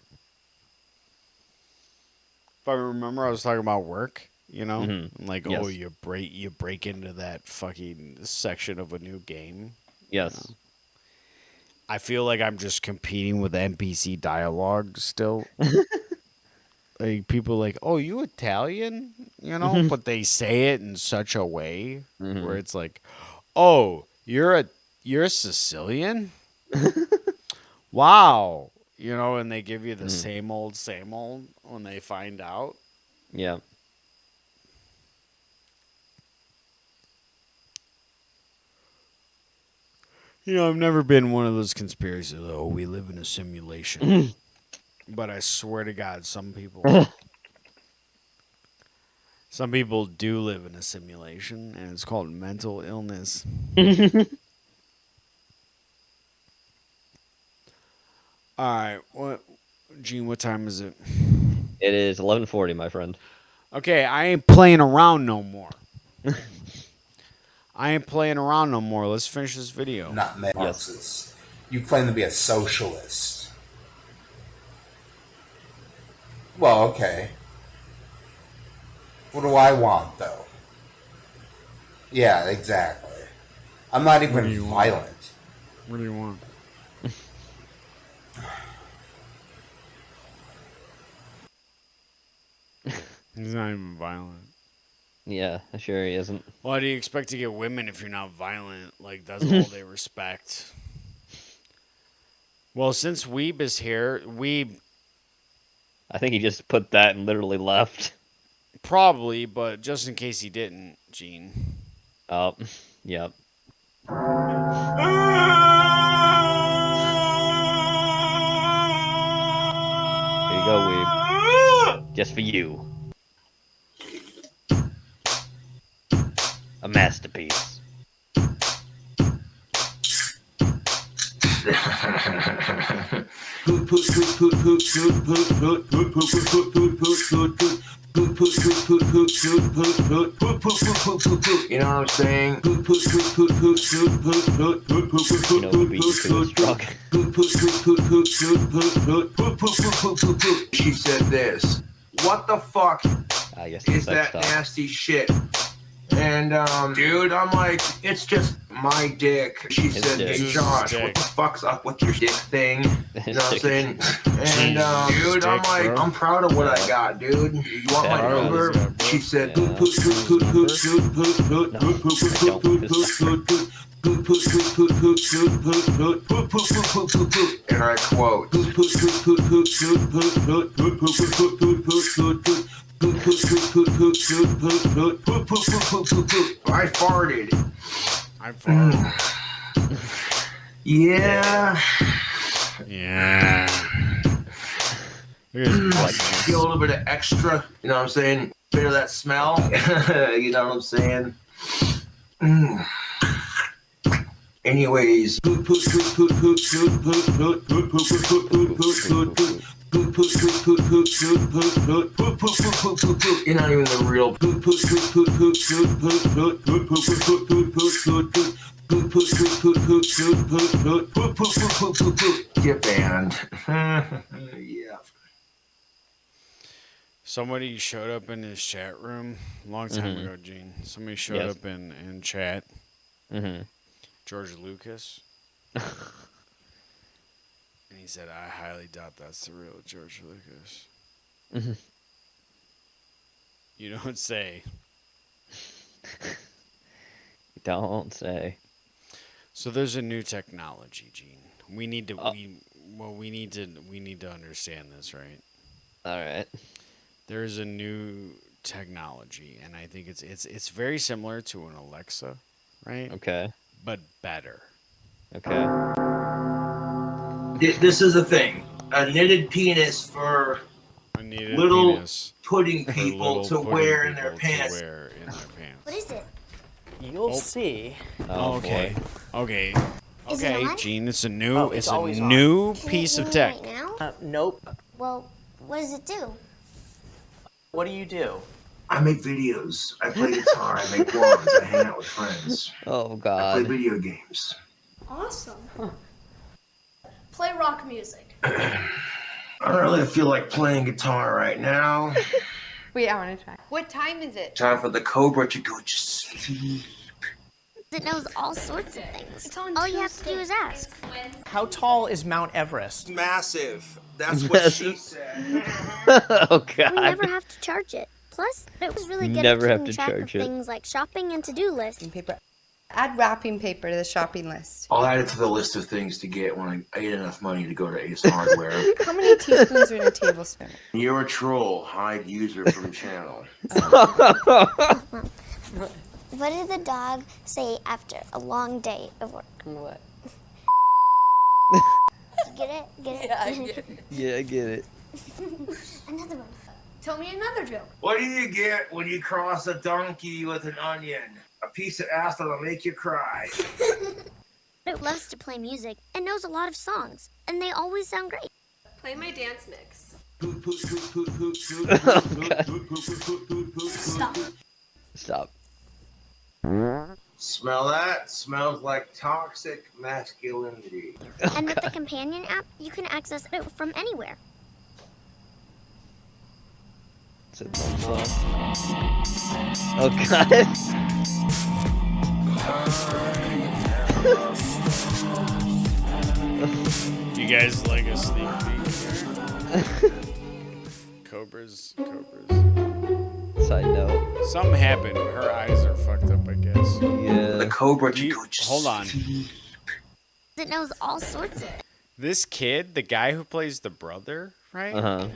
If I remember, I was talking about work, you know? Like, Yes. oh, you break into that fucking section of a new game. Yes. You know? I feel like I'm just competing with NPC dialogue still. Like people like, oh, you Italian, but they say it in such a way where it's like, oh, you're a Sicilian. Wow, and they give you the same old when they find out. Yeah. I've never been one of those conspiracies. Oh, we live in a simulation. But I swear to God, some people do live in a simulation, and it's called mental illness. All right, Gene? What time is it? It is 11:40, my friend. Okay, I ain't playing around no more. Let's finish this video. Not Marxist. You claim to be a socialist. Well, okay. What do I want, though? Yeah, exactly. I'm not even violent. What do you want? He's not even violent. Yeah, sure he isn't. Why do you expect to get women if you're not violent? Like, that's all they respect. Well, since Weeb is here, I think he just put that and literally left. Probably, but just in case he didn't, Gene. Oh, yep. Here you go, Weeb. Just for you. A masterpiece. You know what I'm saying? She said this. What the fuck is that nasty shit? And, dude, I'm like, it's just my dick. She said, hey, Josh, what the fuck's up with your dick thing? You know what I'm saying? And, dude, I'm like, I'm proud of what I got, dude. You want my number? She said, and I quote, I farted. Yeah. Yeah. Feel a little bit of extra, you know what I'm saying? Bit of that smell, you know what I'm saying? Anyways. You're not even the real. Get banned. Yeah. Somebody showed up in his chat room a long time ago, Gene. Somebody showed up in chat. George Lucas. And he said, I highly doubt that's the real George Lucas. You don't say. Don't say. So there's a new technology, Gene. We need to we need to understand this, right? All right. There's a new technology, and I think it's very similar to an Alexa, right? Okay. But better. Okay. This is a thing. A knitted penis for little pudding people to wear in their pants. What is it? You'll see. Oh, okay. Is Okay, it on? Gene, it's a new it's always on. new Can piece you of hear tech. me right now? Nope. Well, what does it do? What do you do? I make videos. I play guitar. I make wands. I hang out with friends. Oh, I God. play video games. Awesome. Play rock music. I don't really feel like playing guitar right now. Wait, I want to try. What time is it? Time for the Cobra to go to sleep. It knows all sorts of things. All you have to do is ask. How tall is Mount Everest? Massive. That's what she said. Oh god. We never have to charge it. Plus, it was really good Never at have keeping to track of charge it. things like shopping and to-do lists. Add wrapping paper to the shopping list. I'll add it to the list of things to get when I get enough money to go to Ace Hardware. How many teaspoons are in a tablespoon? You're a troll. Hide user from channel. What did the dog say after a long day of work? What? Get it? Get it? Yeah, I get it. Yeah, I get it. Another one. Tell me another joke. What do you get when you cross a donkey with an onion? A piece of ass that'll make you cry. It loves to play music and knows a lot of songs, and they always sound great. Play my dance mix. Stop. Stop. Smell that? Smells like toxic masculinity. And with the companion app, you can access it from anywhere. Is it oh god. You guys like a sneak peek here? Cobras. Side note. Something happened. Her eyes are fucked up, I guess. Yeah. The cobra. Hold on. It knows all sorts of things. This kid, the guy who plays the brother, right? Uh-huh.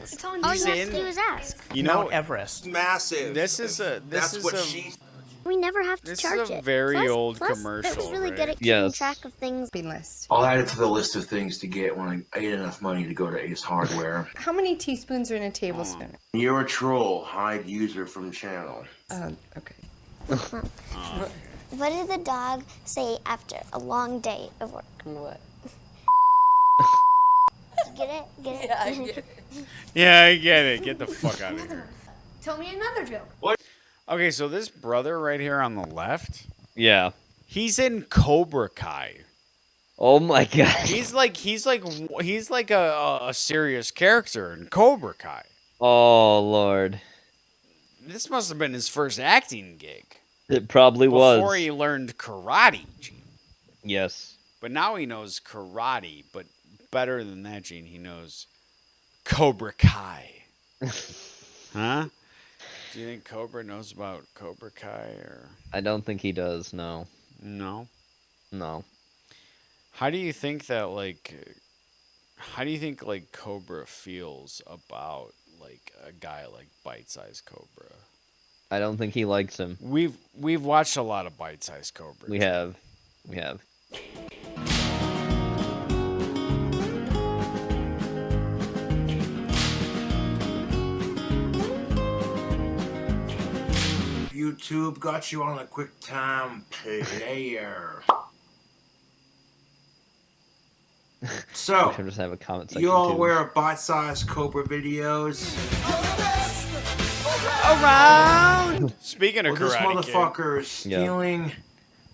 All you have to do is ask. You know, Mount Everest. Massive. This is a. We never have to This charge is a it. very old Plus, commercial, it was really right? good at keeping Yes. track of things. List. I'll add it to the list of things to get when I get enough money to go to Ace Hardware. How many teaspoons are in a tablespoon? You're a troll. Hide user from channel. Okay. What did the dog say after a long day of work? What? Get it? Get it? Yeah, I get it. Yeah, I get it. Get the fuck out of here. Tell me another joke. What? Okay, so this brother right here on the left, Yeah. he's in Cobra Kai. Oh my god. He's like a serious character in Cobra Kai. Oh lord. This must have been his first acting gig. It probably was. Before he learned karate, Gene. Yes. But now he knows karate, but better than that, Gene, he knows Cobra Kai. Huh? Do you think Cobra knows about Cobra Kai or? I don't think he does, no. No. No. How do you think Cobra feels about like a guy like Bite Size Cobra? I don't think he likes him. We've watched a lot of Bite Size Cobra. We have. We have. YouTube got you on a QuickTime player. So, I should just have a comment section you all too. aware of bite-sized Cobra videos? Around. Speaking of Well, this Karate Kid. motherfucker is stealing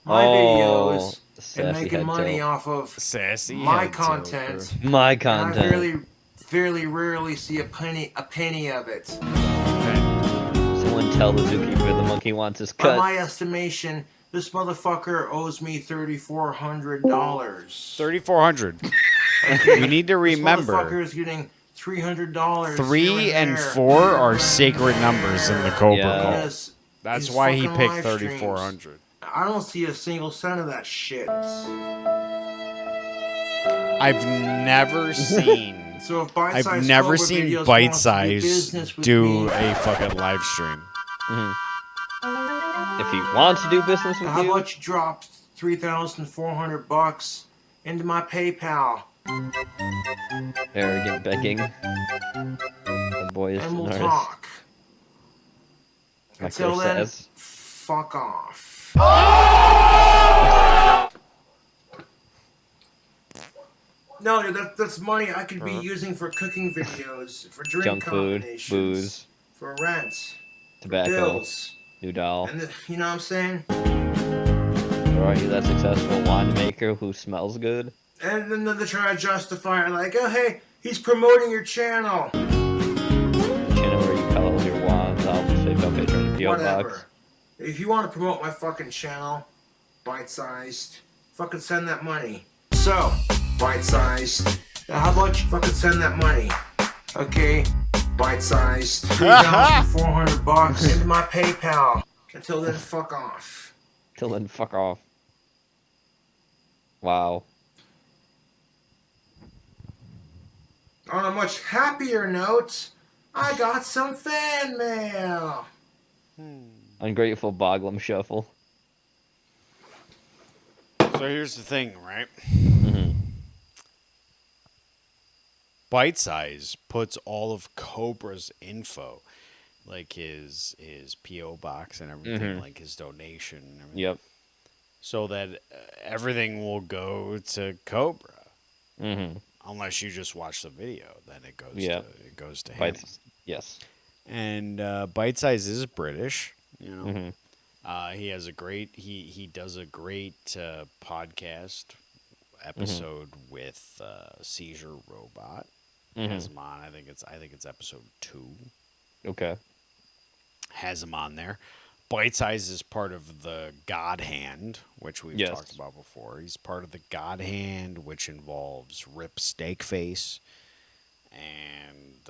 Oh, my videos sassy and making head money tilt. off of Sassy my head tilt. content. My And content. I very rarely see a penny of it. Someone tell the zookeeper the monkey wants his By cut. my estimation, this motherfucker owes me $3,400. 3,400. We need to This remember. motherfucker is getting $300. 3 and 4 are sacred numbers in the Cobra Yeah. Cult. Because That's his why he fucking picked live streams. 3,400. I don't see a single cent of that shit. I've never seen. So if Bite I've Size never Cobra seen Videos Bite wants to do Size business with do me, a fucking live stream. If he wants to do business with how you, about you drop $3,400 into my PayPal, arrogant begging. The boy is and an we'll artist. talk. Like Until then, says. fuck off. No, that's money I could be using for cooking videos, for drink Junk food, combinations, booze, for rent, tobacco, bills, new doll. and you know what I'm saying? Or are you that successful winemaker who smells good? And then they're trying to justify it like, oh hey, he's promoting your channel. Channel where you color your wands, I'll just say don't pay for the PO Whatever. box. If you want to promote my fucking channel, bite-sized. Fucking send that money. So, bite-sized. How about you fucking send that money? Okay, bite-sized. $3,400 into my PayPal. Until then, fuck off. Till then, fuck off. Wow. On a much happier note, I got some fan mail. Ungrateful Boglum Shuffle. So here's the thing, right? Bite Size puts all of Cobra's info, like his P.O. box and everything, like his donation and everything. Yep. So that everything will go to Cobra. Unless you just watch the video, then it goes to him. Yes. And Bite Size is British, you know. He has a great he does a great podcast episode with Seizure Robot. Has him on. I think it's episode 2. Okay. Has him on there. Bite Size is part of the God Hand, which we've talked about before. He's part of the God Hand, which involves Rip Steakface and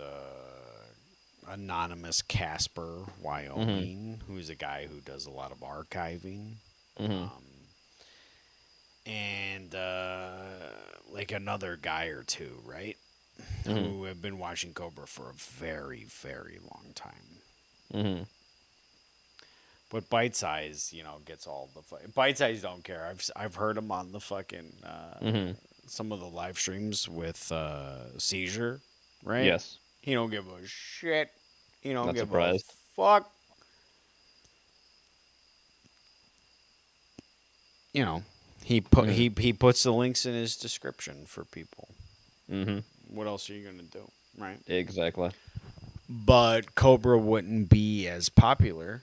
Anonymous Casper Wyoming, who's a guy who does a lot of archiving. And like another guy or two, right? Who have been watching Cobra for a very, very long time. But Bite Size, you know, gets all the Bite Size don't care. I've heard him on the fucking some of the live streams with Seizure, right? Yes. He don't give a shit. He don't Not give surprised. a fuck. You know, he puts the links in his description for people. What else are you gonna do, right? Exactly. But Cobra wouldn't be as popular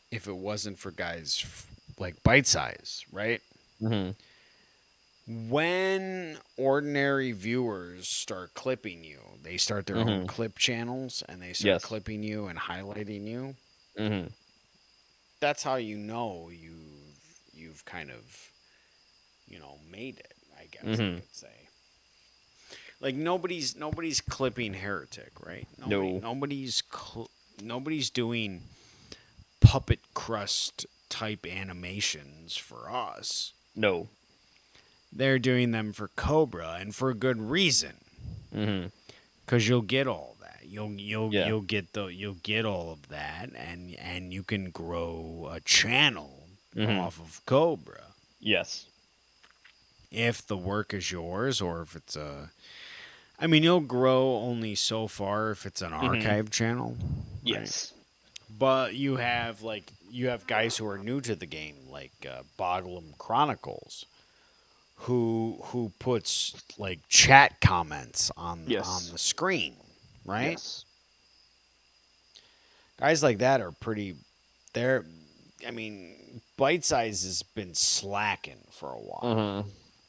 if it wasn't for guys like Bite Size, right? When ordinary viewers start clipping you, they start their own clip channels, and they start clipping you and highlighting you. That's how you know you've kind of, you know, made it, I guess I could say. Like nobody's clipping Heretic, right? Nobody's doing puppet crust type animations for us. No. They're doing them for Cobra, and for a good reason. Because you'll get all that. You'll get all of that, and you can grow a channel off of Cobra. Yes. If the work is yours, or if it's I mean, you'll grow only so far if it's an archive channel. Yes. Right? But you have guys who are new to the game, like Boglum Chronicles, who puts like chat comments on the screen, right? Yes. Guys like that are pretty. I mean, Bite Size has been slacking for a while,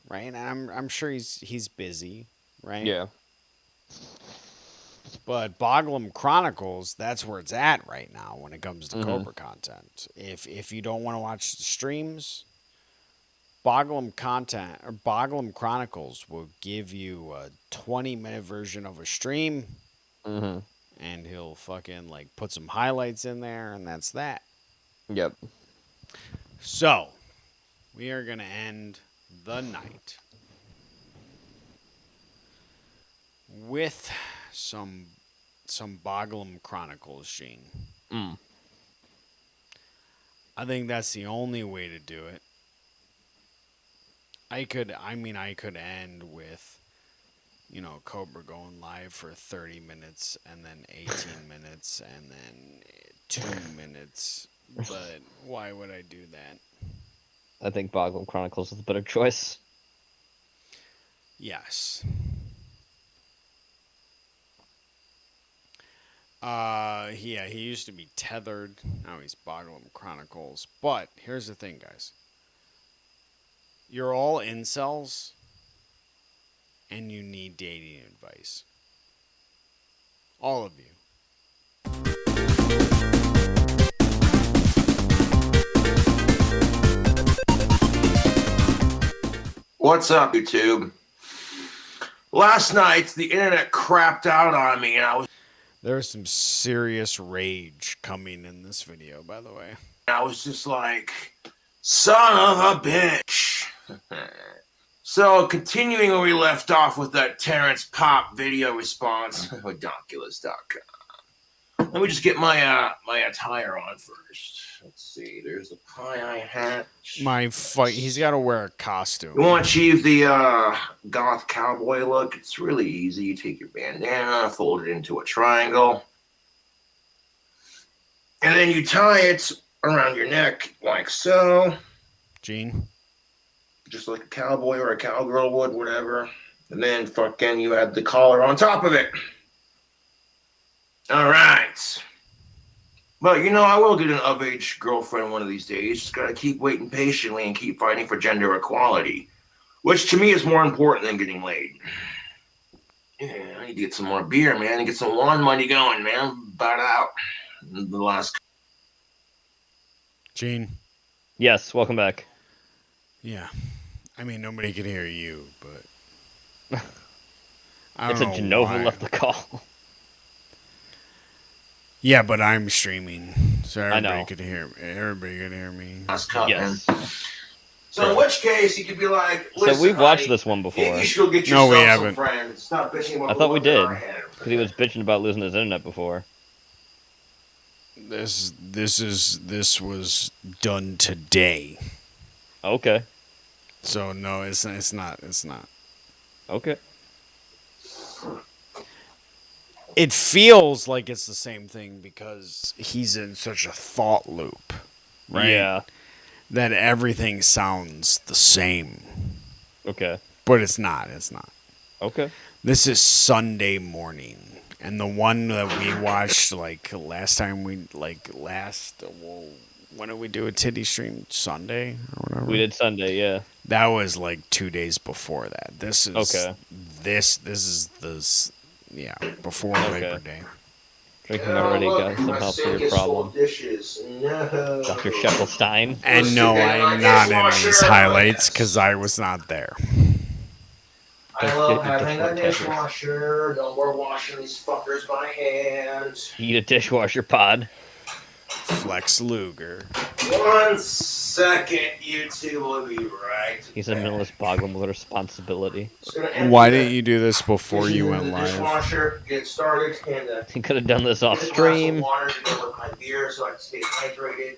right? And I'm sure he's busy, right? Yeah. But Boglum Chronicles, that's where it's at right now when it comes to Cobra content. If you don't want to watch the streams, Boglum Chronicles will give you a 20-minute version of a stream, and he'll fucking like put some highlights in there, and that's that. Yep. So, we are gonna end the night with some Boglum Chronicles, Gene. I think that's the only way to do it. I could end with, you know, Cobra going live for 30 minutes and then 18 minutes and then 2 minutes. But why would I do that? I think Boglum Chronicles is the better choice. Yes. Yeah, he used to be Tethered. Now he's Boglum Chronicles. But here's the thing, guys. You're all incels, and you need dating advice. All of you. What's up, YouTube? Last night, the internet crapped out on me, and I was... There's some serious rage coming in this video, by the way. I was just like, son of a bitch. So, continuing where we left off with that Terrence Pop video response, Odonculus.com. Let me just get my my attire on first. Let's see, there's the pie hat. He's got to wear a costume. You want to achieve the goth cowboy look? It's really easy. You take your bandana, fold it into a triangle, and then you tie it around your neck like so. Gene? Just like a cowboy or a cowgirl would, whatever. And then fucking you add the collar on top of it. All right. But, you know, I will get an of-age girlfriend one of these days. Just gotta keep waiting patiently and keep fighting for gender equality. Which, to me, is more important than getting laid. Yeah, I need to get some more beer, man, and get some lawn money going, man. About out. The last... Gene? Yes, welcome back. Yeah. I mean, nobody can hear you, but... It's a Genova left the call. Yeah, but I'm streaming, so everybody I know. could hear. Everybody could hear me. Yes. So in which case, you could be like, listen, So we've watched honey, this one before. You should go get yourself No, we some haven't. friends. Stop bitching about I thought we the did, look in our head. because he was bitching about losing his internet before. This was done today. Okay. So no, it's not. Okay. It feels like it's the same thing because he's in such a thought loop, right? Yeah. That everything sounds the same. Okay. But it's not. It's not. Okay. This is Sunday morning. And the one that we watched, like, last time when did we do a titty stream? Sunday or whatever? We did Sunday, yeah. That was like 2 days before that. This is Okay. Yeah, before Labor Day. Drinking already got some help for your problem. No. Dr. Sheffelstein. And no, I'm not in these highlights because I was not there. I love having a dishwasher. No more washing these fuckers by hand. Eat a dishwasher pod. Flex Luger. 1 second, YouTube will be right. He's a minimalist boglin with responsibility. Why didn't you do this before you went The live? dishwasher, get started, and He could have done this off get a glass stream. of water to go with my beer so I can stay hydrated.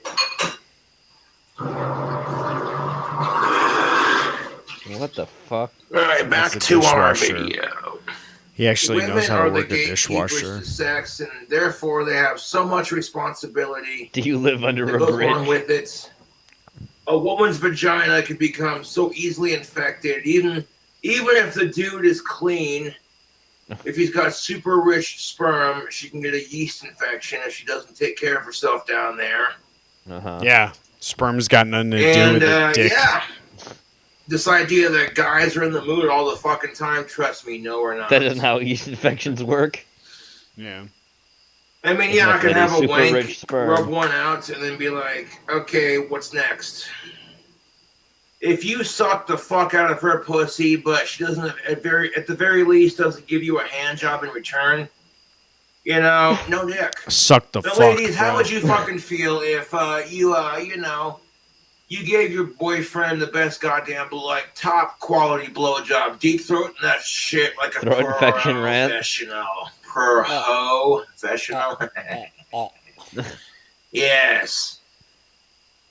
What the fuck? All right, back That's a to our dishwasher. video. He actually Women knows how are to the work a gatekeepers dishwasher. to sex, and therefore they have so much responsibility Do you live under that a goes along bridge? with it. A woman's vagina can become so easily infected, even if the dude is clean. If he's got super rich sperm, she can get a yeast infection if she doesn't take care of herself down there. Uh-huh. Yeah, sperm's got nothing to do with the dick. Yeah, this idea that guys are in the mood all the fucking time, trust me, no, we're not. That isn't how yeast infections work. Yeah. I mean, It's yeah, I not can that have he's a super wank, rich sperm. rub one out, and then be like, okay, what's next? If you suck the fuck out of her pussy, but she doesn't, at the very least, doesn't give you a hand job in return, you know, no dick. Suck the But fuck, ladies, how bro. would you fucking feel if you gave your boyfriend the best goddamn, like, top quality blowjob, deep throating that shit like a Throat infection rant. professional. Yes.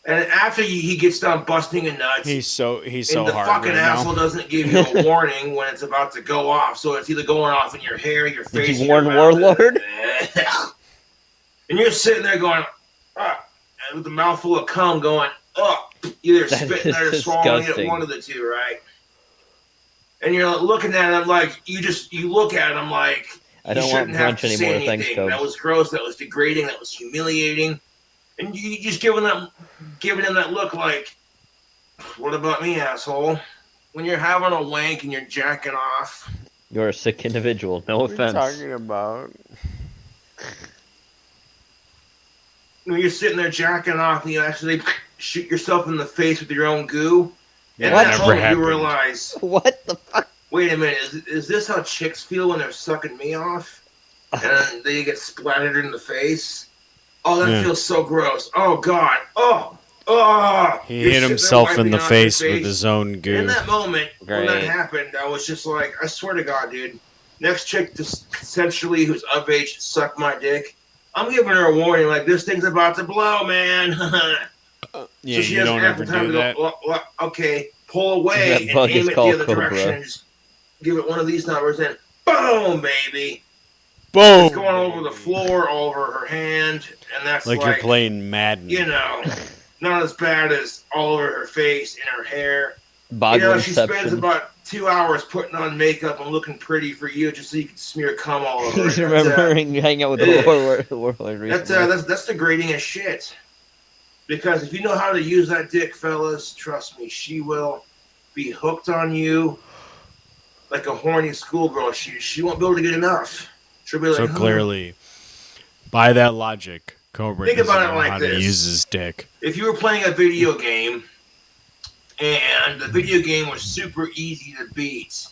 And after he gets done busting a nuts, He's so and the hard fucking right asshole now. doesn't give you a warning when it's about to go off. So it's either going off in your hair, your face, Did you your warn mouth, Warlord? and you're sitting there going, and with a mouthful of cum going, either That spitting is it or swallowing it, disgusting. one of the two, right? And you're looking at him like, you look at him like, I don't you want shouldn't have brunch to say anymore, thanks, anything. That Cobes. was gross, that was degrading, that was humiliating. And you just giving him that look like, what about me, asshole? When you're having a wank and you're jacking off. You're a sick individual. No What are you offense. talking about? When you're sitting there jacking off and you actually shoot yourself in the face with your own goo, And What? that Never moment you happened. realize, What the fuck? wait a minute, is this how chicks feel when they're sucking me off? And then you get splattered in the face? Oh, that Yeah. feels so gross. Oh, God. Oh. He You're hit sitting there himself in wiping the off your face with his own In goo. that moment, when that Great. happened, I was just like, I swear to God, dude. Next chick to consensually who's of age to suck my dick, I'm giving her a warning, like, this thing's about to blow, man. Yeah, So she you has don't ample ever time do to that. go, okay, pull away That and bug aim is it the called other Cobra. direction. and just give it one of these numbers and boom, baby. Boom! It's going over the floor, all over her hand, and that's Like you're playing Madden. you know, not as bad as all over her face and her hair. Boggle You know, she spends inception. about 2 hours putting on makeup and looking pretty for you just so you can smear cum all over He's it. remembering hanging out with the ugh. warlord That's, recently. that's degrading as shit. Because if you know how to use that dick, fellas, trust me, she will be hooked on you like a horny schoolgirl. She won't be able to get enough. She'll be like, So "Huh." clearly, by that logic, Cobra Think doesn't about it know like how this. to use his dick. If you were playing a video game and the video game was super easy to beat,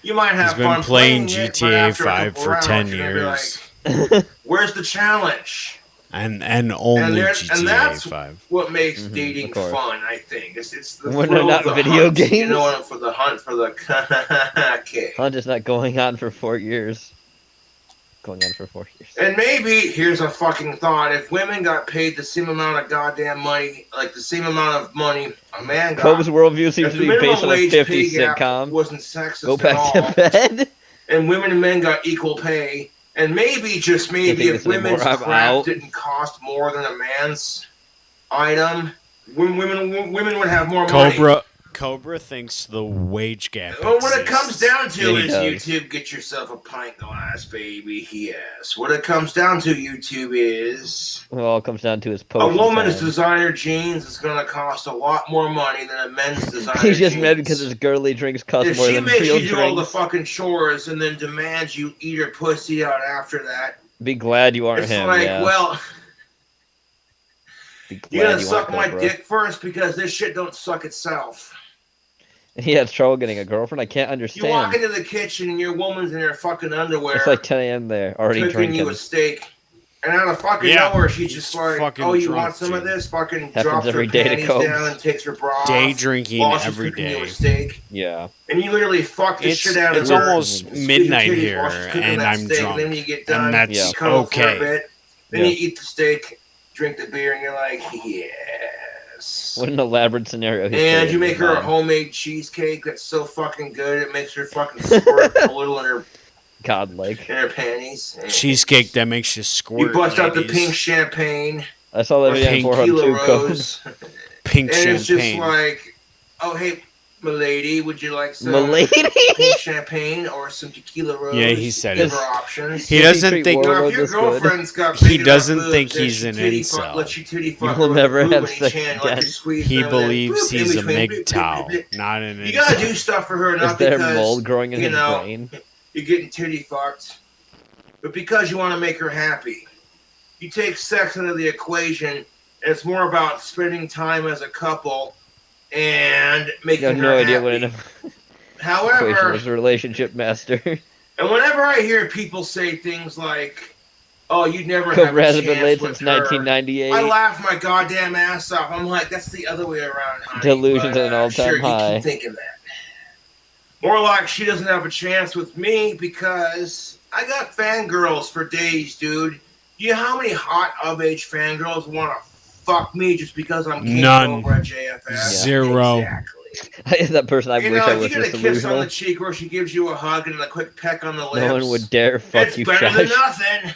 you might have He's been fun playing it, but GTA after a 5 couple for rounds, 10 you're gonna be years. like, where's the challenge? And only and GTA that's 5. what makes Mhm, dating of course. fun, I think. It's the When thrill they're of not the video hunt, You games? know, for the hunt for the okay. Hunt is not going on for 4 years. Going on for 4 years. And maybe here's a fucking thought: if women got paid the same amount of goddamn money, like the same amount of money a man got, Cobb's worldview seems if to the be minimum based on a wage 50s pay gap sitcom. wasn't sexist Go at back all, to bed. and women and men got equal pay, and maybe, just maybe, think if this anymore, women's I'm crap out. didn't cost more than a man's item, women would have more money. Cobra thinks the wage gap Well, what it exists. comes down to Yeah, he is does. YouTube, get yourself a pint glass, baby. Yes. What it comes down to, YouTube, is Well, it all comes down to his a potion woman's time. designer jeans is going to cost a lot more money than a men's designer He's just jeans. mad because his girly drinks cost If more she than makes real you do all the drinks. fucking chores and then demands you eat her pussy out after that, Be glad you aren't it's him. like, yeah. well, Be glad you gotta you suck aren't my Cobra. dick first because this shit don't suck itself. He has trouble getting a girlfriend. I can't You walk understand. into the kitchen and your woman's in her fucking underwear. It's like 10 a.m. there, already cooking drinking. you a steak, and out of fucking Yeah, nowhere, she's he's just like, fucking "Oh, you drunk, want some of dude. this?" Fucking Happens drops her every day to panties Cobes. down and takes her bra Day off drinking while she's every cooking you day. a steak, Yeah. and you literally fuck the It's, shit out of it's her. almost squeeze your midnight titties here, while she's cooking and that I'm steak, drunk. And then you get done, And that's Yeah. you cuddle for a okay. bit, then Yeah. you eat the steak, drink the beer, and you're like, yes. What an elaborate scenario. he's And created you make in her a mind. homemade cheesecake that's so fucking good it makes her fucking squirt a little in Godlike. her panties. And Cheesecake that makes you squirt. you bust out the ladies. pink champagne. I saw that or video pink before on tequila 2 Cobes. rose. Pink And it's just champagne. like, oh, hey, m'lady, would you like some M'lady? pink champagne or some tequila rose? Yeah, he said Give it. her options. He doesn't Treat think You know, Warlord if your was good. girlfriend's got He big doesn't enough think boobs that he's she an titty incel. Let you titty You fuck will her never with a have boob in sex each hand, again. Let you squeeze He them, and then believes boop, in he's a between, MGTOW, not an You gotta incel. do stuff for her, Is not there because mold growing in you his know, brain? you're getting titty fucked, but because you want to make her happy. You take sex out of the equation, and it's more about spending time as a couple and making You have her no idea happy. what an equation However, is. A relationship master. and whenever I hear people say things like, "Oh, you'd never have Cobra a hasn't been chance late with since her," 1998. I laugh my goddamn ass off. I'm like, that's the other way around, honey. Delusions but, at an all-time sure, you high. keep thinking that. More like she doesn't have a chance with me because I got fangirls for days, dude. You know how many hot of-age fangirls want to fuck me just because I'm king None. over at JFS? Zero. Exactly. That person I You wish know, I if was you get just a kiss on the delusional. cheek where she gives you a hug and a quick peck on the lips, No one would dare fuck it's you, better than Josh. nothing.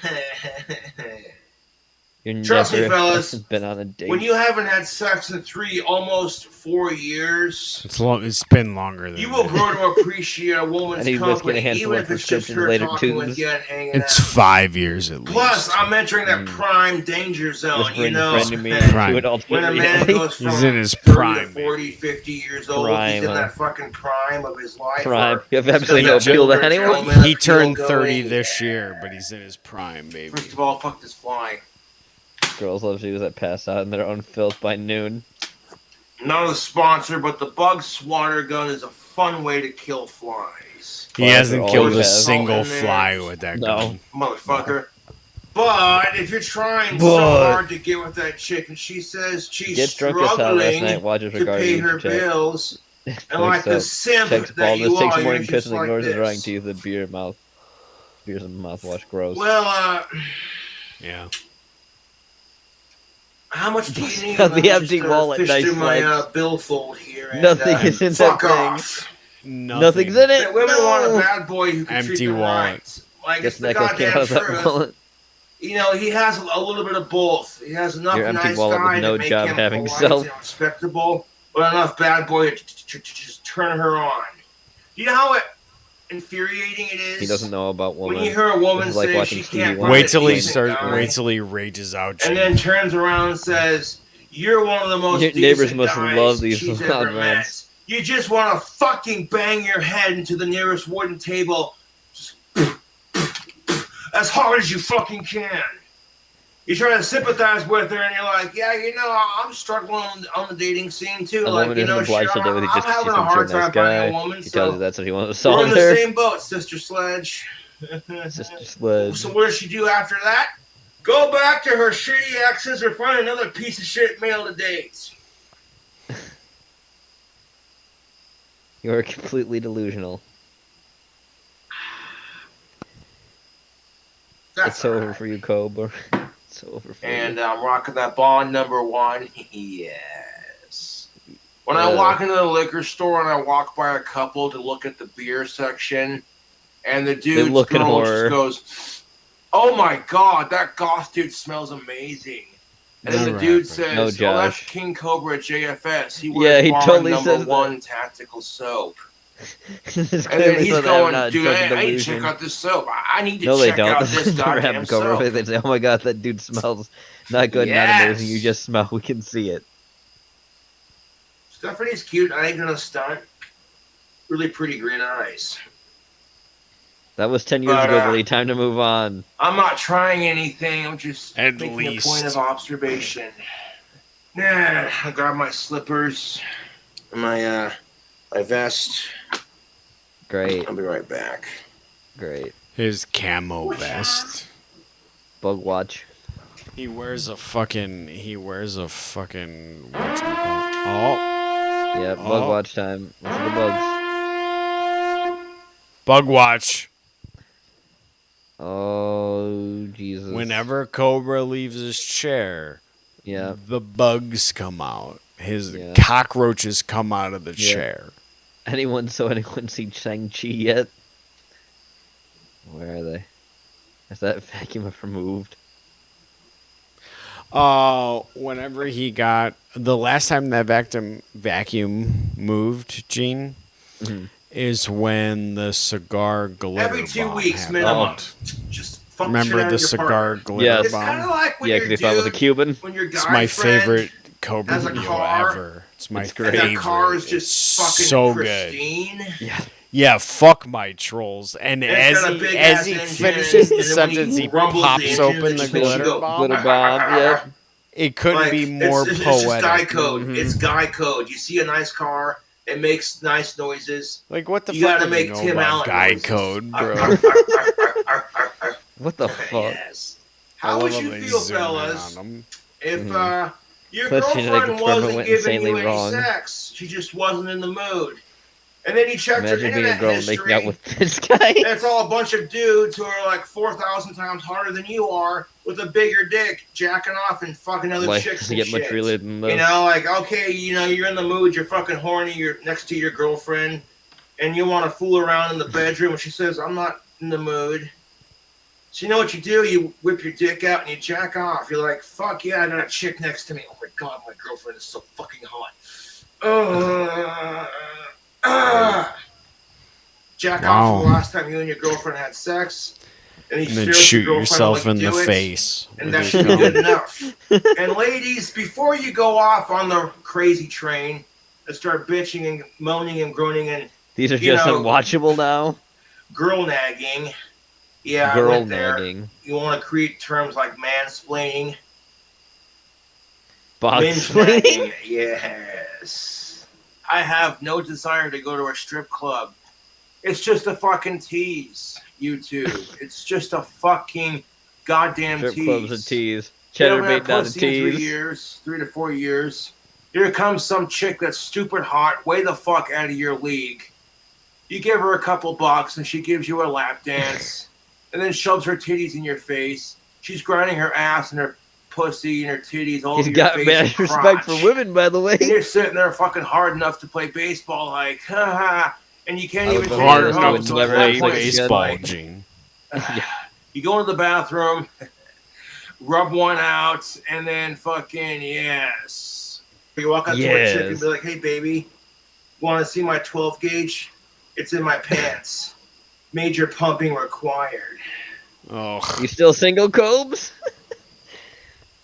You're Trust me, never fellas, been on a date. when you haven't had sex in almost 4 years, It's been longer than you will that. grow to appreciate a woman's And he's whiskey and a company, handful even of if it's just prescriptions her later, talking with tubes. you and hanging It's out. 5 years at least. Plus, I'm entering that prime danger zone, you Whispering know. a friend to me Prime. to an alternate When a man reality. goes from He's in his 30 prime, to 40, 50 years old, Prime, he's in huh? that fucking prime of his life. Prime. where You have he's absolutely got no that appeal to children, anyone. gentlemen, He turned feel 30 going. this year, but he's in his prime, baby. First of all, fuck this fly. Girls love shoes that pass out in their own filth by noon. Not a sponsor, but the bug swatter gun is a fun way to kill flies. He hasn't killed a single fly with that gun. Motherfucker. But if you're trying so hard to get with that chick and she says she's struggling to pay her bills, and like the simp that you are, you're just like this. Drying teeth and beer mouth. Beers and mouthwash, gross. Well, yeah. How much do you need? The empty wallet, fish nice through my legs. billfold here. And, Nothing is in that fuck off. thing. Nothing's in it. Women want a bad boy who can treat Empty them wallet. right. Like Guess it's the Neko came out goddamn of that truth. wallet. You know, he has a little bit of both. He has enough Your empty nice wallet guy with no to make job him having polite self. and respectable, but enough bad boy to just turn her on. You know how infuriating it is? He doesn't know about women. When you hear a woman This is like say watching she Stevie can't Wonder. Wait till he guy, wait till he rages out. and then turns around and says, "You're one of the most Your decent neighbors must guys love these she's loud ever men. met. You just want to fucking bang your head into the nearest wooden table, just as hard as you fucking can." You try to sympathize with her, and you're like, "Yeah, you know, I'm struggling on the dating scene too. A Like, woman you isn't know, obliged shit, to do I'm it. He just having a thinks hard you're a time nice finding a guy. woman." He tells you So that's what he wants to we're solve in the there. same boat, Sister Sledge. Sister Sledge. So what does she do after that? Go back to her shitty exes or find another piece of shit male to date. You are completely delusional. It's over for you, Cobra. It's over for And you. I'm rocking that Bond #1. Yes. When I walk into the liquor store and I walk by a couple to look at the beer section, and the dude's look in girl horror. just goes, "Oh my god, that goth dude smells amazing." And then the dude says, No, "Oh, that's Josh. King Cobra at JFS. He Yeah, wears he Bond totally says #1 tactical soap." This And then clearly he's so they have going, not "Dude, drunk I need to delusion." check out this soap. I need to No, they check don't. out This this is never goddamn happened, Cobra. soap." They say, "Oh my god, that dude smells not good, not Yes. amazing. You just smell. We can see it." Stephanie's cute. I ain't gonna stunt. Really pretty green eyes. That was 10 years But, ago, buddy. Time to move on. I'm not trying anything. I'm just At making least. a point of observation. Yeah, I got my slippers, and my vest. Great. I'll be right back. Great. His camo vest. Bug watch. He wears a fucking. What's it called? Oh. Yeah, bug watch time. Look at the bugs. Bug watch. Oh, Jesus. Whenever Cobra leaves his chair, yeah, the bugs come out. His cockroaches come out of the chair. Anyone seen Shang-Chi yet? Where are they? Is that vacuum ever moved? Whenever he got the last time that vacuum moved, Gene, is when the cigar glitter Every 2 bomb weeks, happened. minimum. Just fuck shit Remember out the of your cigar partner. glitter Yes. It's kind of bomb? like when Yeah, your because he thought it was a dude- Cuban. when your It's guy my friend favorite Cobra has a video car, ever. It's my It's great. and favorite. that car is just It's fucking so pristine. good. Yeah, fuck my trolls. And It's as got a he big-ass as he engine, finishes the and then when he sentence, he rumbles the pops engine, open it the just makes you glitter go, bomb. Glitter bomb, yeah. It couldn't Like, be more it's just poetic. guy code. It's guy code. You see a nice car, it makes nice noises. Like, what the you fuck gotta do make you know Tim about Allen guy noises. code, bro? What the fuck? Yes. I How would love you how they feel, zoom in fellas, on 'em. if your Plus, genetic girlfriend experiment wasn't went giving insanely you any wrong. sex? She just wasn't in the mood. And then you checked her Imagine being a internet girl history. making out with this guy. And it's all a bunch of dudes who are like 4,000 times harder than you are with a bigger dick, jacking off and fucking other Life chicks doesn't and get much shit. realer than this. You know, like, okay, you know, you're in the mood, you're fucking horny, you're next to your girlfriend, and you want to fool around in the bedroom, and she says, "I'm not in the mood." So you know what you do? You whip your dick out and you jack off. You're like, "Fuck yeah, I got a chick next to me. Oh my god, my girlfriend is so fucking hot." Jack off for the last time you and your girlfriend had sex, and And then shoot yourself in the face. and with that your should be good gun. enough. And ladies, before you go off on the crazy train and start bitching and moaning and groaning and These are you just know, unwatchable now. girl nagging, yeah, I Girl went there. nagging. You want to create terms like mansplaining, Box minge nagging, yes. Yes. I have no desire to go to a strip club. It's just a fucking tease, YouTube. It's just a fucking goddamn Strip tease. club's a tease. You Cheddar haven't had bait not a pussy in 3 tease. years, 3 to 4 years. Here comes some chick that's stupid hot, way the fuck out of your league. You give her a couple bucks and she gives you a lap dance, and then shoves her titties in your face. She's grinding her ass and her pussy and her titties all over He's your got face mad and respect crotch. for women, by the way. And you're sitting there fucking hard enough to play baseball, like, haha, and you can't I even would take Hard her enough home. to So at play that point, it's baseball, like, Gene. you go into the bathroom, rub one out, and then fucking yes. You walk up to a chick and be like, hey, baby, want to see my 12 gauge? It's in my pants. Major pumping required. Oh, You still single, Cobes?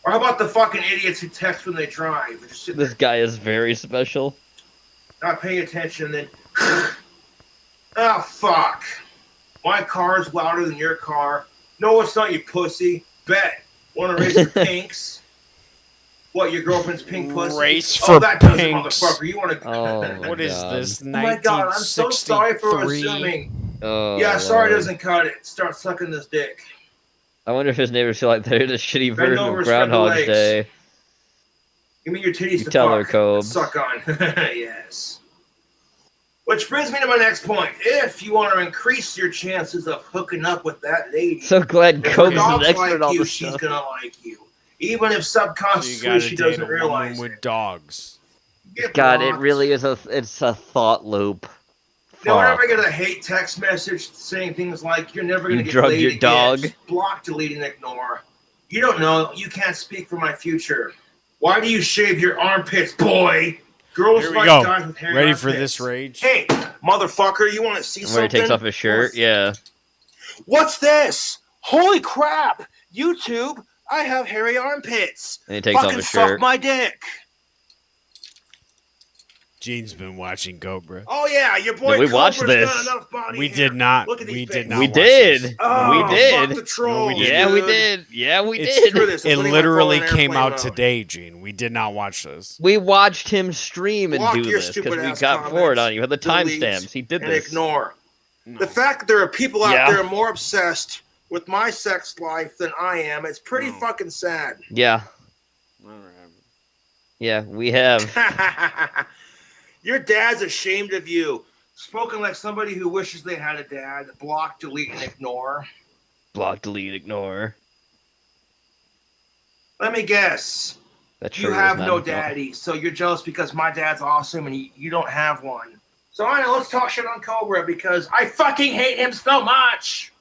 Or how about the fucking idiots who text when they drive? They're just sitting This guy is very special. there not paying attention, then, oh, fuck. My car is louder than your car. No, it's not, you pussy. Bet. Want to race for pinks? What, your girlfriend's pink pussy? Race Oh, for that does it, pinks. motherfucker. You want to... Oh, what is this? Oh my god, I'm so sorry for 1963? assuming. Oh, Yeah, sorry Lord. doesn't cut it. Start sucking this dick. I wonder if his neighbors feel like they're the shitty Bend version over, of spread the Groundhog's legs. Day. Give me your titties You to tell fuck. her, Cobes. Suck on. Yes. Which brings me to my next point. If you want to increase your chances of hooking up with that lady, So glad if Cobes her is an dogs expert like on you, this she's stuff. gonna like you. Even if So you subconsciously gotta she date a doesn't woman realize with it. dogs. Get God, it blocked. really is it's a thought loop. No, we're Fuck. never gonna hate text message saying things like "You're never gonna You get drugged laid your again." dog? Just block, delete, and ignore. You don't know. You can't speak for my future. Why do you shave your armpits, boy? Girls Here we like go. guys with hairy Ready armpits. for this rage? Hey, motherfucker! You want to see Where something? he takes off his shirt, yeah. What's this? Holy crap! YouTube, I have hairy armpits. And he takes off Fucking his suck shirt. my dick. Gene's been watching Cobra. Oh yeah, your boy. Did we watch Cobra's this? got enough body We hair. did not. Look at these We did bitches. not. We watch did. this. Oh, We did. Fuck the troll, No, we didn't. Yeah, we did. Yeah, we It's- did. Screw this. I'm It putting my phone literally in came airplane out mode. today, Gene. We did not watch this. We watched him stream and Block do your this because stupid we ass got forward comments, on you. Had the delete, timestamps. He did and this. ignore. The fact that there are people out Yeah. there more obsessed with my sex life than I am, it's pretty fucking sad. Yeah. Yeah, we have. Your dad's ashamed of you. Spoken like somebody who wishes they had a dad. Block, delete, and ignore. Block, delete, ignore. Let me guess. That You sure have is no not- daddy, so you're jealous because my dad's awesome and you don't have one. So I know, let's talk shit on Cobra because I fucking hate him so much.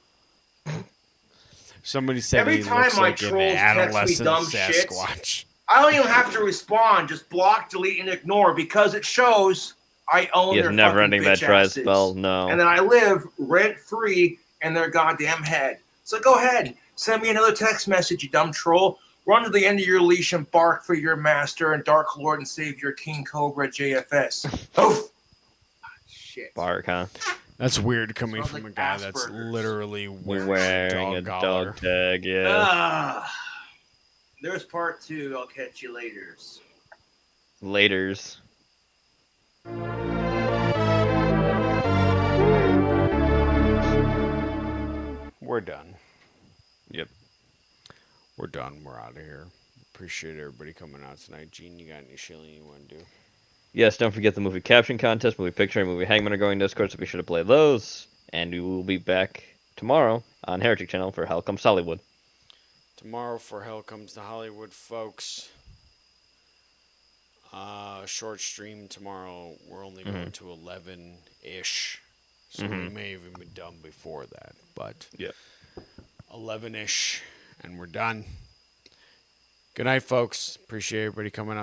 Somebody said Every he time looks my like an trolls text me adolescent dumb shit, Sasquatch. I don't even have to respond. Just block, delete, and ignore because it shows I own He their has never fucking ending that bitch try asses. spell. No. And then I live rent-free in their goddamn head. So go ahead. Send me another text message, you dumb troll. Run to the end of your leash and bark for your master and Dark Lord and Savior King Cobra JFS. Oof. Shit. Bark, huh? That's weird coming Smells from like a guy that's Asperger's. literally Wearing wearing a dog collar. dog tag, yeah. Ah. There's part 2. I'll catch you later. Laters. We're done. Yep. We're done. We're out of here. Appreciate everybody coming out tonight. Gene, you got any shilling you want to do? Yes, don't forget the movie caption contest, movie picture, and movie hangman are going Discord, so be sure to play those. And we will be back tomorrow on Heretic Channel for Hell Comes Hollywood. Tomorrow for Hell Comes to Hollywood, folks. Short stream tomorrow. We're only going to 11-ish. So we may even be done before that. But 11-ish, and we're done. Good night, folks. Appreciate everybody coming out.